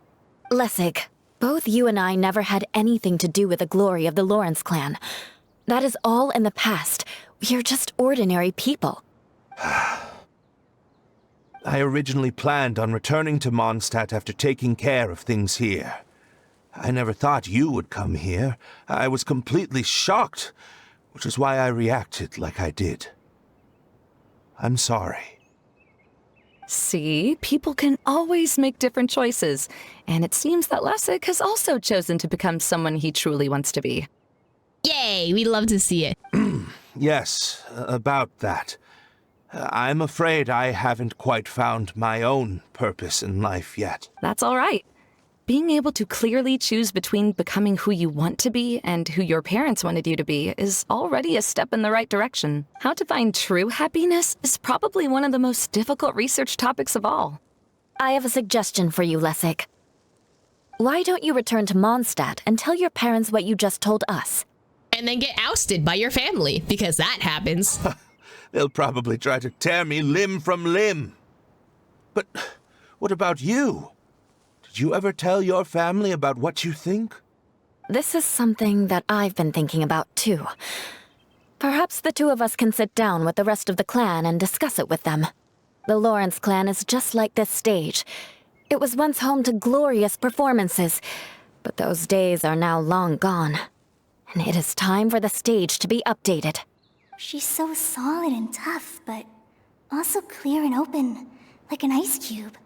Lessig, both you and I never had anything to do with the glory of the Lawrence clan. That is all in the past. We are just ordinary people. I originally planned on returning to Mondstadt after taking care of things here. I never thought you would come here. I was completely shocked, which is why I reacted like I did. I'm sorry. See, people can always make different choices, and it seems that Lessig has also chosen to become someone he truly wants to be. Yay, we love to see it. Yes, about that. I'm afraid I haven't quite found my own purpose in life yet. That's all right. Being able to clearly choose between becoming who you want to be and who your parents wanted you to be is already a step in the right direction. How to find true happiness is probably one of the most difficult research topics of all. I have a suggestion for you, Lessig. Why don't you return to Mondstadt and tell your parents what you just told us? And then get ousted by your family, because that happens. They'll probably try to tear me limb from limb. But what about you? Did you ever tell your family about what you think? This is something that I've been thinking about, too. Perhaps the two of us can sit down with the rest of the clan and discuss it with them. The Lawrence clan is just like this stage. It was once home to glorious performances, but those days are now long gone. And it is time for the stage to be updated. She's so solid and tough, but also clear and open, like an ice cube.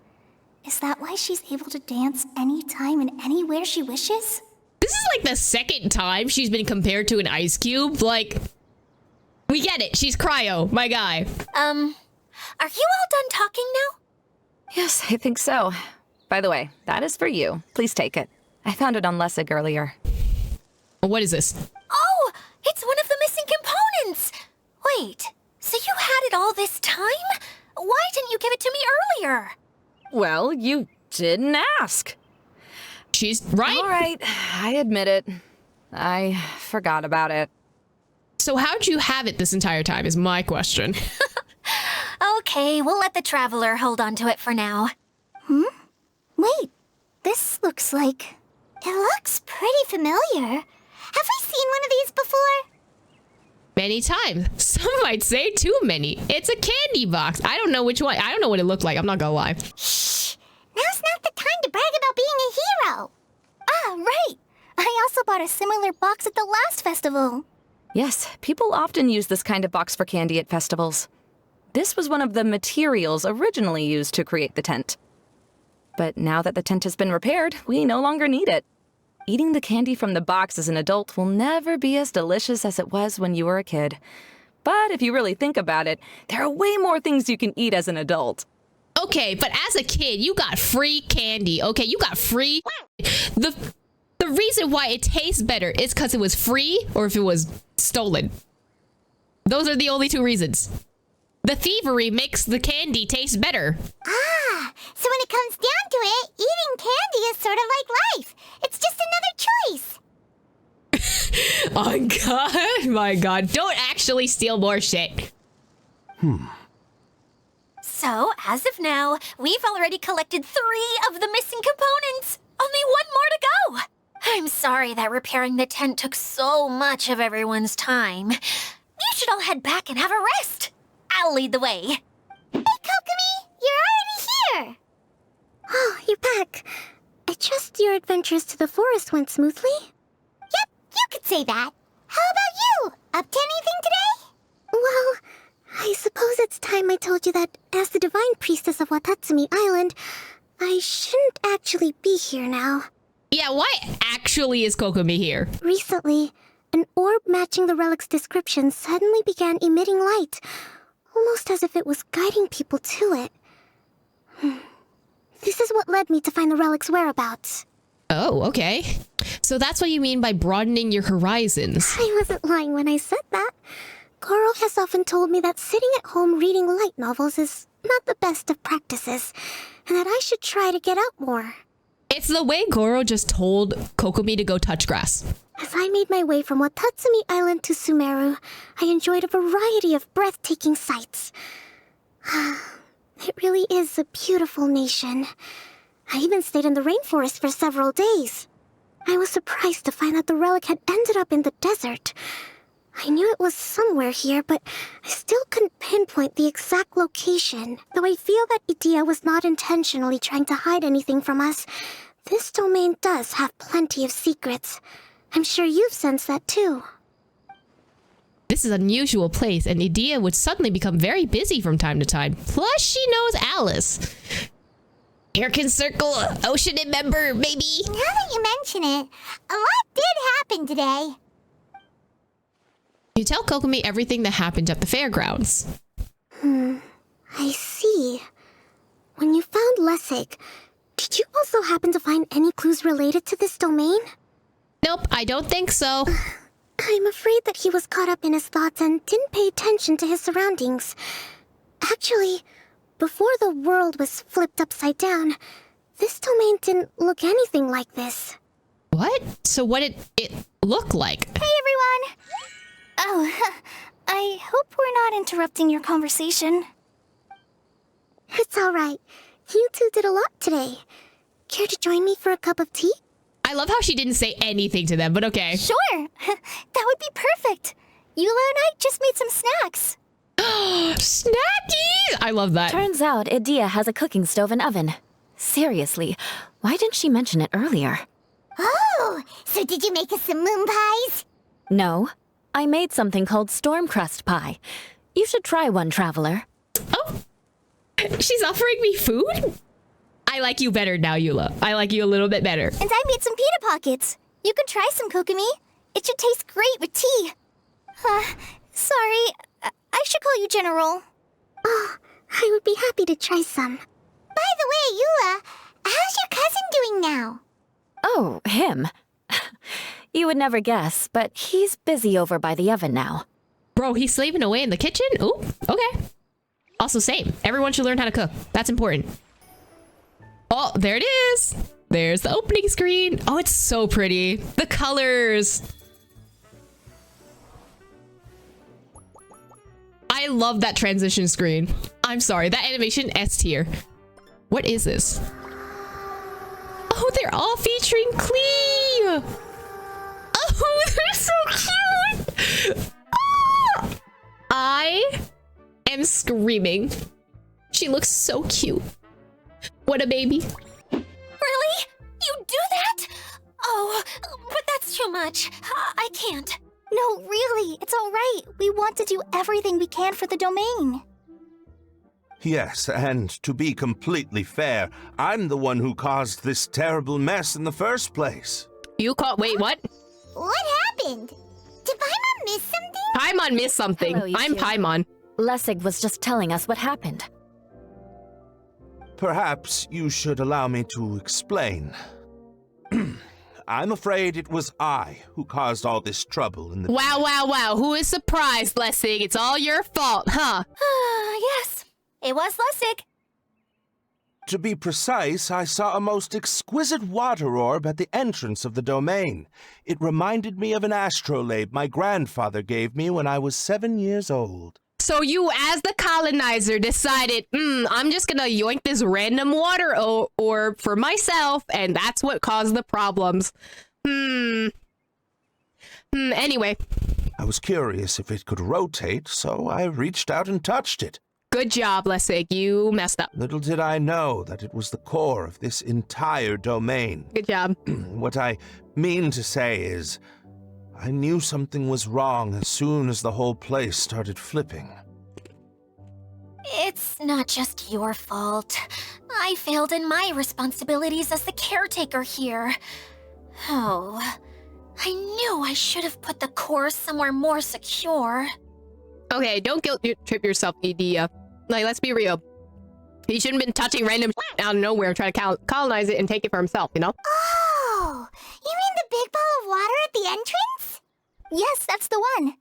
Is that why she's able to dance anytime and anywhere she wishes? This is like the second time she's been compared to an ice cube. Like, we get it. She's cryo, my guy. Are you all done talking now? Yes, I think so. By the way, that is for you. Please take it. I found it on Lessig earlier. What is this? Oh, it's one of the missing components! Wait, so you had it all this time? Why didn't you give it to me earlier? Well, you didn't ask. She's right. All right, I admit it. I forgot about it. So how'd you have it this entire time is my question. Okay, we'll let the Traveler hold on to it for now. Wait, this looks like... It looks pretty familiar. Have we seen one of these before? Many times. Some might say too many. It's a candy box. I don't know which one. I don't know what it looked like. I'm not gonna lie. Shh! Now's not the time to brag about being a hero! Ah, right! I also bought a similar box at the last festival. Yes, people often use this kind of box for candy at festivals. This was one of the materials originally used to create the tent. But now that the tent has been repaired, we no longer need it. Eating the candy from the box as an adult will never be as delicious as it was when you were a kid. But if you really think about it, there are way more things you can eat as an adult. Okay, but as a kid, you got free candy. Okay, you got free. The reason why it tastes better is because it was free or if it was stolen. Those are the only two reasons. The thievery makes the candy taste better. Ah, so when it comes down to it, eating candy is sort of like life. It's just another choice. Oh god, my god. Don't actually steal more shit. So, as of now, we've already collected 3 of the missing components. Only 1 more to go. I'm sorry that repairing the tent took so much of everyone's time. You should all head back and have a rest. I'll lead the way. Hey, Kokomi, you're already here. Oh, you're back. I trust your adventures to the forest went smoothly? Yep, you could say that. How about you? Up to anything today? Well, I suppose it's time I told you that as the divine priestess of Watatsumi Island, I shouldn't actually be here now. Yeah, why actually is Kokomi here? Recently, an orb matching the relic's description suddenly began emitting light, almost as if it was guiding people to it. This is what led me to find the relic's whereabouts. Oh, okay. So that's what you mean by broadening your horizons. I wasn't lying when I said that. Goro has often told me that sitting at home reading light novels is not the best of practices, and that I should try to get out more. It's the way Goro just told Kokomi to go touch grass. As I made my way from Watatsumi Island to Sumeru, I enjoyed a variety of breathtaking sights. It really is a beautiful nation. I even stayed in the rainforest for several days. I was surprised to find that the relic had ended up in the desert. I knew it was somewhere here, but I still couldn't pinpoint the exact location. Though I feel that Idia was not intentionally trying to hide anything from us, this domain does have plenty of secrets. I'm sure you've sensed that too. This is an unusual place, and Idia would suddenly become very busy from time to time. Plus, she knows Alice. Airkin Circle, Oceanid member, maybe? Now that you mention it, a lot did happen today. You tell Kokomi everything that happened at the fairgrounds. I see. When you found Lessig, did you also happen to find any clues related to this domain? Nope, I don't think so. I'm afraid that he was caught up in his thoughts and didn't pay attention to his surroundings. Actually, before the world was flipped upside down, this domain didn't look anything like this. What? So what did it look like? Hey, everyone! Oh, I hope we're not interrupting your conversation. It's all right. You two did a lot today. Care to join me for a cup of tea? I love how she didn't say anything to them, but okay. Sure! That would be perfect. Eula and I just made some snacks. Snackies! I love that. Turns out Idia has a cooking stove and oven. Seriously, why didn't she mention it earlier? Oh, so did you make us some moon pies? No, I made something called storm crust pie. You should try one, traveler. Oh, she's offering me food? I like you better now, Eula. I like you a little bit better. And I made some pita pockets. You can try some, Kokomi. It should taste great with tea. Sorry, I should call you General. Oh, I would be happy to try some. By the way, Eula, how's your cousin doing now? Oh, him. You would never guess, but he's busy over by the oven now. Bro, he's slaving away in the kitchen? Ooh, okay. Also, same. Everyone should learn how to cook. That's important. Oh, there it is. There's the opening screen. Oh, it's so pretty. The colors. I love that transition screen. I'm sorry, that animation S tier. What is this? Oh, they're all featuring Klee. Oh, they're so cute. Ah! I am screaming. She looks so cute. What a baby. Really? You do that? Oh, but that's too much. I can't. No, really, it's all right. We want to do everything we can for the domain. Yes, and to be completely fair, I'm the one who caused this terrible mess in the first place. You caught, wait, what? What happened? Did Paimon miss something? Paimon missed something. Hello, you I'm two. Paimon. Lessig was just telling us what happened. Perhaps you should allow me to explain. I'm afraid it was I who caused all this trouble in the... Wow. Who is surprised, Lessig? It's all your fault, huh? Yes, it was Lessig. To be precise, I saw a most exquisite water orb at the entrance of the domain. It reminded me of an astrolabe my grandfather gave me when I was 7 years old. So you, as the colonizer, decided, I'm just gonna yoink this random water orb for myself, and that's what caused the problems. Anyway. I was curious if it could rotate, so I reached out and touched it. Good job, Lessig. You messed up. Little did I know that it was the core of this entire domain. Good job. What I mean to say is, I knew something was wrong as soon as the whole place started flipping. It's not just your fault. I failed in my responsibilities as the caretaker here. Oh, I knew I should have put the core somewhere more secure. Okay, don't guilt trip yourself, Edea. Like, let's be real. He shouldn't have been touching random out of nowhere trying to colonize it and take it for himself, you know? Oh, you mean the big ball of water at the entrance? Yes, that's the one.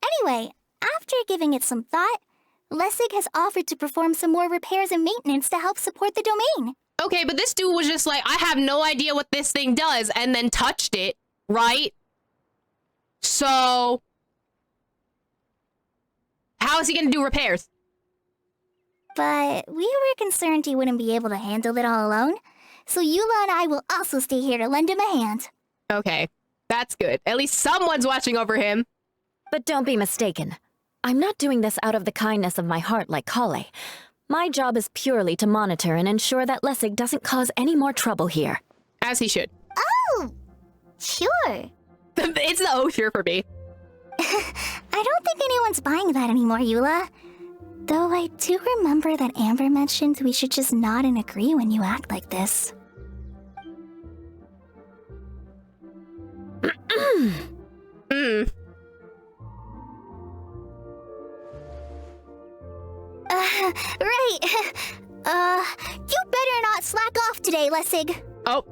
Anyway, after giving it some thought, Lessig has offered to perform some more repairs and maintenance to help support the domain. Okay, but this dude was just like, I have no idea what this thing does, and then touched it, right? So... how is he gonna do repairs? But we were concerned he wouldn't be able to handle it all alone, so Eula and I will also stay here to lend him a hand. Okay, that's good. At least someone's watching over him. But don't be mistaken. I'm not doing this out of the kindness of my heart like Klee. My job is purely to monitor and ensure that Lessig doesn't cause any more trouble here. As he should. Oh, sure. It's the oh sure for me. I don't think anyone's buying that anymore, Eula. Though I do remember that Amber mentioned we should just nod and agree when you act like this. Right. You better not slack off today, Lessig. Oh,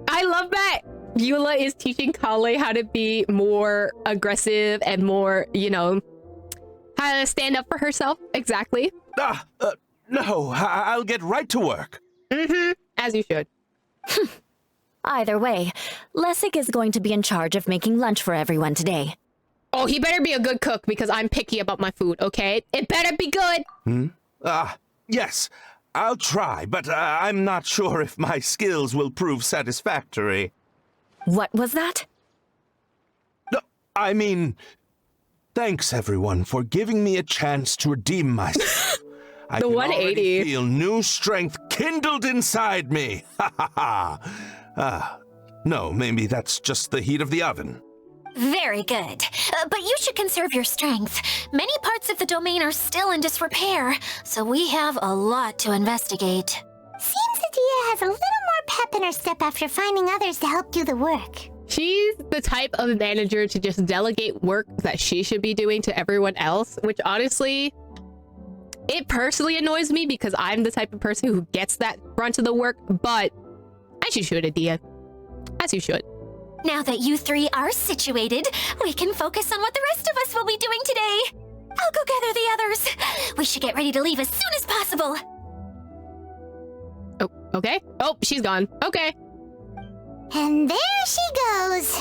I love that. Eula is teaching Klee how to be more aggressive and more, you know, how to stand up for herself. Exactly. No, I'll get right to work. As you should. Either way, Lessig is going to be in charge of making lunch for everyone today. Oh, he better be a good cook because I'm picky about my food, okay? It better be good. Yes, I'll try, but I'm not sure if my skills will prove satisfactory. What was that? No, I mean, thanks everyone for giving me a chance to redeem myself. I The can 180. already feel new strength kindled inside me. Ha ha ha. No, maybe that's just the heat of the oven. Very good. But you should conserve your strength. Many parts of the domain are still in disrepair, so we have a lot to investigate. Seems Edea has a little more pep in her step after finding others to help do the work. She's the type of manager to just delegate work that she should be doing to everyone else, which honestly, it personally annoys me because I'm the type of person who gets that brunt of the work, but as you should, Edea. As you should. Now that you three are situated, we can focus on what the rest of us will be doing today. I'll go gather the others. We should get ready to leave as soon as possible. Oh, okay. Oh, she's gone. Okay. And there she goes.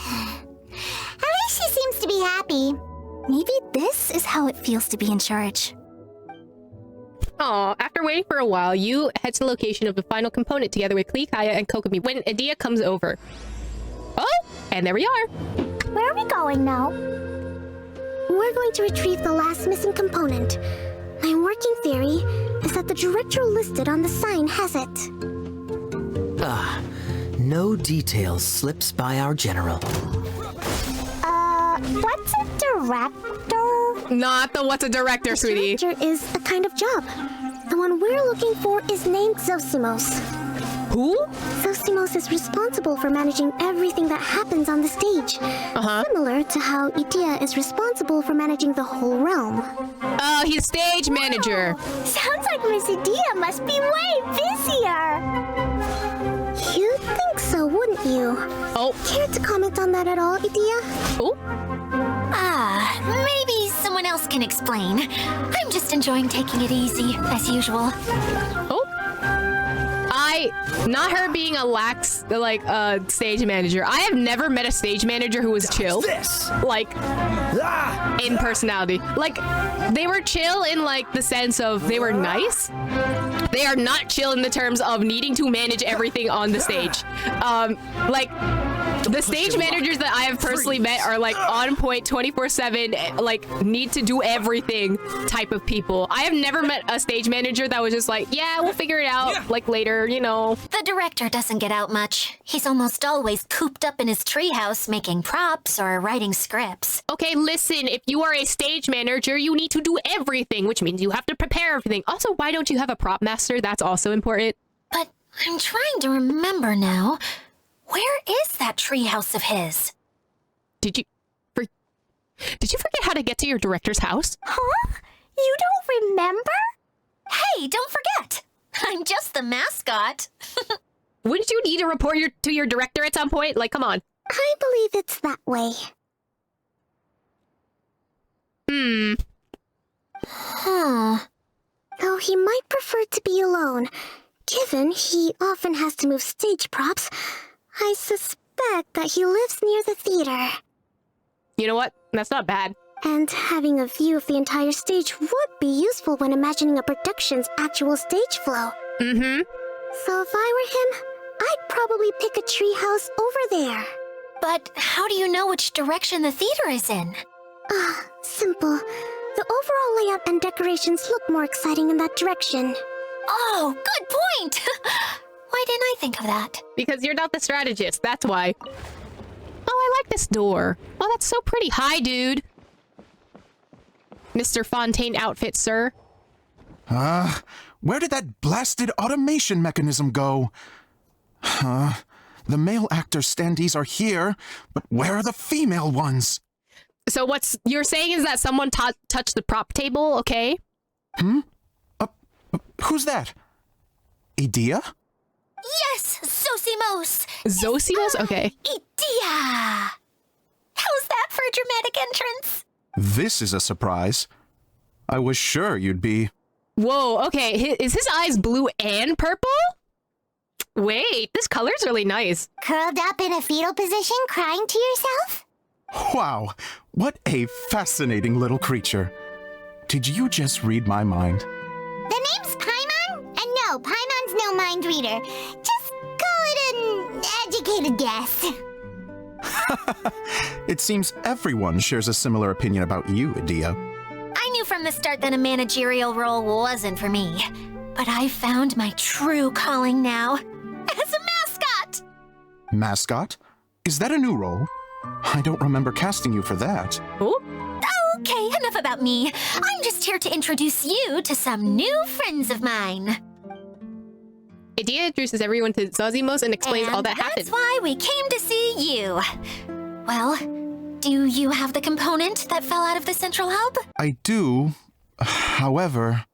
At least she seems to be happy. Maybe this is how it feels to be in charge. Aw, after waiting for a while, you head to the location of the final component together with Klee, Kaya, and Kokomi when Edea comes over. Oh, and there we are. Where are we going now? We're going to retrieve the last missing component. My working theory is that the director listed on the sign has it. No details slips by our general. What's a director? Not the what's a director, sweetie. Director is a kind of job. The one we're looking for is named Zosimos. Who? Zosimos is responsible for managing everything that happens on the stage. Similar to how Edea is responsible for managing the whole realm. Oh, he's stage manager. Sounds like Miss Edea must be way busier. You think so, wouldn't you? Oh. Care to comment on that at all, Idea? Oh. Maybe someone else can explain. I'm just enjoying taking it easy, as usual. Oh. Not her being a lax, stage manager. I have never met a stage manager who was chill. Like, in personality. Like, they were chill in, like, the sense of they were nice. They are not chill in the terms of needing to manage everything on the stage. The stage managers that I have personally met are like on point 24/7, like need to do everything type of people. I have never met a stage manager that was just like, yeah, we'll figure it out like later, you know. The director doesn't get out much. He's almost always cooped up in his treehouse making props or writing scripts. Okay, listen, if you are a stage manager, you need to do everything, which means you have to prepare everything. Also, why don't you have a prop master? That's also important. But I'm trying to remember now. Where is that treehouse of his? Did you forget how to get to your director's house? Huh? You don't remember? Hey, don't forget! I'm just the mascot. Wouldn't you need to report to your director at some point? Like, come on. I believe it's that way. Huh. Though he might prefer to be alone, given he often has to move stage props, I suspect that he lives near the theater. You know what? That's not bad. And having a view of the entire stage would be useful when imagining a production's actual stage flow. Mm-hmm. So if I were him, I'd probably pick a treehouse over there. But how do you know which direction the theater is in? Simple. The overall layout and decorations look more exciting in that direction. Oh, good point! Why didn't I think of that? Because you're not the strategist, that's why. Oh, I like this door. Oh, that's so pretty. Hi, dude. Mr. Fontaine outfit, sir. Where did that blasted automation mechanism go? The male actor standees are here, but where are the female ones? So what you're saying is that someone touched the prop table, okay? Who's that? Idea? Yes, Zosimos! Zosimos? Okay. Idea! How's that for a dramatic entrance? This is a surprise. I was sure you'd be... Whoa, okay. Is his eyes blue and purple? Wait, this color's really nice. Curled up in a fetal position, crying to yourself? Wow, what a fascinating little creature. Did you just read my mind? The name's Paimon? And no, Paimon's no mind reader. Just call it an educated guess. It seems everyone shares a similar opinion about you, Idea. I knew from the start that a managerial role wasn't for me. But I found my true calling now. As a mascot! Mascot? Is that a new role? I don't remember casting you for that. Oh? Okay, enough about me. I'm just here to introduce you to some new friends of mine. Idea introduces everyone to Zosimos and explains all that happened. That's why we came to see you. Well, do you have the component that fell out of the central hub? I do. However,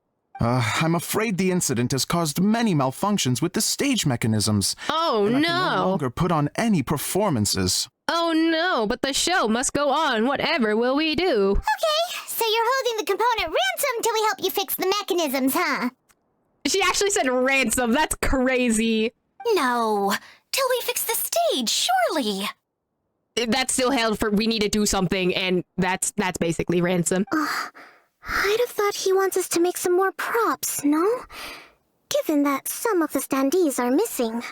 I'm afraid the incident has caused many malfunctions with the stage mechanisms. Oh, and no. I can no longer put on any performances. Oh, no, but the show must go on. Whatever will we do? Okay, so you're holding the component ransom till we help you fix the mechanisms, huh? She actually said ransom. That's crazy. No, till we fix the stage, surely. That's still held for we need to do something, and that's basically ransom. I'd have thought he wants us to make some more props, no? Given that some of the standees are missing.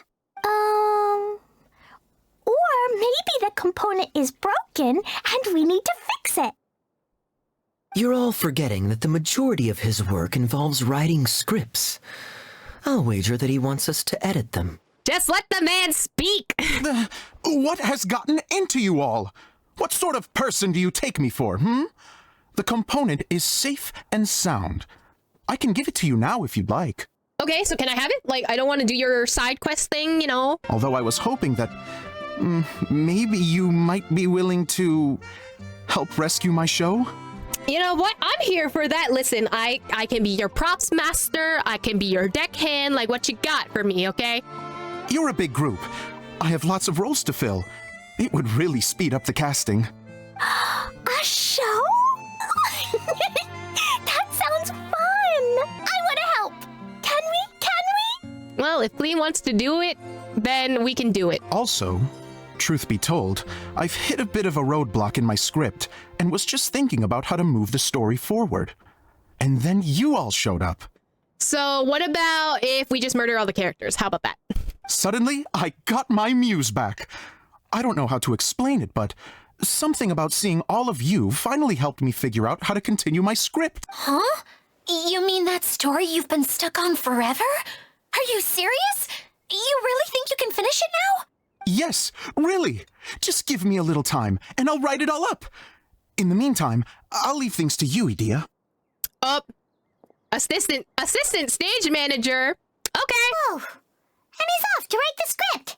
Or maybe the component is broken and we need to fix it. You're all forgetting that the majority of his work involves writing scripts. I'll wager that he wants us to edit them. Just let the man speak! What has gotten into you all? What sort of person do you take me for, The component is safe and sound. I can give it to you now if you'd like. Okay, so can I have it? Like, I don't want to do your side quest thing, you know? Although I was hoping that maybe you might be willing to help rescue my show? You know what? I'm here for that. Listen, I can be your props master. I can be your deckhand. Like, what you got for me, okay? You're a big group. I have lots of roles to fill. It would really speed up the casting. A show? That sounds fun! I want to help! Can we? Can we? Well, if Klee wants to do it, then we can do it. Also, truth be told, I've hit a bit of a roadblock in my script and was just thinking about how to move the story forward. And then you all showed up. So what about if we just murder all the characters? How about that? Suddenly, I got my muse back. I don't know how to explain it, but something about seeing all of you finally helped me figure out how to continue my script. Huh? You mean that story you've been stuck on forever? Are you serious? You really think you can finish it now? Yes, really. Just give me a little time, and I'll write it all up. In the meantime, I'll leave things to you, Edea. Assistant stage manager. Okay. Oh, and he's off to write the script.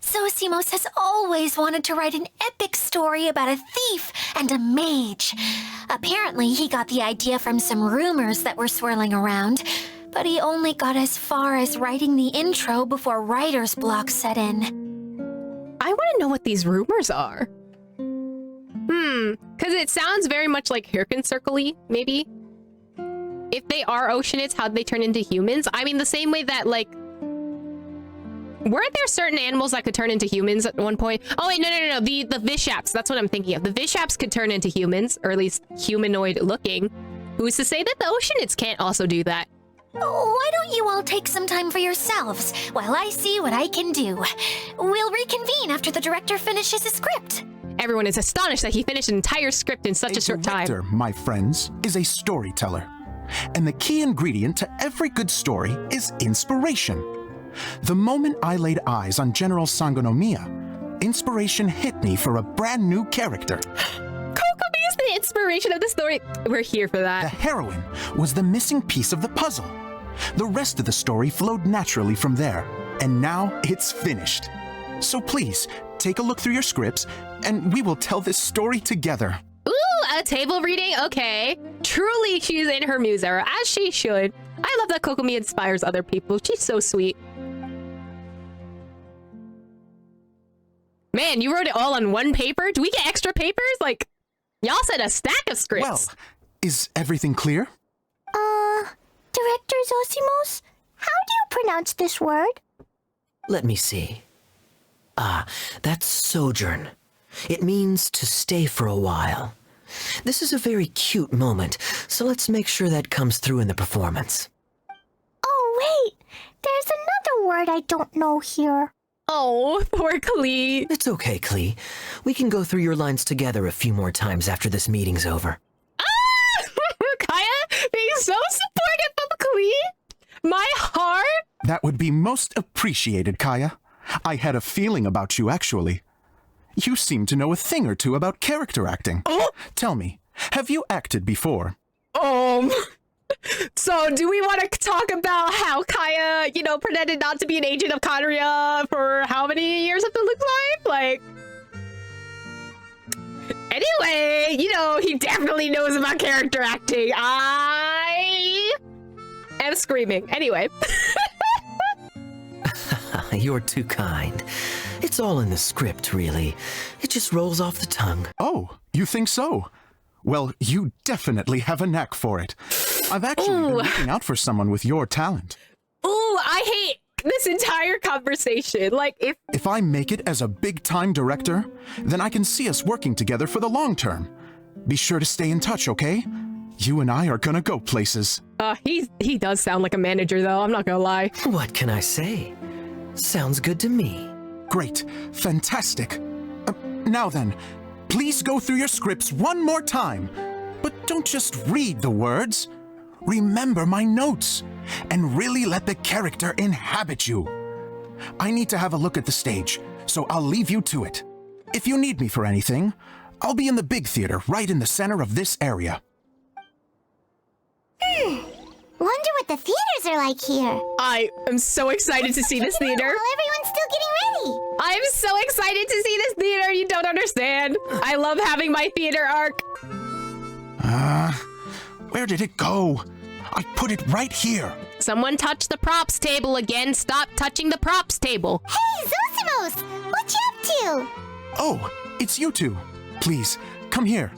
Zosimos has always wanted to write an epic story about a thief and a mage. Apparently, he got the idea from some rumors that were swirling around, but he only got as far as writing the intro before writer's block set in. I want to know what these rumors are. Because it sounds very much like Hirkin Circle-y, maybe. If they are Oceanids, how'd they turn into humans? I mean, the same way that, like, weren't there certain animals that could turn into humans at one point? Oh, wait, no. The Vishaps, that's what I'm thinking of. The Vishaps could turn into humans, or at least humanoid looking. Who's to say that the Oceanids can't also do that? Why don't you all take some time for yourselves while I see what I can do? We'll reconvene after the director finishes his script. Everyone is astonished that he finished an entire script in such a short time. A director, my friends, is a storyteller. And the key ingredient to every good story is inspiration. The moment I laid eyes on General Sangonomiya, inspiration hit me for a brand new character. Kokomi is the inspiration of the story. We're here for that. The heroine was the missing piece of the puzzle. The rest of the story flowed naturally from there, and now it's finished. So please, take a look through your scripts, and we will tell this story together. Ooh, a table reading? Okay. Truly, she's in her muse era, as she should. I love that Kokomi inspires other people. She's so sweet. Man, you wrote it all on one paper? Do we get extra papers? Like, y'all said a stack of scripts. Well, is everything clear? Director Zosimos, how do you pronounce this word? Let me see. That's sojourn. It means to stay for a while. This is a very cute moment, so let's make sure that comes through in the performance. Oh, wait. There's another word I don't know here. Oh, poor Klee. It's okay, Klee. We can go through your lines together a few more times after this meeting's over. Kaya being so supportive of Klee. My heart. That would be most appreciated, Kaya. I had a feeling about you, actually. You seem to know a thing or two about character acting. Oh. Tell me, have you acted before? So do we want to talk about how Kaya, pretended not to be an agent of Conria for how many years of the life? Anyway, he definitely knows about character acting. I am screaming. Anyway. You're too kind. It's all in the script, really. It just rolls off the tongue. Oh, you think so? Well, you definitely have a knack for it. I've actually been looking out for someone with your talent. Ooh, I hate this entire conversation. If I make it as a big-time director, then I can see us working together for the long term. Be sure to stay in touch, okay? You and I are gonna go places. He does sound like a manager, though. I'm not gonna lie. What can I say? Sounds good to me. Great. Fantastic. Now then, please go through your scripts one more time. But don't just read the words. Remember my notes. And really let the character inhabit you. I need to have a look at the stage, so I'll leave you to it. If you need me for anything, I'll be in the big theater right in the center of this area. Wonder what the theaters are like here. I am so excited to see this theater. Well, everyone's still getting ready. I'm so excited to see this theater. You don't understand. I love having my theater arc. Where did it go? I put it right here. Someone touched the props table again. Stop touching the props table. Hey, Zosimos! What you up to? Oh, it's you two. Please, come here.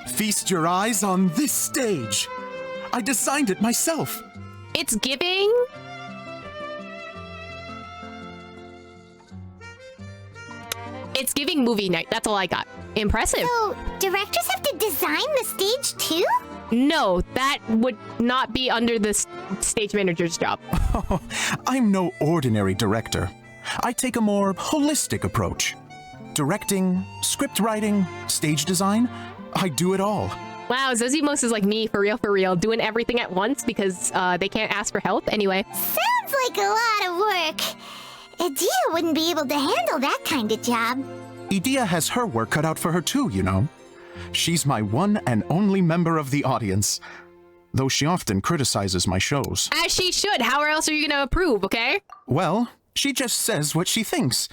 Feast your eyes on this stage. I designed it myself. It's giving... It's giving movie night. That's all I got. Impressive. So, directors have to design the stage too? No, that would not be under the stage manager's job. I'm no ordinary director. I take a more holistic approach. Directing, script writing, stage design, I do it all. Wow, Zosimos is like me, for real, doing everything at once because they can't ask for help anyway. Sounds like a lot of work. Idea wouldn't be able to handle that kind of job. Idea has her work cut out for her too, you know. She's my one and only member of the audience, though she often criticizes my shows. As she should. How else are you gonna approve, okay? Well, she just says what she thinks.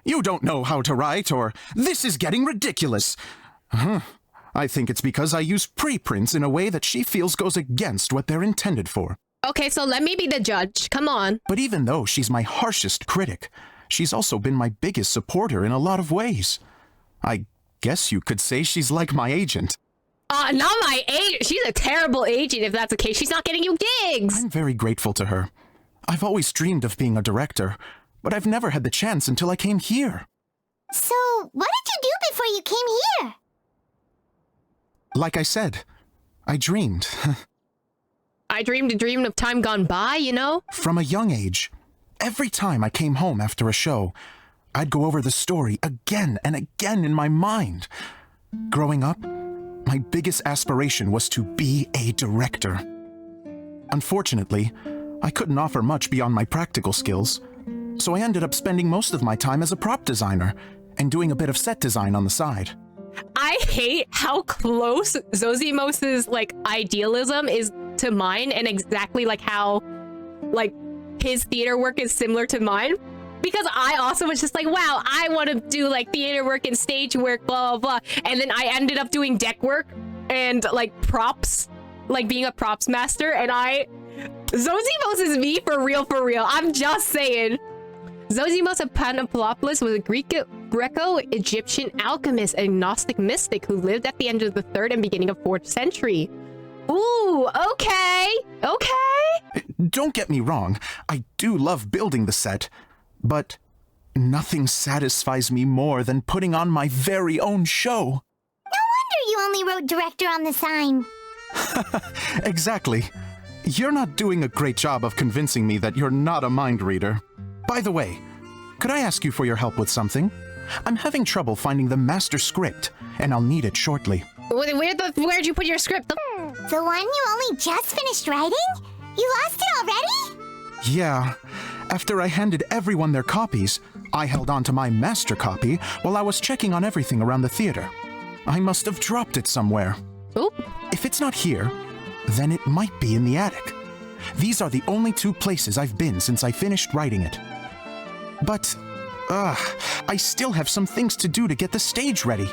You don't know how to write, or this is getting ridiculous. I think it's because I use preprints in a way that she feels goes against what they're intended for. Okay, so let me be the judge. Come on. But even though she's my harshest critic, she's also been my biggest supporter in a lot of ways. I guess you could say she's like my agent. Not my agent. She's a terrible agent if that's the case. She's not getting you gigs. I'm very grateful to her. I've always dreamed of being a director, but I've never had the chance until I came here. So, what did you do before you came here? Like I said, I dreamed. I dreamed a dream of time gone by, you know? From a young age, every time I came home after a show, I'd go over the story again and again in my mind. Growing up, my biggest aspiration was to be a director. Unfortunately, I couldn't offer much beyond my practical skills, so I ended up spending most of my time as a prop designer and doing a bit of set design on the side. I hate how close Zosimos' like idealism is to mine, and exactly like how like his theater work is similar to mine, because I also was just like, wow, I want to do like theater work and stage work, blah blah blah, and then I ended up doing deck work and like props, like being a props master, and Zosimos is me for real. I'm just saying. Zosimos of Panopoulos was a Greco-Egyptian alchemist and Gnostic mystic who lived at the end of the 3rd and beginning of 4th century. Ooh, okay. Don't get me wrong, I do love building the set, but nothing satisfies me more than putting on my very own show. No wonder you only wrote director on the sign. Exactly. You're not doing a great job of convincing me that you're not a mind reader. By the way, could I ask you for your help with something? I'm having trouble finding the master script, and I'll need it shortly. Where'd you put your script? The one you only just finished writing? You lost it already? Yeah. After I handed everyone their copies, I held on to my master copy while I was checking on everything around the theater. I must have dropped it somewhere. Oop. If it's not here, then it might be in the attic. These are the only 2 places I've been since I finished writing it. But, I still have some things to do to get the stage ready.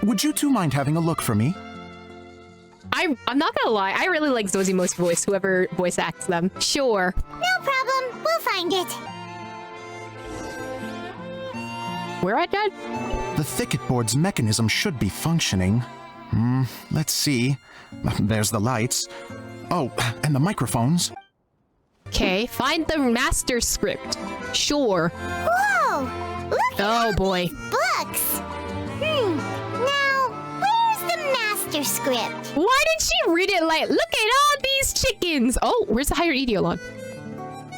Would you 2 mind having a look for me? I'm not gonna lie, I really like Zosimos' voice, whoever voice acts them. Sure. No problem, we'll find it. Where at, Dad? The thicket board's mechanism should be functioning. Let's see. There's the lights. Oh, and the microphones. Okay, find the master script. Sure. Whoa! Look at all boy. these books! Now, where's the master script? Why did she read it like, look at all these chickens? Oh, where's the higher Eidolon?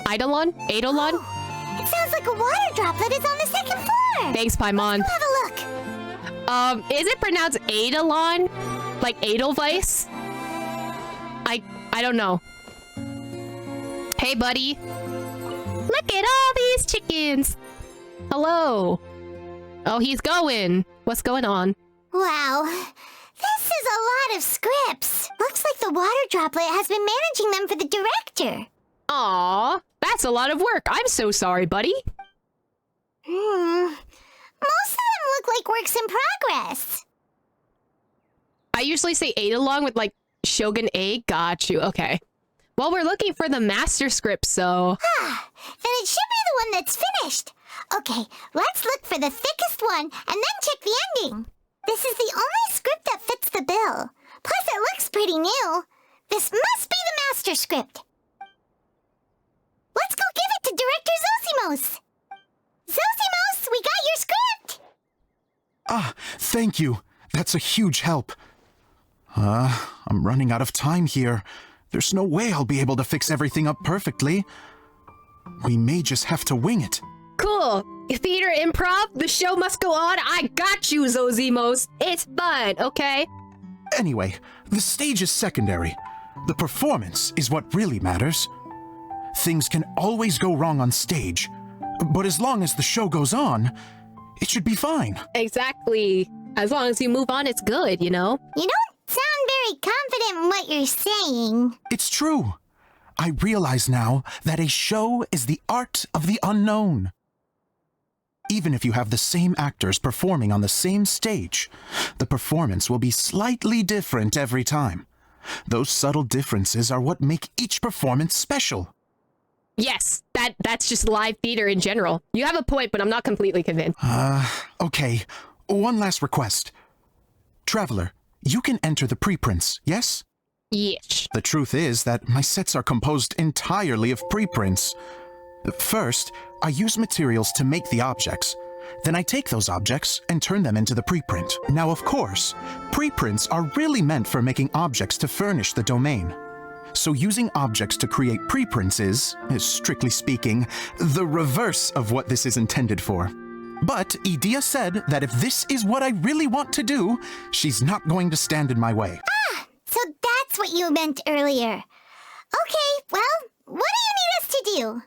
Eidolon? Oh, it sounds like a water droplet is on the 2nd floor! Thanks, Paimon. Let's go have a look. Is it pronounced Eidolon? Like Edelweiss? I don't know. Hey, buddy. Look at all these chickens. Hello. Oh, he's going. What's going on? Wow, this is a lot of scripts. Looks like the water droplet has been managing them for the director. Aw, that's a lot of work. I'm so sorry, buddy. Most of them look like works in progress. I usually say Eidolon with like Shogun A, got you. Okay. Well, we're looking for the master script, so... Then it should be the one that's finished. Okay, let's look for the thickest one and then check the ending. This is the only script that fits the bill. Plus, it looks pretty new. This must be the master script. Let's go give it to Director Zosimos. Zosimos, we got your script! Ah, thank you. That's a huge help. I'm running out of time here. There's no way I'll be able to fix everything up perfectly. We may just have to wing it. Cool. Theater improv, the show must go on. I got you, Zozimos. It's fun, okay? Anyway, the stage is secondary. The performance is what really matters. Things can always go wrong on stage, but as long as the show goes on, it should be fine. Exactly. As long as you move on, it's good, you know? You don't sound very confident in what you're saying. It's true. I realize now that a show is the art of the unknown. Even if you have the same actors performing on the same stage, the performance will be slightly different every time. Those subtle differences are what make each performance special. Yes, that's just live theater in general. You have a point, but I'm not completely convinced. Okay. One last request. Traveler, you can enter the preprints, yes? Yes. The truth is that my sets are composed entirely of preprints. First, I use materials to make the objects. Then I take those objects and turn them into the preprint. Now, of course, preprints are really meant for making objects to furnish the domain. So using objects to create preprints is, strictly speaking, the reverse of what this is intended for. But Edea said that if this is what I really want to do, she's not going to stand in my way. So that's what you meant earlier. Okay, well, what do you need us to do?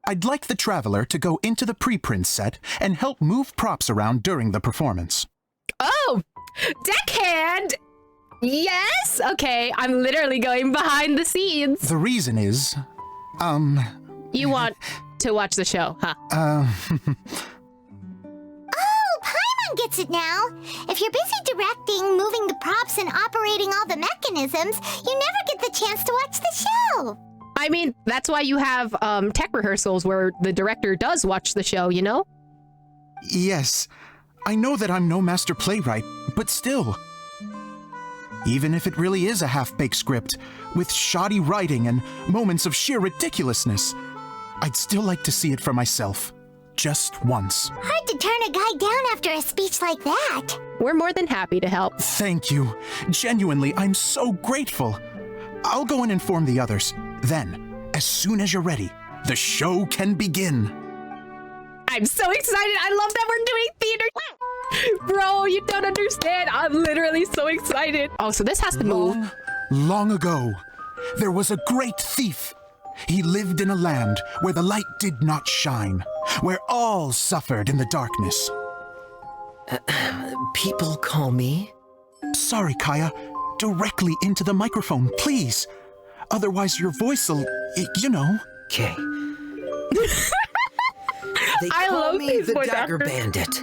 I'd like the Traveler to go into the preprint set and help move props around during the performance. Oh! Deckhand! Yes? Okay, I'm literally going behind the scenes. The reason is, You want to watch the show, huh? Oh, Paimon gets it now. If you're busy directing, moving the props, and operating all the mechanisms, you never get the chance to watch the show. I mean, that's why you have tech rehearsals where the director does watch the show, you know? Yes, I know that I'm no master playwright, but still. Even if it really is a half-baked script, with shoddy writing and moments of sheer ridiculousness, I'd still like to see it for myself. Just once. Hard to turn a guy down after a speech like that. We're more than happy to help. Thank you. Genuinely, I'm so grateful. I'll go and inform the others. Then, as soon as you're ready, the show can begin. I'm so excited. I love that we're doing theater. Bro, you don't understand. I'm literally so excited. Oh, so this has to move. Long ago, there was a great thief. He lived in a land where the light did not shine, where all suffered in the darkness. People call me? Sorry, Kaya. Directly into the microphone, please. Otherwise your voice'll, you know. Okay. They I call love me these the voice Dagger actors. Bandit.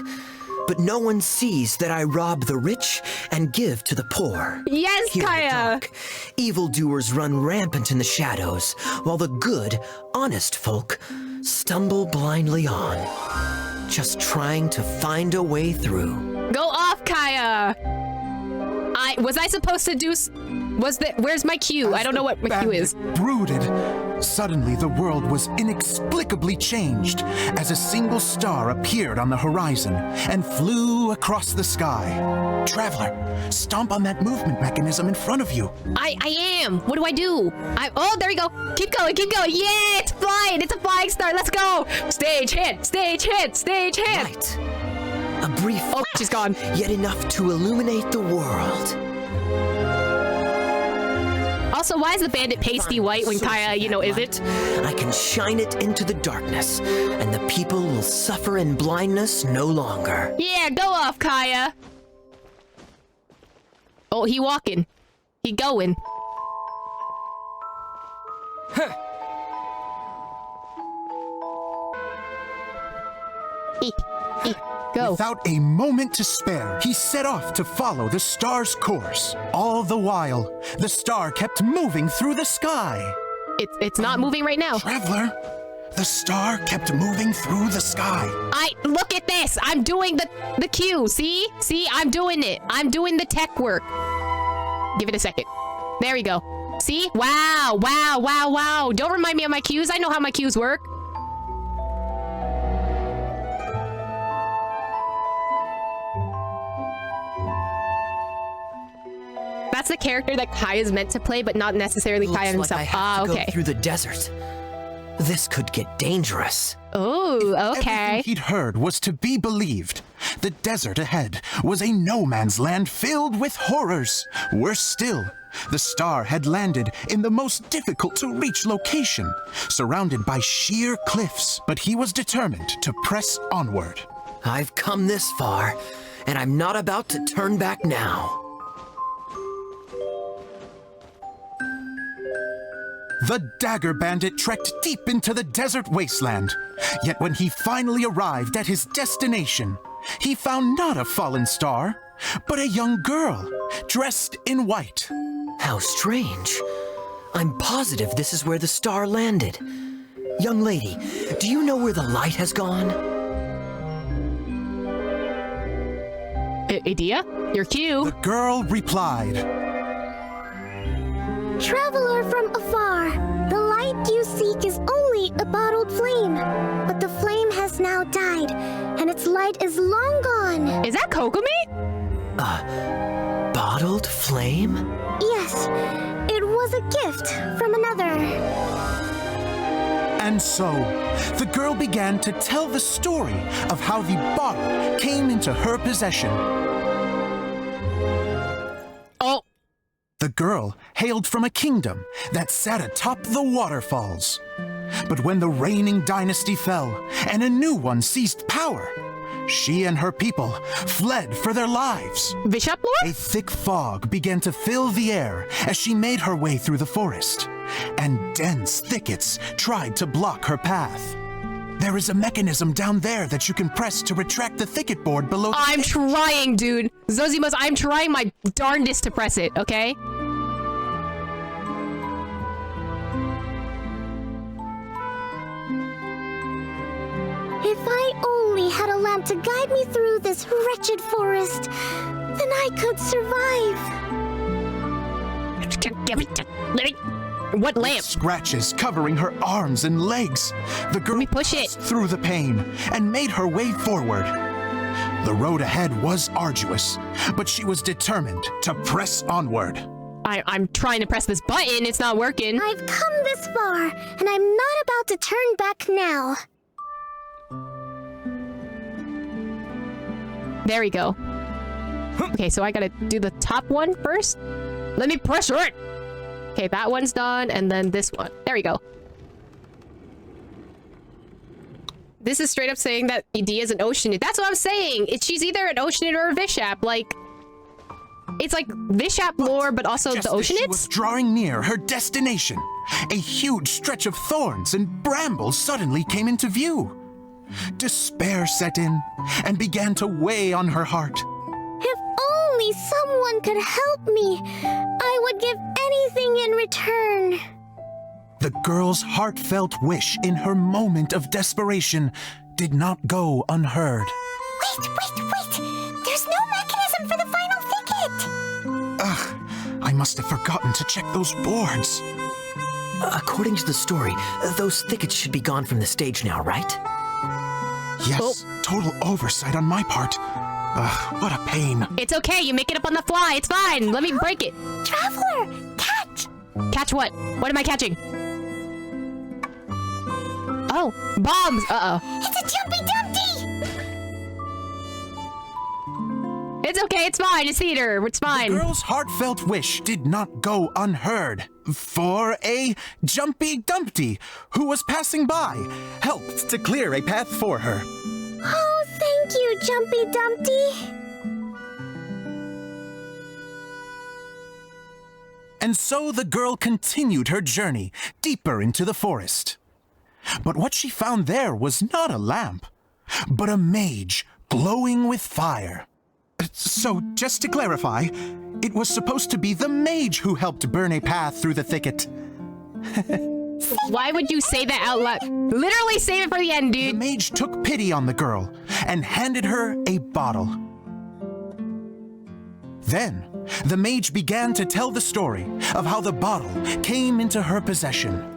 But no one sees that I rob the rich and give to the poor. Yes, Here in the Kaya. dark, evildoers run rampant in the shadows, while the good, honest folk stumble blindly on, just trying to find a way through. Go off, Kaya. Was I supposed to do... Where's my cue? I don't know what my cue is. Brooded. Suddenly the world was inexplicably changed as a single star appeared on the horizon and flew across the sky. Traveler, stomp on that movement mechanism in front of you. I am. What do I do? Oh, there we go. Keep going, keep going. Yeah, it's flying. It's a flying star. Let's go. Stage hit, stage hit, stage hit. Light. A brief Oh, she's gone. yet enough to illuminate the world. Also, why is the bandit pasty white when Kaya, you know, is it? I can shine it into the darkness, and the people will suffer in blindness no longer. Yeah, go off, Kaya. Oh, he walking. He going. Go. Without a moment to spare, he set off to follow the star's course. All the while, the star kept moving through the sky. It's not moving right now. Traveler, the star kept moving through the sky. Look at this. I'm doing the cue. See? See, I'm doing it. I'm doing the tech work. Give it a second. There we go. See? Wow, wow, wow, wow. Don't remind me of my cues. I know how my cues work. That's the character that Kai is meant to play, but not necessarily Kai himself. Looks like I have to okay. go through the desert. This could get dangerous. Oh, okay. Everything he'd heard was to be believed. The desert ahead was a no-man's land filled with horrors. Worse still, the star had landed in the most difficult-to-reach location, surrounded by sheer cliffs. But he was determined to press onward. I've come this far, and I'm not about to turn back now. The dagger bandit trekked deep into the desert wasteland. Yet when he finally arrived at his destination, he found not a fallen star, but a young girl dressed in white. How strange. I'm positive this is where the star landed. Young lady, do you know where the light has gone? Idea? Your cue. The girl replied, Traveler from afar, the light you seek is only a bottled flame. But the flame has now died, and its light is long gone. Is that Kokomi? Bottled flame? Yes, it was a gift from another. And so, the girl began to tell the story of how the bottle came into her possession. Oh. The girl hailed from a kingdom that sat atop the waterfalls. But when the reigning dynasty fell and a new one seized power, she and her people fled for their lives. Bishop Lord? A thick fog began to fill the air as she made her way through the forest, and dense thickets tried to block her path. There is a mechanism down there that you can press to retract the thicket board below. I'm trying, dude. Zosimus, I'm trying my darndest to press it, okay? If I only had a lamp to guide me through this wretched forest, then I could survive. What lamp? Scratches covering her arms and legs. The girl pushed through the pain and made her way forward. The road ahead was arduous, but she was determined to press onward. I'm trying to press this button. It's not working. I've come this far, and I'm not about to turn back now. There we go. Okay, so I gotta do the top one first. Let me press it. Okay, that one's done, and then this one. There we go. This is straight up saying that Idea is an Oceanid. That's what I'm saying! She's either an Oceanid or a Vishap. Like, it's like Vishap lore, but also the Oceanids? She was drawing near her destination, a huge stretch of thorns and brambles suddenly came into view. Despair set in and began to weigh on her heart. If only someone could help me, I would give anything in return. The girl's heartfelt wish in her moment of desperation did not go unheard. Wait! There's no mechanism for the final thicket! Ugh, I must have forgotten to check those boards. According to the story, those thickets should be gone from the stage now, right? Yes, total oversight on my part. Ugh, what a pain. It's okay, you make it up on the fly. It's fine. Let me break it. Traveler, catch! Catch what? What am I catching? Oh, bombs! Uh-oh. It's a Jumpy Dumpty! It's okay, it's fine. It's theater. It's fine. The girl's heartfelt wish did not go unheard, for a Jumpy Dumpty who was passing by helped to clear a path for her. Oh, thank you, Jumpy Dumpty. And so the girl continued her journey deeper into the forest. But what she found there was not a lamp, but a mage glowing with fire. So, just to clarify, it was supposed to be the mage who helped burn a path through the thicket. Why would you say that out loud? Literally save it for the end, The dude. mage took pity on the girl and handed her a bottle. Then, the mage began to tell the story of how the bottle came into her possession.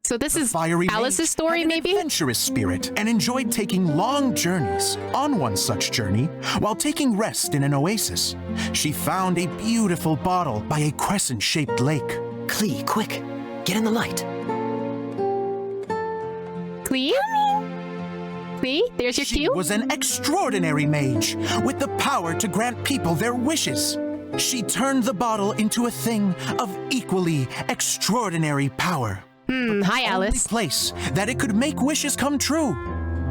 So this is Fiery Alice's mage story, had an maybe? adventurous spirit and enjoyed taking long journeys. On one such journey, while taking rest in an oasis, she found a beautiful bottle by a crescent-shaped lake. Klee, quick, get in the light. Klee? Klee? There's your She cue? was an extraordinary mage with the power to grant people their wishes. She turned the bottle into a thing of equally extraordinary power. Hi, Alice. The place that it could make wishes come true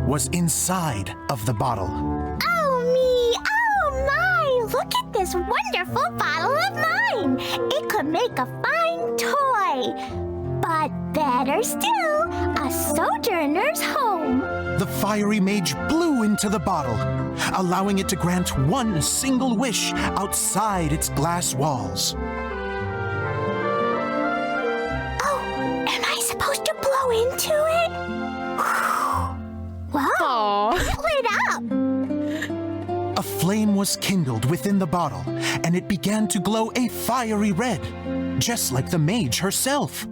was inside of the bottle. Oh me! Oh my! Look at this wonderful bottle of mine! It could make a fine toy! But better still, a sojourner's home! The fiery mage blew into the bottle, allowing it to grant one single wish outside its glass walls. Oh, am I supposed to blow into it? Wow! Aww. Lit up! A flame was kindled within the bottle, and it began to glow a fiery red, just like the mage herself.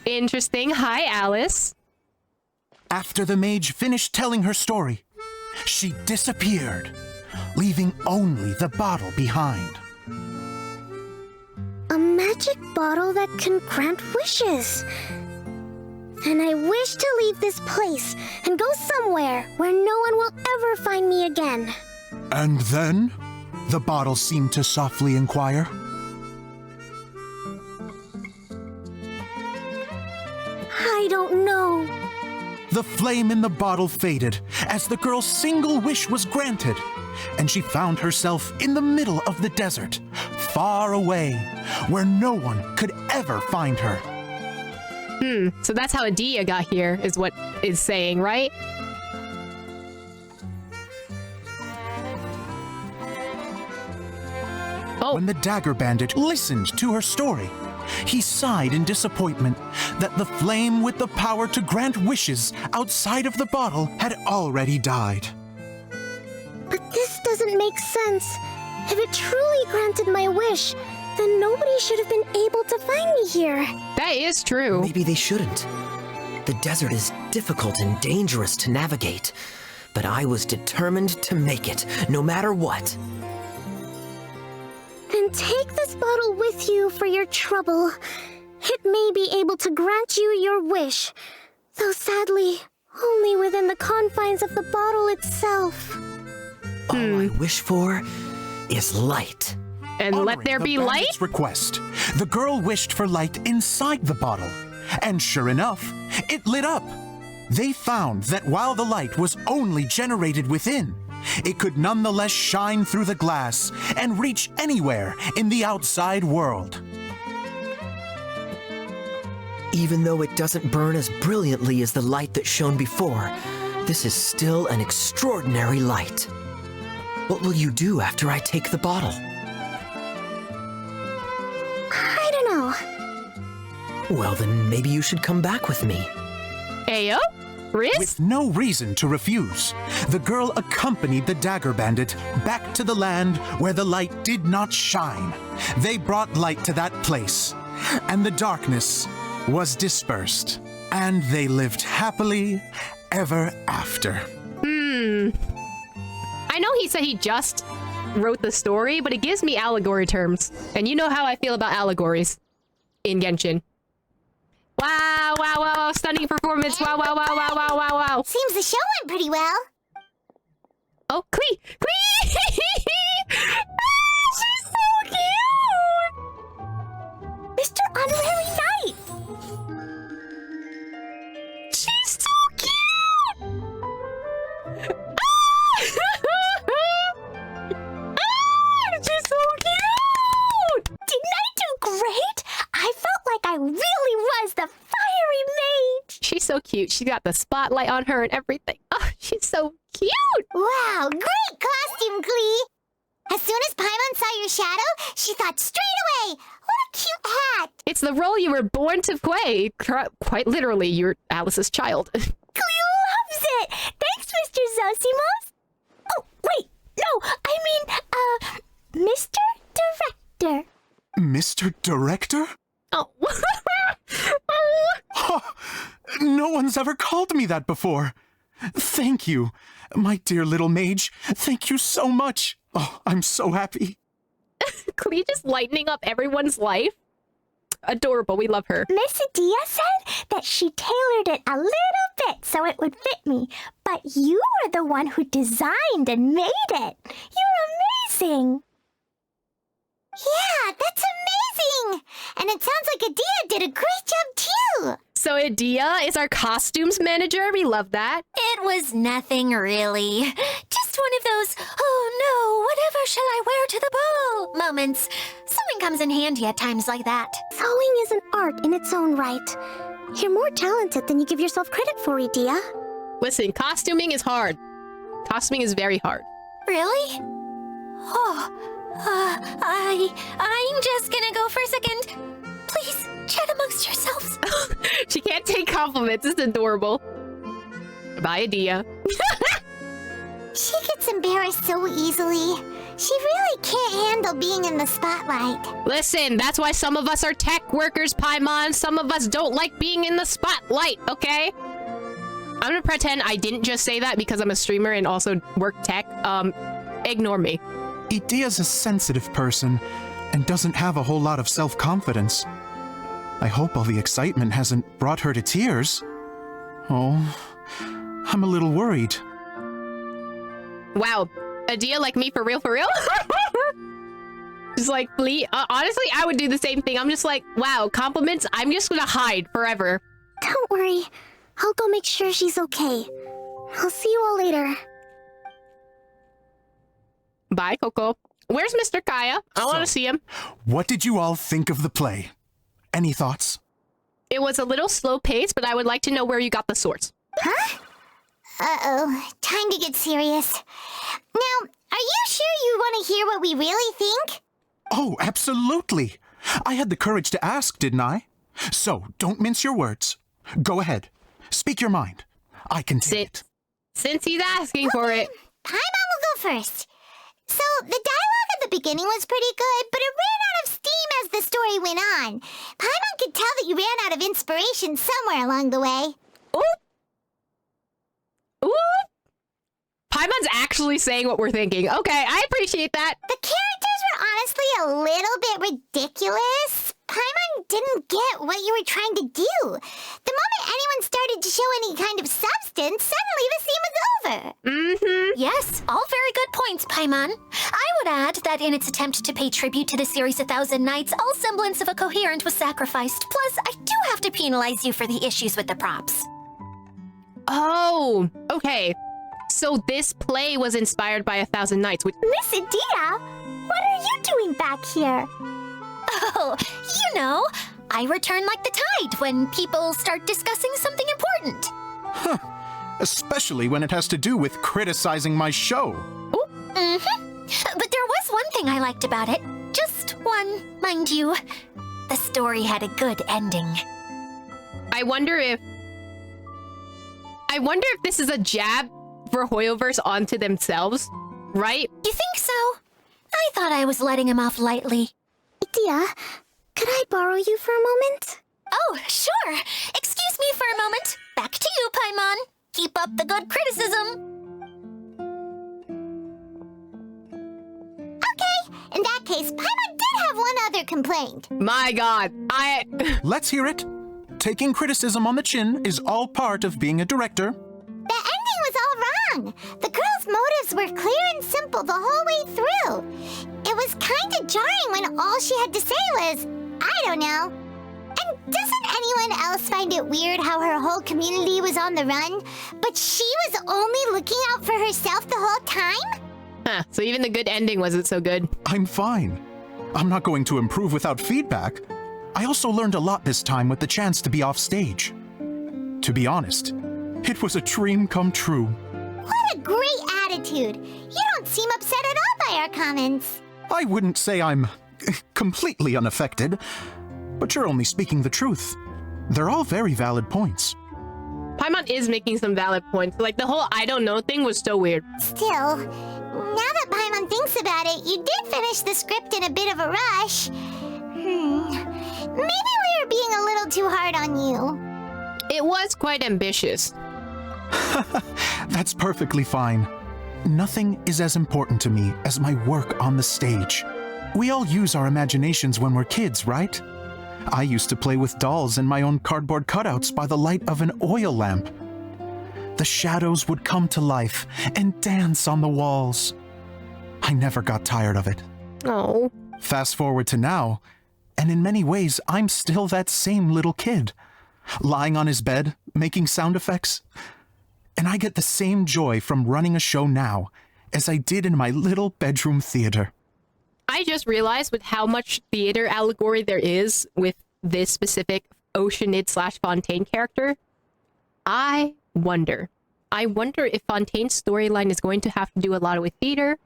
Interesting. Hi, Alice. After the mage finished telling her story, she disappeared, leaving only the bottle behind. A magic bottle that can grant wishes. And I wish to leave this place and go somewhere where no one will ever find me again. And then, the bottle seemed to softly inquire. I don't know. The flame in the bottle faded as the girl's single wish was granted, and she found herself in the middle of the desert, far away, where no one could ever find her. So that's how Adia got here, is what is saying, right? Oh. When the dagger bandit listened to her story, he sighed in disappointment that the flame with the power to grant wishes outside of the bottle had already died. But this doesn't make sense. If it truly granted my wish, then nobody should have been able to find me here. That is true. Maybe they shouldn't. The desert is difficult and dangerous to navigate, but I was determined to make it, no matter what. Then take this bottle with you for your trouble. It may be able to grant you your wish, though sadly, only within the confines of the bottle itself. All I wish for is light. And let there be light? Bandit's request, the girl wished for light inside the bottle, and sure enough, it lit up. They found that while the light was only generated within, it could nonetheless shine through the glass and reach anywhere in the outside world. Even though it doesn't burn as brilliantly as the light that shone before, this is still an extraordinary light. What will you do after I take the bottle? I don't know. Well, then maybe you should come back with me. Ayo? Riz? With no reason to refuse, the girl accompanied the dagger bandit back to the land where the light did not shine. They brought light to that place, and the darkness was dispersed, and they lived happily ever after. I know he said he just wrote the story, but it gives me allegory terms. And you know how I feel about allegories in Genshin. Wow, wow, wow, wow, stunning performance. Wow, wow, wow, wow, wow, wow, wow. Seems the show went pretty well. Oh, Klee! Klee! She's so cute! Mr. Honorary Knight! She's so cute! She's so cute! Didn't I do great? I felt like I really was the fiery mage! She's so so cute. She got the spotlight on her and everything. Oh, she's so cute. Wow, great costume, Klee! As soon as Paimon saw your shadow, she thought straight away, what a cute hat! It's the role you were born to play. Quite literally, you're Alice's child. Klee loves it! Thanks, Mr. Zosimos! Oh, wait, no, I mean, Mr. Director. Mr. Director? Oh. Oh, no one's ever called me that before. Thank you. My dear little mage, thank you so much. Oh, I'm so happy. Klee just lightening up everyone's life. Adorable, we love her. Miss Adia said that she tailored it a little bit so it would fit me, but you were the one who designed and made it. You're amazing. Yeah, that's amazing! And it sounds like Adia did a great job too! So Adia is our costumes manager. We love that. It was nothing really. Just one of those, oh no, whatever shall I wear to the ball moments. Sewing comes in handy at times like that. Sewing is an art in its own right. You're more talented than you give yourself credit for, Idia. Listen, costuming is hard. Costuming is very hard. Really? Oh, I'm just gonna go for a second. Please, chat amongst yourselves. She can't take compliments. It's adorable. Bye, Adia. She gets embarrassed so easily. She really can't handle being in the spotlight. Listen, that's why some of us are tech workers, Paimon. Some of us don't like being in the spotlight, okay? I'm gonna pretend I didn't just say that because I'm a streamer and also work tech. Ignore me. Idia's a sensitive person and doesn't have a whole lot of self-confidence. I hope all the excitement hasn't brought her to tears. Oh, I'm a little worried. Wow, Adia like me for real, for real? Just like, Klee, honestly, I would do the same thing. I'm just like, wow, compliments, I'm just gonna hide forever. Don't worry. I'll go make sure she's okay. I'll see you all later. Bye, Coco. Where's Mr. Kaya? I want to see him. What did you all think of the play? Any thoughts? It was a little slow paced, but I would like to know where you got the swords. Huh? Uh-oh, time to get serious. Now, are you sure you want to hear what we really think? Oh, absolutely. I had the courage to ask, didn't I? So, don't mince your words. Go ahead. Speak your mind. I can take it. Since he's asking for it. Paimon will go first. So, the dialogue at the beginning was pretty good, but it ran out of steam as the story went on. Paimon could tell that you ran out of inspiration somewhere along the way. Ooh! Ooh! Paimon's actually saying what we're thinking. Okay, I appreciate that. The characters were honestly a little bit ridiculous. Paimon didn't get what you were trying to do. The moment anyone started to show any kind of substance, suddenly the scene was over. Mm-hmm. Yes, all very good points, Paimon. I would add that in its attempt to pay tribute to the series 1,000 Nights, all semblance of a coherent was sacrificed. Plus, I do have to penalize you for the issues with the props. Oh, okay. So this play was inspired by 1,000 Nights, which— Miss Adia, what are you doing back here? Oh, you know, I return like the tide when people start discussing something important. Huh. Especially when it has to do with criticizing my show. Oh, But there was one thing I liked about it. Just one, mind you. The story had a good ending. I wonder if this is a jab for Hoyoverse onto themselves, right? You think so? I thought I was letting him off lightly. Idia, could I borrow you for a moment? Oh, sure. Excuse me for a moment. Back to you, Paimon. Keep up the good criticism. Okay, in that case, Paimon did have one other complaint. My god, Let's hear it. Taking criticism on the chin is all part of being a director. The ending was all wrong. The girl's motives were clear and simple the whole way through. It was kind of jarring when all she had to say was, I don't know. And doesn't anyone else find it weird how her whole community was on the run, but she was only looking out for herself the whole time? Huh, so even the good ending wasn't so good. I'm fine. I'm not going to improve without feedback. I also learned a lot this time with the chance to be off stage. To be honest, it was a dream come true. What a great attitude. You don't seem upset at all by our comments. I wouldn't say I'm completely unaffected, but you're only speaking the truth. They're all very valid points. Paimon is making some valid points. Like, the whole I don't know thing was so weird. Still, now that Paimon thinks about it, you did finish the script in a bit of a rush. Maybe we were being a little too hard on you. It was quite ambitious. That's perfectly fine. Nothing is as important to me as my work on the stage. We all use our imaginations when we're kids, right? I used to play with dolls and my own cardboard cutouts by the light of an oil lamp. The shadows would come to life and dance on the walls. I never got tired of it. Oh. Fast forward to now, and in many ways, I'm still that same little kid, lying on his bed, making sound effects. And I get the same joy from running a show now as I did in my little bedroom theater. I just realized with how much theater allegory there is with this specific Oceanid/Fontaine character, I wonder if Fontaine's storyline is going to have to do a lot with theater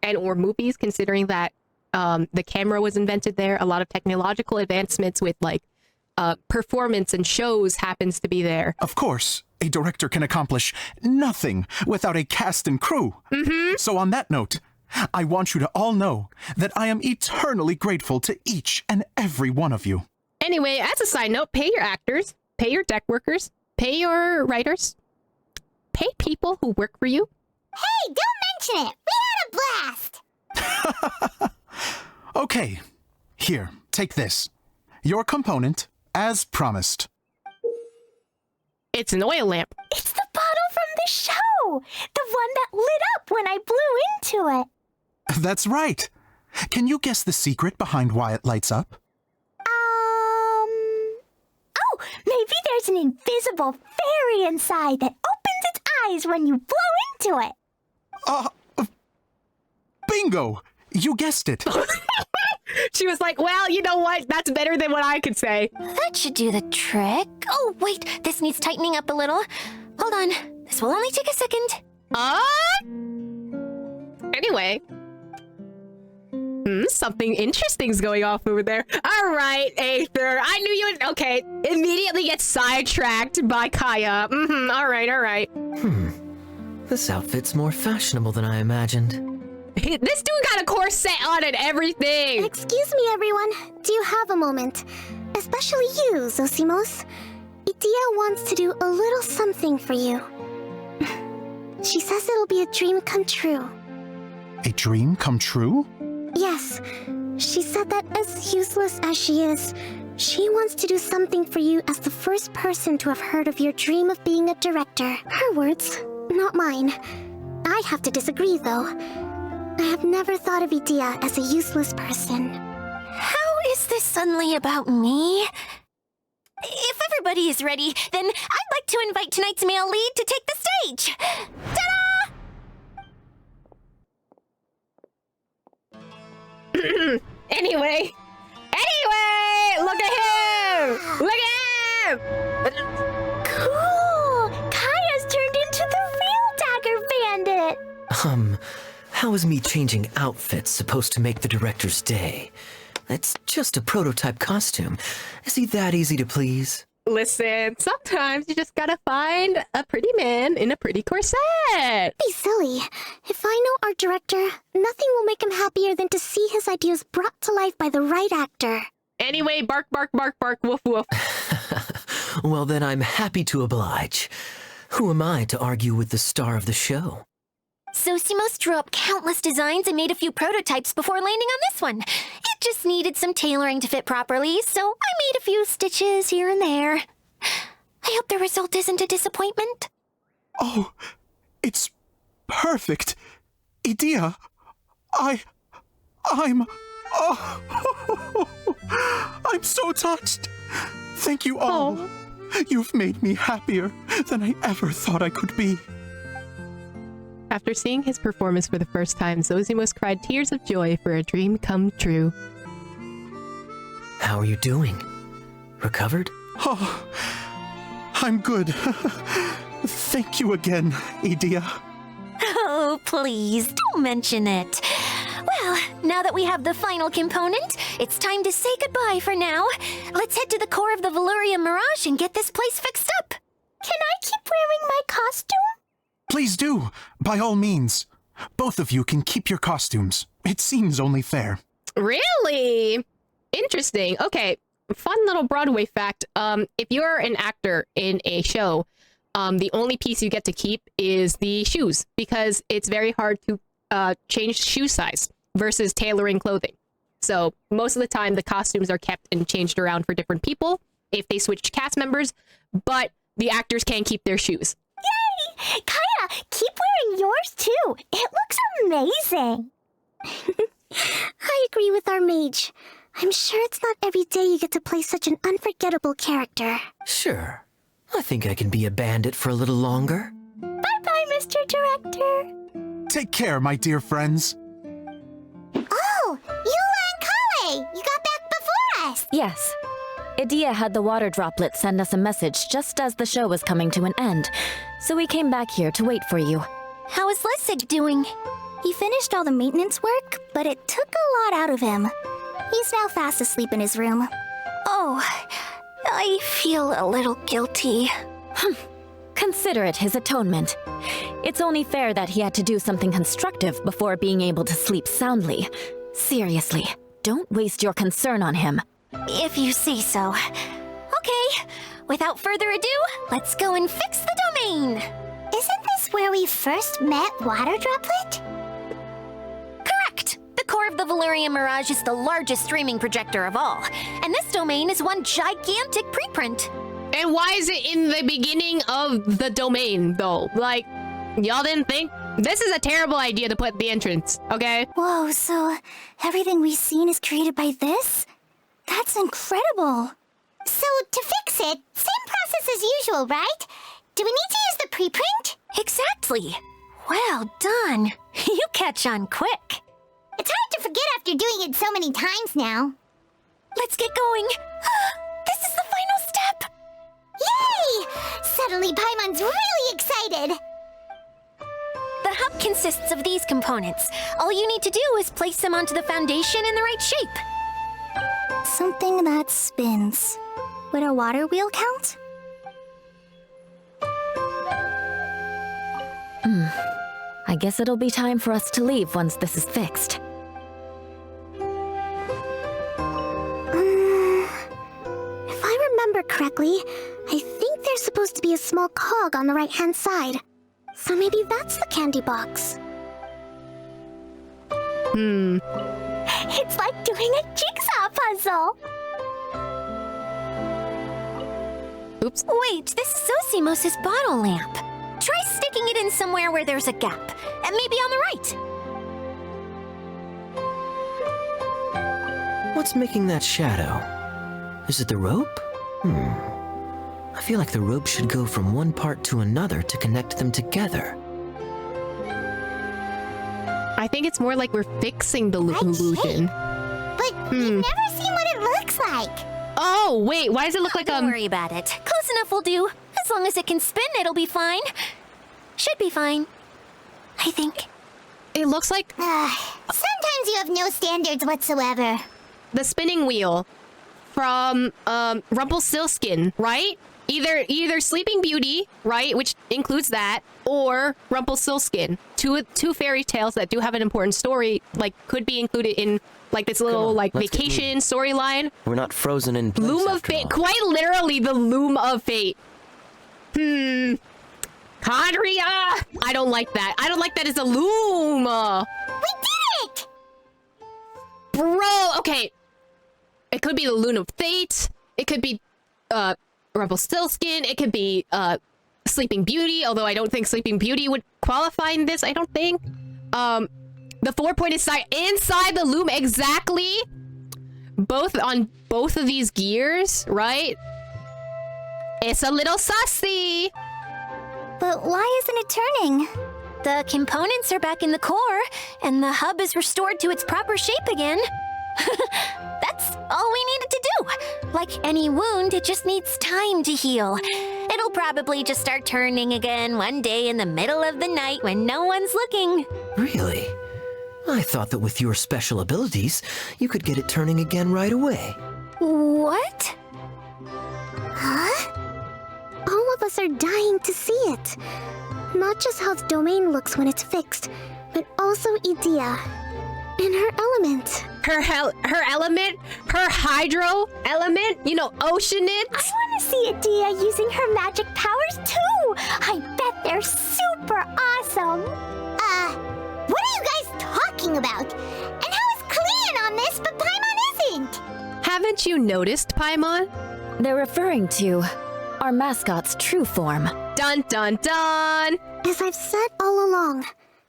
and or movies, considering that the camera was invented there. A lot of technological advancements with like performance and shows happens to be there. Of course, a director can accomplish nothing without a cast and crew. So on that note, I want you to all know that I am eternally grateful to each and every one of you. Anyway, as a side note, pay your actors, pay your deck workers, pay your writers, pay people who work for you. Hey, don't mention it. We had a blast. Okay, here, take this. Your component, as promised. It's an oil lamp. It's the bottle from the show! The one that lit up when I blew into it. That's right. Can you guess the secret behind why it lights up? Oh, maybe there's an invisible fairy inside that opens its eyes when you blow into it. Bingo! You guessed it. She was like, well, you know what? That's better than what I could say. That should do the trick. Oh, wait, this needs tightening up a little. Hold on, this will only take a second. Anyway. Something interesting's going off over there. All right, Aether. I knew you would... Okay, immediately get sidetracked by Kaya. All right. This outfit's more fashionable than I imagined. This dude got a corset on and everything. Excuse me, everyone. Do you have a moment? Especially you, Zosimos. Idia wants to do a little something for you. She says it'll be a dream come true. A dream come true? Yes. She said that as useless as she is, she wants to do something for you as the first person to have heard of your dream of being a director. Her words, not mine. I have to disagree, though. I have never thought of Idia as a useless person. How is this suddenly about me? If everybody is ready, then I'd like to invite tonight's male lead to take the stage. Ta-da! Anyway, look at him! Look at him! Cool! Kaya's turned into the real Dagger Bandit! How is me changing outfits supposed to make the director's day? It's just a prototype costume. Is he that easy to please? Listen, sometimes you just gotta find a pretty man in a pretty corset. Be silly. If I know our director, nothing will make him happier than to see his ideas brought to life by the right actor. Anyway, bark, bark, bark, bark, woof, woof. Well, then I'm happy to oblige. Who am I to argue with the star of the show? Zosimos drew up countless designs and made a few prototypes before landing on this one. It just needed some tailoring to fit properly, so I made a few stitches here and there. I hope the result isn't a disappointment. Oh, it's perfect. Idia, I'm so touched. Thank you all. Oh. You've made me happier than I ever thought I could be. After seeing his performance for the first time, Zosimos cried tears of joy for a dream come true. How are you doing? Recovered? Oh, I'm good. Thank you again, Edea. Oh, please, don't mention it. Well, now that we have the final component, it's time to say goodbye for now. Let's head to the core of the Valyria Mirage and get this place fixed up. Can I keep wearing my costume? Please do, by all means. Both of you can keep your costumes. It seems only fair. Really? Interesting. Okay, fun little Broadway fact. If you're an actor in a show, the only piece you get to keep is the shoes, because it's very hard to change shoe size versus tailoring clothing. So most of the time, the costumes are kept and changed around for different people if they switch cast members, but the actors can keep their shoes. Yay! Kaya, keep wearing yours too. It looks amazing. I agree with our mage. I'm sure it's not every day you get to play such an unforgettable character. Sure. I think I can be a bandit for a little longer. Bye-bye, Mr. Director. Take care, my dear friends. Oh, Eula and Kale! You got back before us! Yes. Edea had the water droplet send us a message just as the show was coming to an end, so we came back here to wait for you. How is Lessig doing? He finished all the maintenance work, but it took a lot out of him. He's now fast asleep in his room. Oh, I feel a little guilty. Consider it his atonement. It's only fair that he had to do something constructive before being able to sleep soundly. Seriously, don't waste your concern on him. If you say so. Okay, without further ado, let's go and fix the domain. Isn't this where we first met Water Droplet? Correct! The core of the Valyria Mirage is the largest streaming projector of all, and this domain is one gigantic preprint. And why is it in the beginning of the domain, though? Like, y'all didn't think? This is a terrible idea to put at the entrance, okay? Whoa, so everything we've seen is created by this? That's incredible. So, to fix it, same process as usual, right? Do we need to use the preprint? Exactly. Well done. You catch on quick. It's hard to forget after doing it so many times now. Let's get going. This is the final step. Yay! Suddenly Paimon's really excited. The hub consists of these components. All you need to do is place them onto the foundation in the right shape. Something that spins. Would a water wheel count? I guess it'll be time for us to leave once this is fixed. If I remember correctly, I think there's supposed to be a small cog on the right-hand side. So maybe that's the candy box. It's like doing a jigsaw puzzle. Oops. Wait, this is Zosimos' bottle lamp. Try sticking it in somewhere where there's a gap, and maybe on the right. What's making that shadow? Is it the rope? I feel like the rope should go from one part to another to connect them together. I think it's more like we're fixing the illusion. But we've never seen what it looks like. Oh, wait, why does it look like Don't worry about it. Close enough will do. As long as it can spin, it'll be fine. Should be fine. I think. It looks like Sometimes you have no standards whatsoever. the spinning wheel from Rumpelstiltskin, right? Either Sleeping Beauty, right, which includes that, or Rumpelstiltskin. Two fairy tales that do have an important story, like could be included in like this little like let's get vacation storyline. We're not frozen in place. Loom of after Fate, all. quite literally the Loom of Fate. Conria! I don't like that. I don't like that as a loom. We did it! Bro, okay. It could be the Loom of Fate. It could be Rumpelstiltskin. It could be Sleeping Beauty, although I don't think Sleeping Beauty would qualify in this, I don't think. The 4-point is inside the loom, exactly. On both of these gears, right? It's a little sussy. But why isn't it turning? The components are back in the core, and the hub is restored to its proper shape again. That's all we needed to do. Like any wound, it just needs time to heal. It'll probably just start turning again one day in the middle of the night when no one's looking. Really? I thought that with your special abilities, you could get it turning again right away. What? Huh? All of us are dying to see it. Not just how the domain looks when it's fixed, but also Edea. In her element. Her element? Her hydro element? You know, oceanit? I want to see Edea using her magic powers too. I bet they're super awesome. What are you guys talking about? And how is Klee in on this, but Paimon isn't? Haven't you noticed, Paimon? They're referring to our mascot's true form. Dun dun dun! As I've said all along,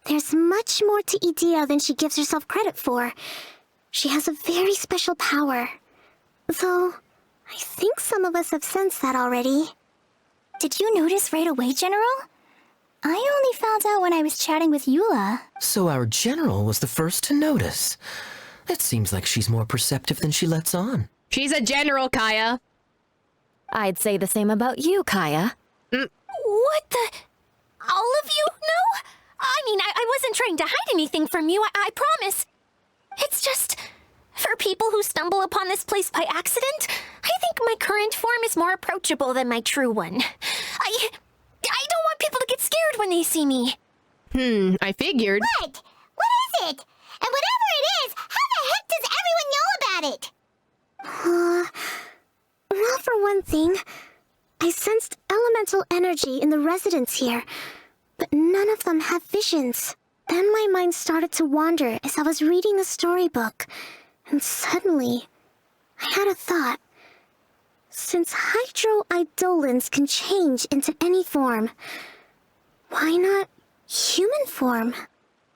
there's much more to Edea than she gives herself credit for. She has a very special power. Though, I think some of us have sensed that already. Did you notice right away, General? I only found out when I was chatting with Eula. So our general was the first to notice. It seems like she's more perceptive than she lets on. She's a general, Kaya. I'd say the same about you, Kaya. What the? All of you? No? I mean, I wasn't trying to hide anything from you, I promise. It's just, for people who stumble upon this place by accident, I think my current form is more approachable than my true one. I don't want people to get scared when they see me. I figured. What? What is it? And whatever it is, how the heck does everyone know about it? Well, for one thing, I sensed elemental energy in the residents here, but none of them have visions. Then my mind started to wander as I was reading a storybook, and suddenly, I had a thought. Since hydro-eidolons can change into any form, why not human form?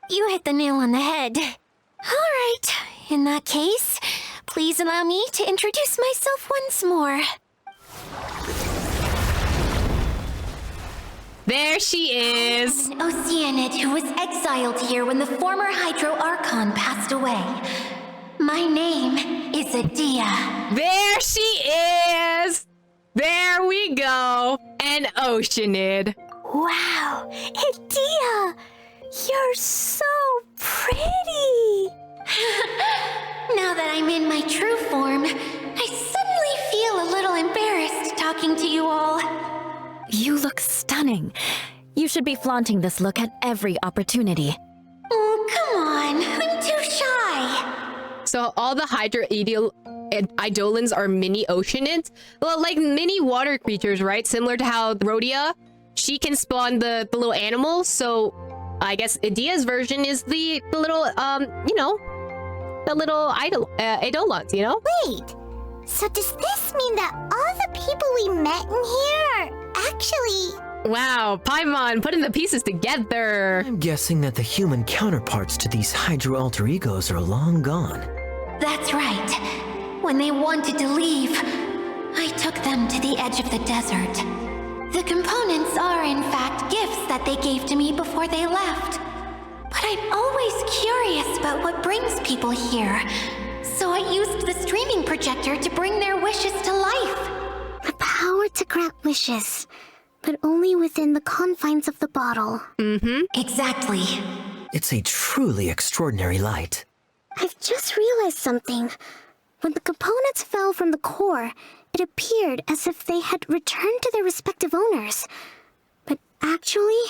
You hit the nail on the head. All right, in that case, please allow me to introduce myself once more. There she is. An Oceanid who was exiled here when the former Hydro Archon passed away. My name is Edea. There she is. There we go. An Oceanid. Wow, Edea! You're so pretty! Now that I'm in my true form, I suddenly feel a little embarrassed talking to you all. You look stunning. You should be flaunting this look at every opportunity. Oh, come on. I'm too shy. So all the Hydro Eidolons are mini Oceanids? Well, like mini water creatures, right? Similar to how Rhodia, she can spawn the little animals. So I guess Edea's version is the little, you know, the little Eidolons, you know? Wait, so does this mean that all the people we met in here are actually... Wow, Paimon, putting the pieces together. I'm guessing that the human counterparts to these Hydro alter egos are long gone. That's right. When they wanted to leave, I took them to the edge of the desert. The components are, in fact, gifts that they gave to me before they left. But I'm always curious about what brings people here. So I used the streaming projector to bring their wishes to life. The power to grant wishes, but only within the confines of the bottle. Exactly. It's a truly extraordinary light. I've just realized something. When the components fell from the core, it appeared as if they had returned to their respective owners. But actually,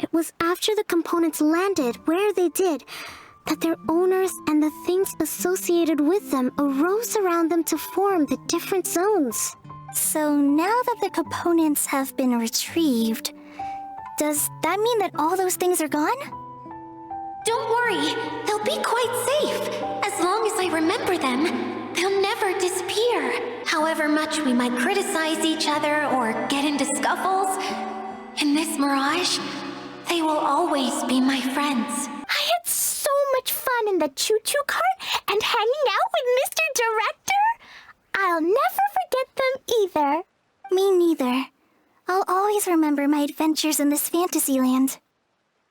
it was after the components landed where they did that their owners and the things associated with them arose around them to form the different zones. So now that the components have been retrieved, does that mean that all those things are gone? Don't worry, they'll be quite safe. As long as I remember them, they'll never disappear. However much we might criticize each other or get into scuffles, in this mirage, they will always be my friends. I had so much fun in the choo-choo cart and hanging out with Mr. Director. I'll never forget them either. Me neither. I'll always remember my adventures in this fantasy land.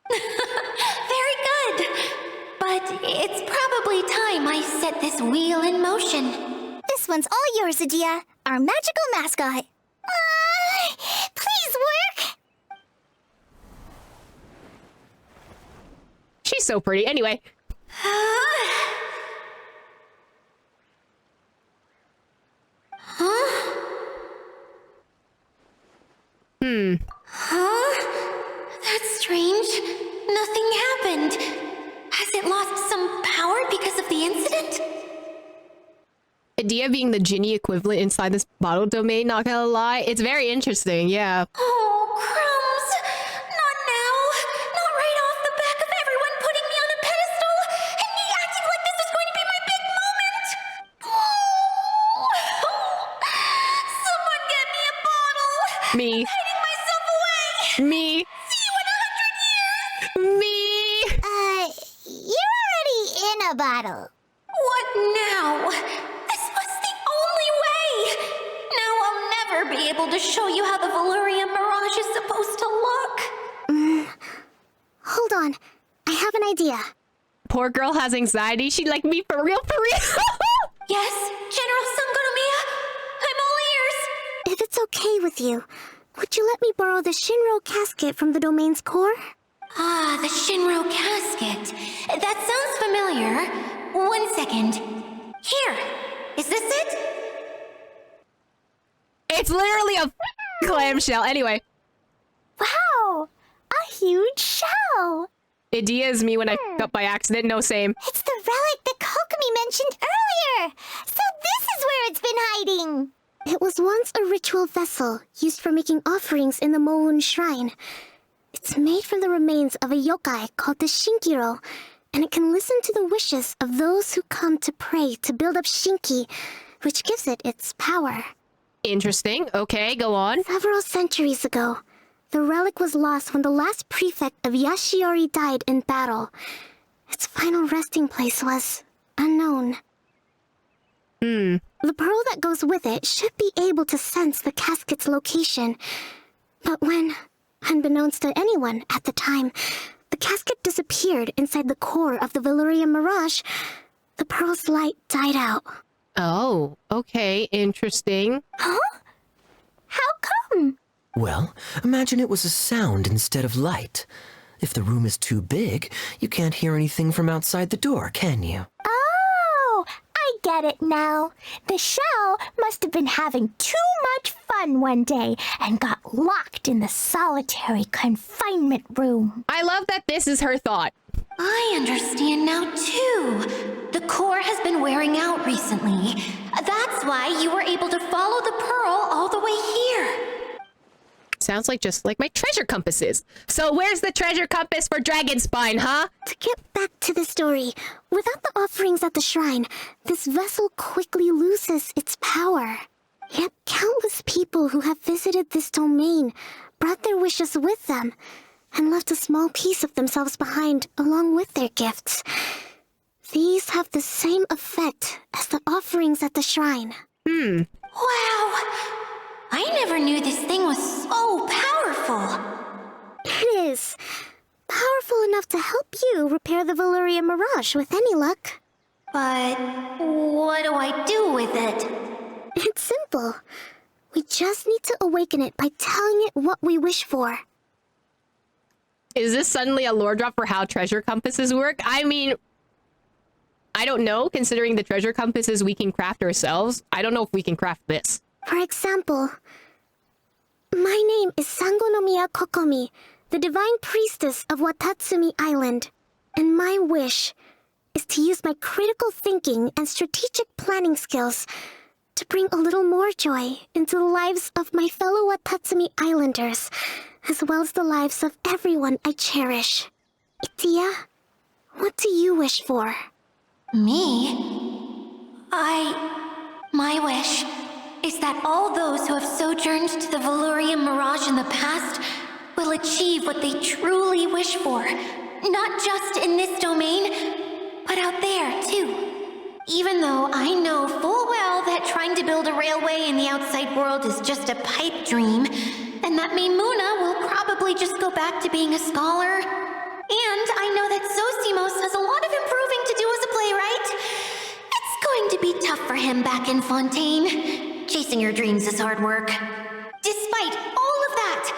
Very good. But it's probably time I set this wheel in motion. This one's all yours, Adia, our magical mascot. Please work. She's so pretty. Anyway. That's strange. Nothing happened. Has it lost some power because of the incident? Idea being the genie equivalent inside this bottle domain, not gonna lie. It's very interesting, yeah. Oh, crumbs. Not now. Not right off the back of everyone putting me on a pedestal and me acting like this is going to be my big moment. Oh. Someone get me a bottle. Me. I'm hiding myself away. Me. See you in 100 years. Me. You're already in a bottle. What now? This was the only way. Now I'll never be able to show you how the Valyria Mirage is supposed to look. Hold on. I have an idea. Poor girl has anxiety. She like me for real, for real. Yes, General Sangonomiya? I'm all ears. If it's okay with you, would you let me borrow the Shinro casket from the domain's core? Ah, the Shinro casket. That sounds familiar. 1 second. Here. Is this it? It's literally a clamshell. Anyway. Wow! A huge shell! Idea is me when I f up by accident. No, same. It's the relic that Kokomi mentioned earlier. So this is where it's been hiding. It was once a ritual vessel used for making offerings in the Moon Shrine. It's made from the remains of a yokai called the Shinkiro, and it can listen to the wishes of those who come to pray to build up Shinki, which gives it its power. Interesting. Okay, go on. Several centuries ago, the relic was lost when the last prefect of Yashiori died in battle. Its final resting place was unknown. The pearl that goes with it should be able to sense the casket's location. But when, unbeknownst to anyone at the time, the casket disappeared inside the core of the Valyria Mirage, the pearl's light died out. Oh, okay. Interesting. Huh? How come? Well, imagine it was a sound instead of light. If the room is too big, you can't hear anything from outside the door, can you? Oh, I get it now. The shell must have been having too much fun one day and got locked in the solitary confinement room. I love that this is her thought. I understand now, too. The core has been wearing out recently. That's why you were able to follow the pearl all the way here. Sounds like just like my treasure compass is. So where's the treasure compass for Dragonspine, huh? To get back to the story, without the offerings at the shrine, this vessel quickly loses its power. Yet countless people who have visited this domain brought their wishes with them and left a small piece of themselves behind along with their gifts. These have the same effect as the offerings at the shrine. Wow! I never knew this thing was so powerful. It is. Powerful enough to help you repair the Valyria Mirage with any luck. But what do I do with it? It's simple. We just need to awaken it by telling it what we wish for. Is this suddenly a lore drop for how treasure compasses work? I mean, I don't know, considering the treasure compasses we can craft ourselves. I don't know if we can craft this. For example, my name is Sangonomiya Kokomi, the divine priestess of Watatsumi Island, and my wish is to use my critical thinking and strategic planning skills to bring a little more joy into the lives of my fellow Watatsumi Islanders, as well as the lives of everyone I cherish. Itia, what do you wish for? Me? My wish is that all those who have sojourned to the Valyria Mirage in the past will achieve what they truly wish for. Not just in this domain, but out there, too. Even though I know full well that trying to build a railway in the outside world is just a pipe dream, and that Maimuna will probably just go back to being a scholar. And I know that Zosimos has a lot of improving to do as a playwright. It's going to be tough for him back in Fontaine. Chasing your dreams is hard work. Despite all of that,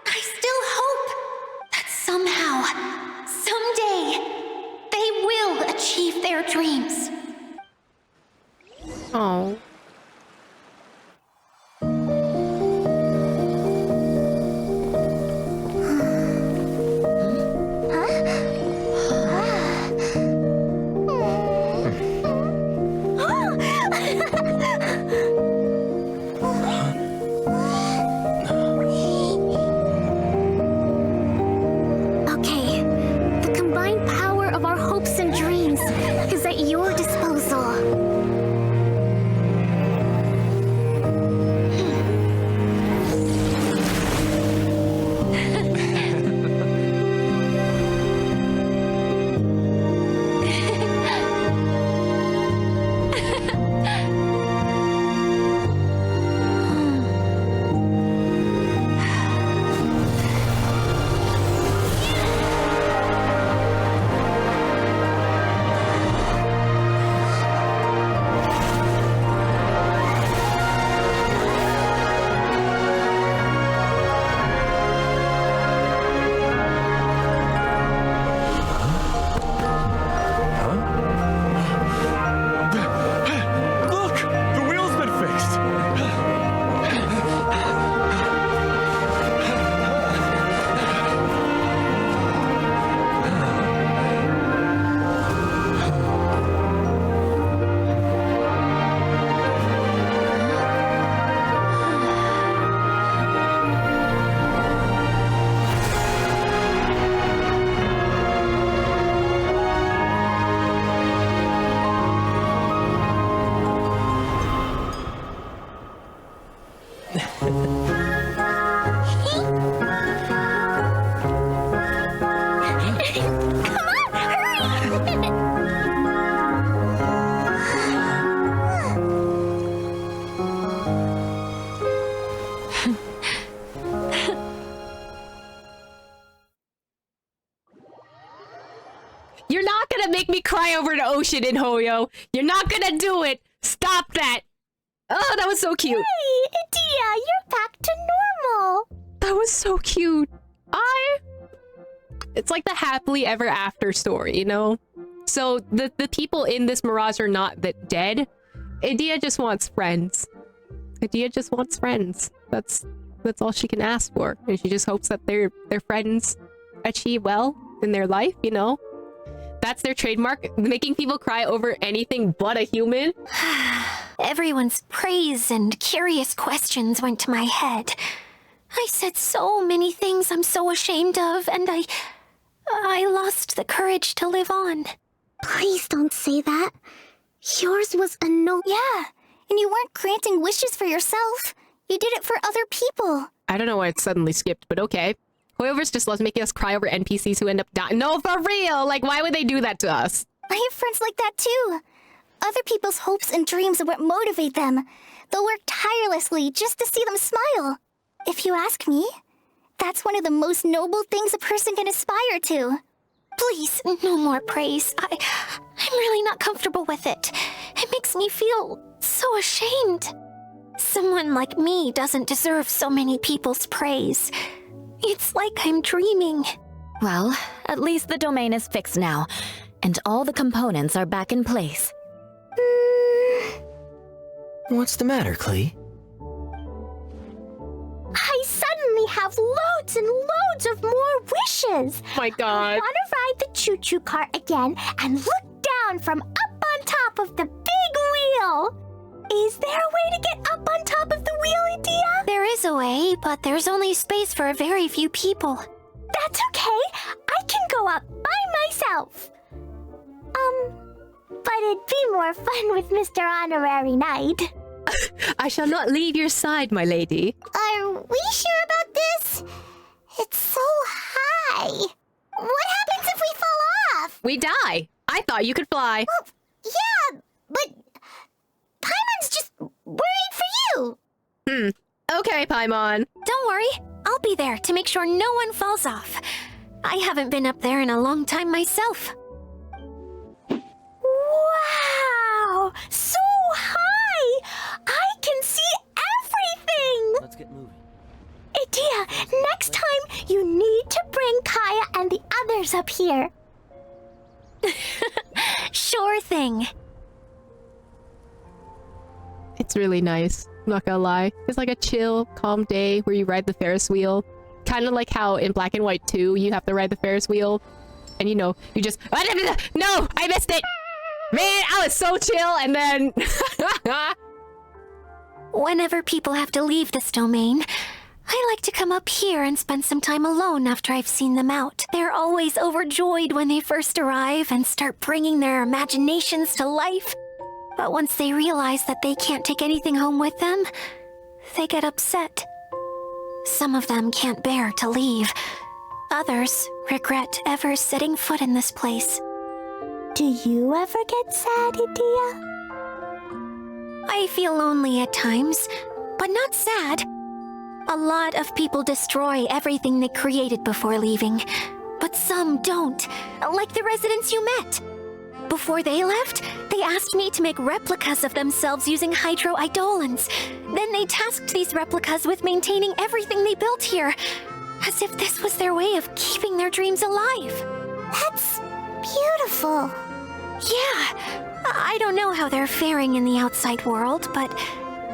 I still hope that somehow, someday, they will achieve their dreams. Oh. Okay, the combined power of our hopes and dreams is at your disposal. Look! The wheel's been fixed! You're not gonna make me cry over the ocean in Hoyo. You're not gonna do it. Stop that. Oh, that was so cute. Hey, Idia, you're back to normal. That was so cute. It's like the happily ever after story, you know? So the people in this Mirage are not dead. Idia just wants friends. Idia just wants friends. That's all she can ask for. And she just hopes that their friends achieve well in their life, you know? That's their trademark, making people cry over anything but a human. Everyone's praise and curious questions went to my head. I said so many things I'm so ashamed of, and I lost the courage to live on. Please don't say that. Yours was a no. Yeah, and you weren't granting wishes for yourself. You did it for other people. I don't know why it suddenly skipped, but okay. Hoyoverse just loves making us cry over NPCs who end up dying. No, for real! Like, why would they do that to us? I have friends like that too. Other people's hopes and dreams are what motivate them. They'll work tirelessly just to see them smile. If you ask me, that's one of the most noble things a person can aspire to. Please, no more praise. I'm really not comfortable with it. It makes me feel so ashamed. Someone like me doesn't deserve so many people's praise. It's like I'm dreaming. Well, at least the domain is fixed now, and all the components are back in place. What's the matter, Klee? I suddenly have loads and loads of more wishes. Oh my god. I want to ride the choo-choo cart again and look down from up on top of the big wheel. Is there a way to get up on top of the wheel, Idia? There is a way, but there's only space for a very few people. That's okay. I can go up by myself. But it'd be more fun with Mr. Honorary Knight. I shall not leave your side, my lady. Are we sure about this? It's so high. What happens if we fall off? We die. I thought you could fly. Well, yeah, but Paimon's just worried for you. Okay, Paimon. Don't worry, I'll be there to make sure no one falls off. I haven't been up there in a long time myself. Wow! So up here. Sure thing. It's really nice. I'm not gonna lie. It's like a chill, calm day where you ride the Ferris wheel. Kind of like how in Black and White 2, you have to ride the Ferris wheel. And you know, you just... No! I missed it! Man, I was so chill, and then... Whenever people have to leave this domain, I like to come up here and spend some time alone after I've seen them out. They're always overjoyed when they first arrive and start bringing their imaginations to life. But once they realize that they can't take anything home with them, they get upset. Some of them can't bear to leave. Others regret ever setting foot in this place. Do you ever get sad, Idia? I feel lonely at times, but not sad. A lot of people destroy everything they created before leaving, but some don't, like the residents you met. Before they left, they asked me to make replicas of themselves using hydro-eidolons. Then they tasked these replicas with maintaining everything they built here, as if this was their way of keeping their dreams alive. That's beautiful. Yeah, I don't know how they're faring in the outside world, but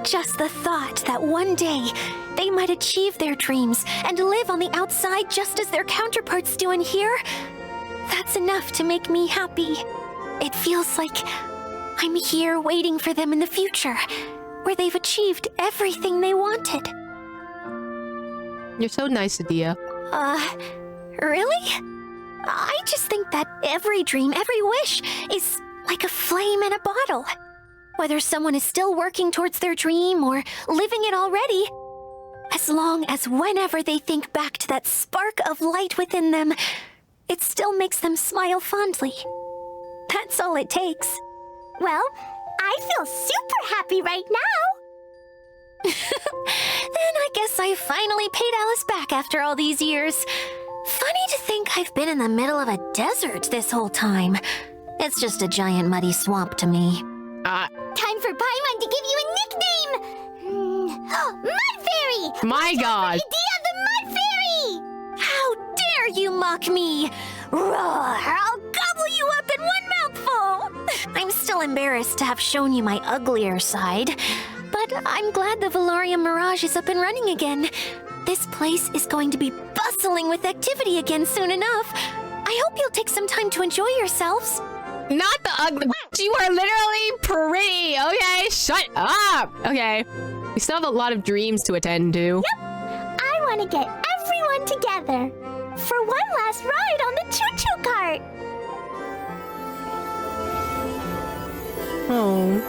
just the thought that one day they might achieve their dreams and live on the outside just as their counterparts do in here, that's enough to make me happy. It feels like I'm here waiting for them in the future, where they've achieved everything they wanted. You're so nice, Adia. Really? I just think that every dream, every wish is like a flame in a bottle. Whether someone is still working towards their dream or living it already, as long as whenever they think back to that spark of light within them, it still makes them smile fondly. That's all it takes. Well, I feel super happy right now. Then I guess I finally paid Alice back after all these years. Funny to think I've been in the middle of a desert this whole time. It's just a giant muddy swamp to me. Time for Paimon to give you a nickname! Mud Fairy! My God! Idea the Mud Fairy! How dare you mock me! Roar! I'll gobble you up in one mouthful! I'm still embarrassed to have shown you my uglier side, but I'm glad the Valorium Mirage is up and running again. This place is going to be bustling with activity again soon enough. I hope you'll take some time to enjoy yourselves. Not the ugly. You are literally pretty. Okay, shut up. Okay. We still have a lot of dreams to attend to. Yep. I want to get everyone together for one last ride on the choo-choo cart. Oh.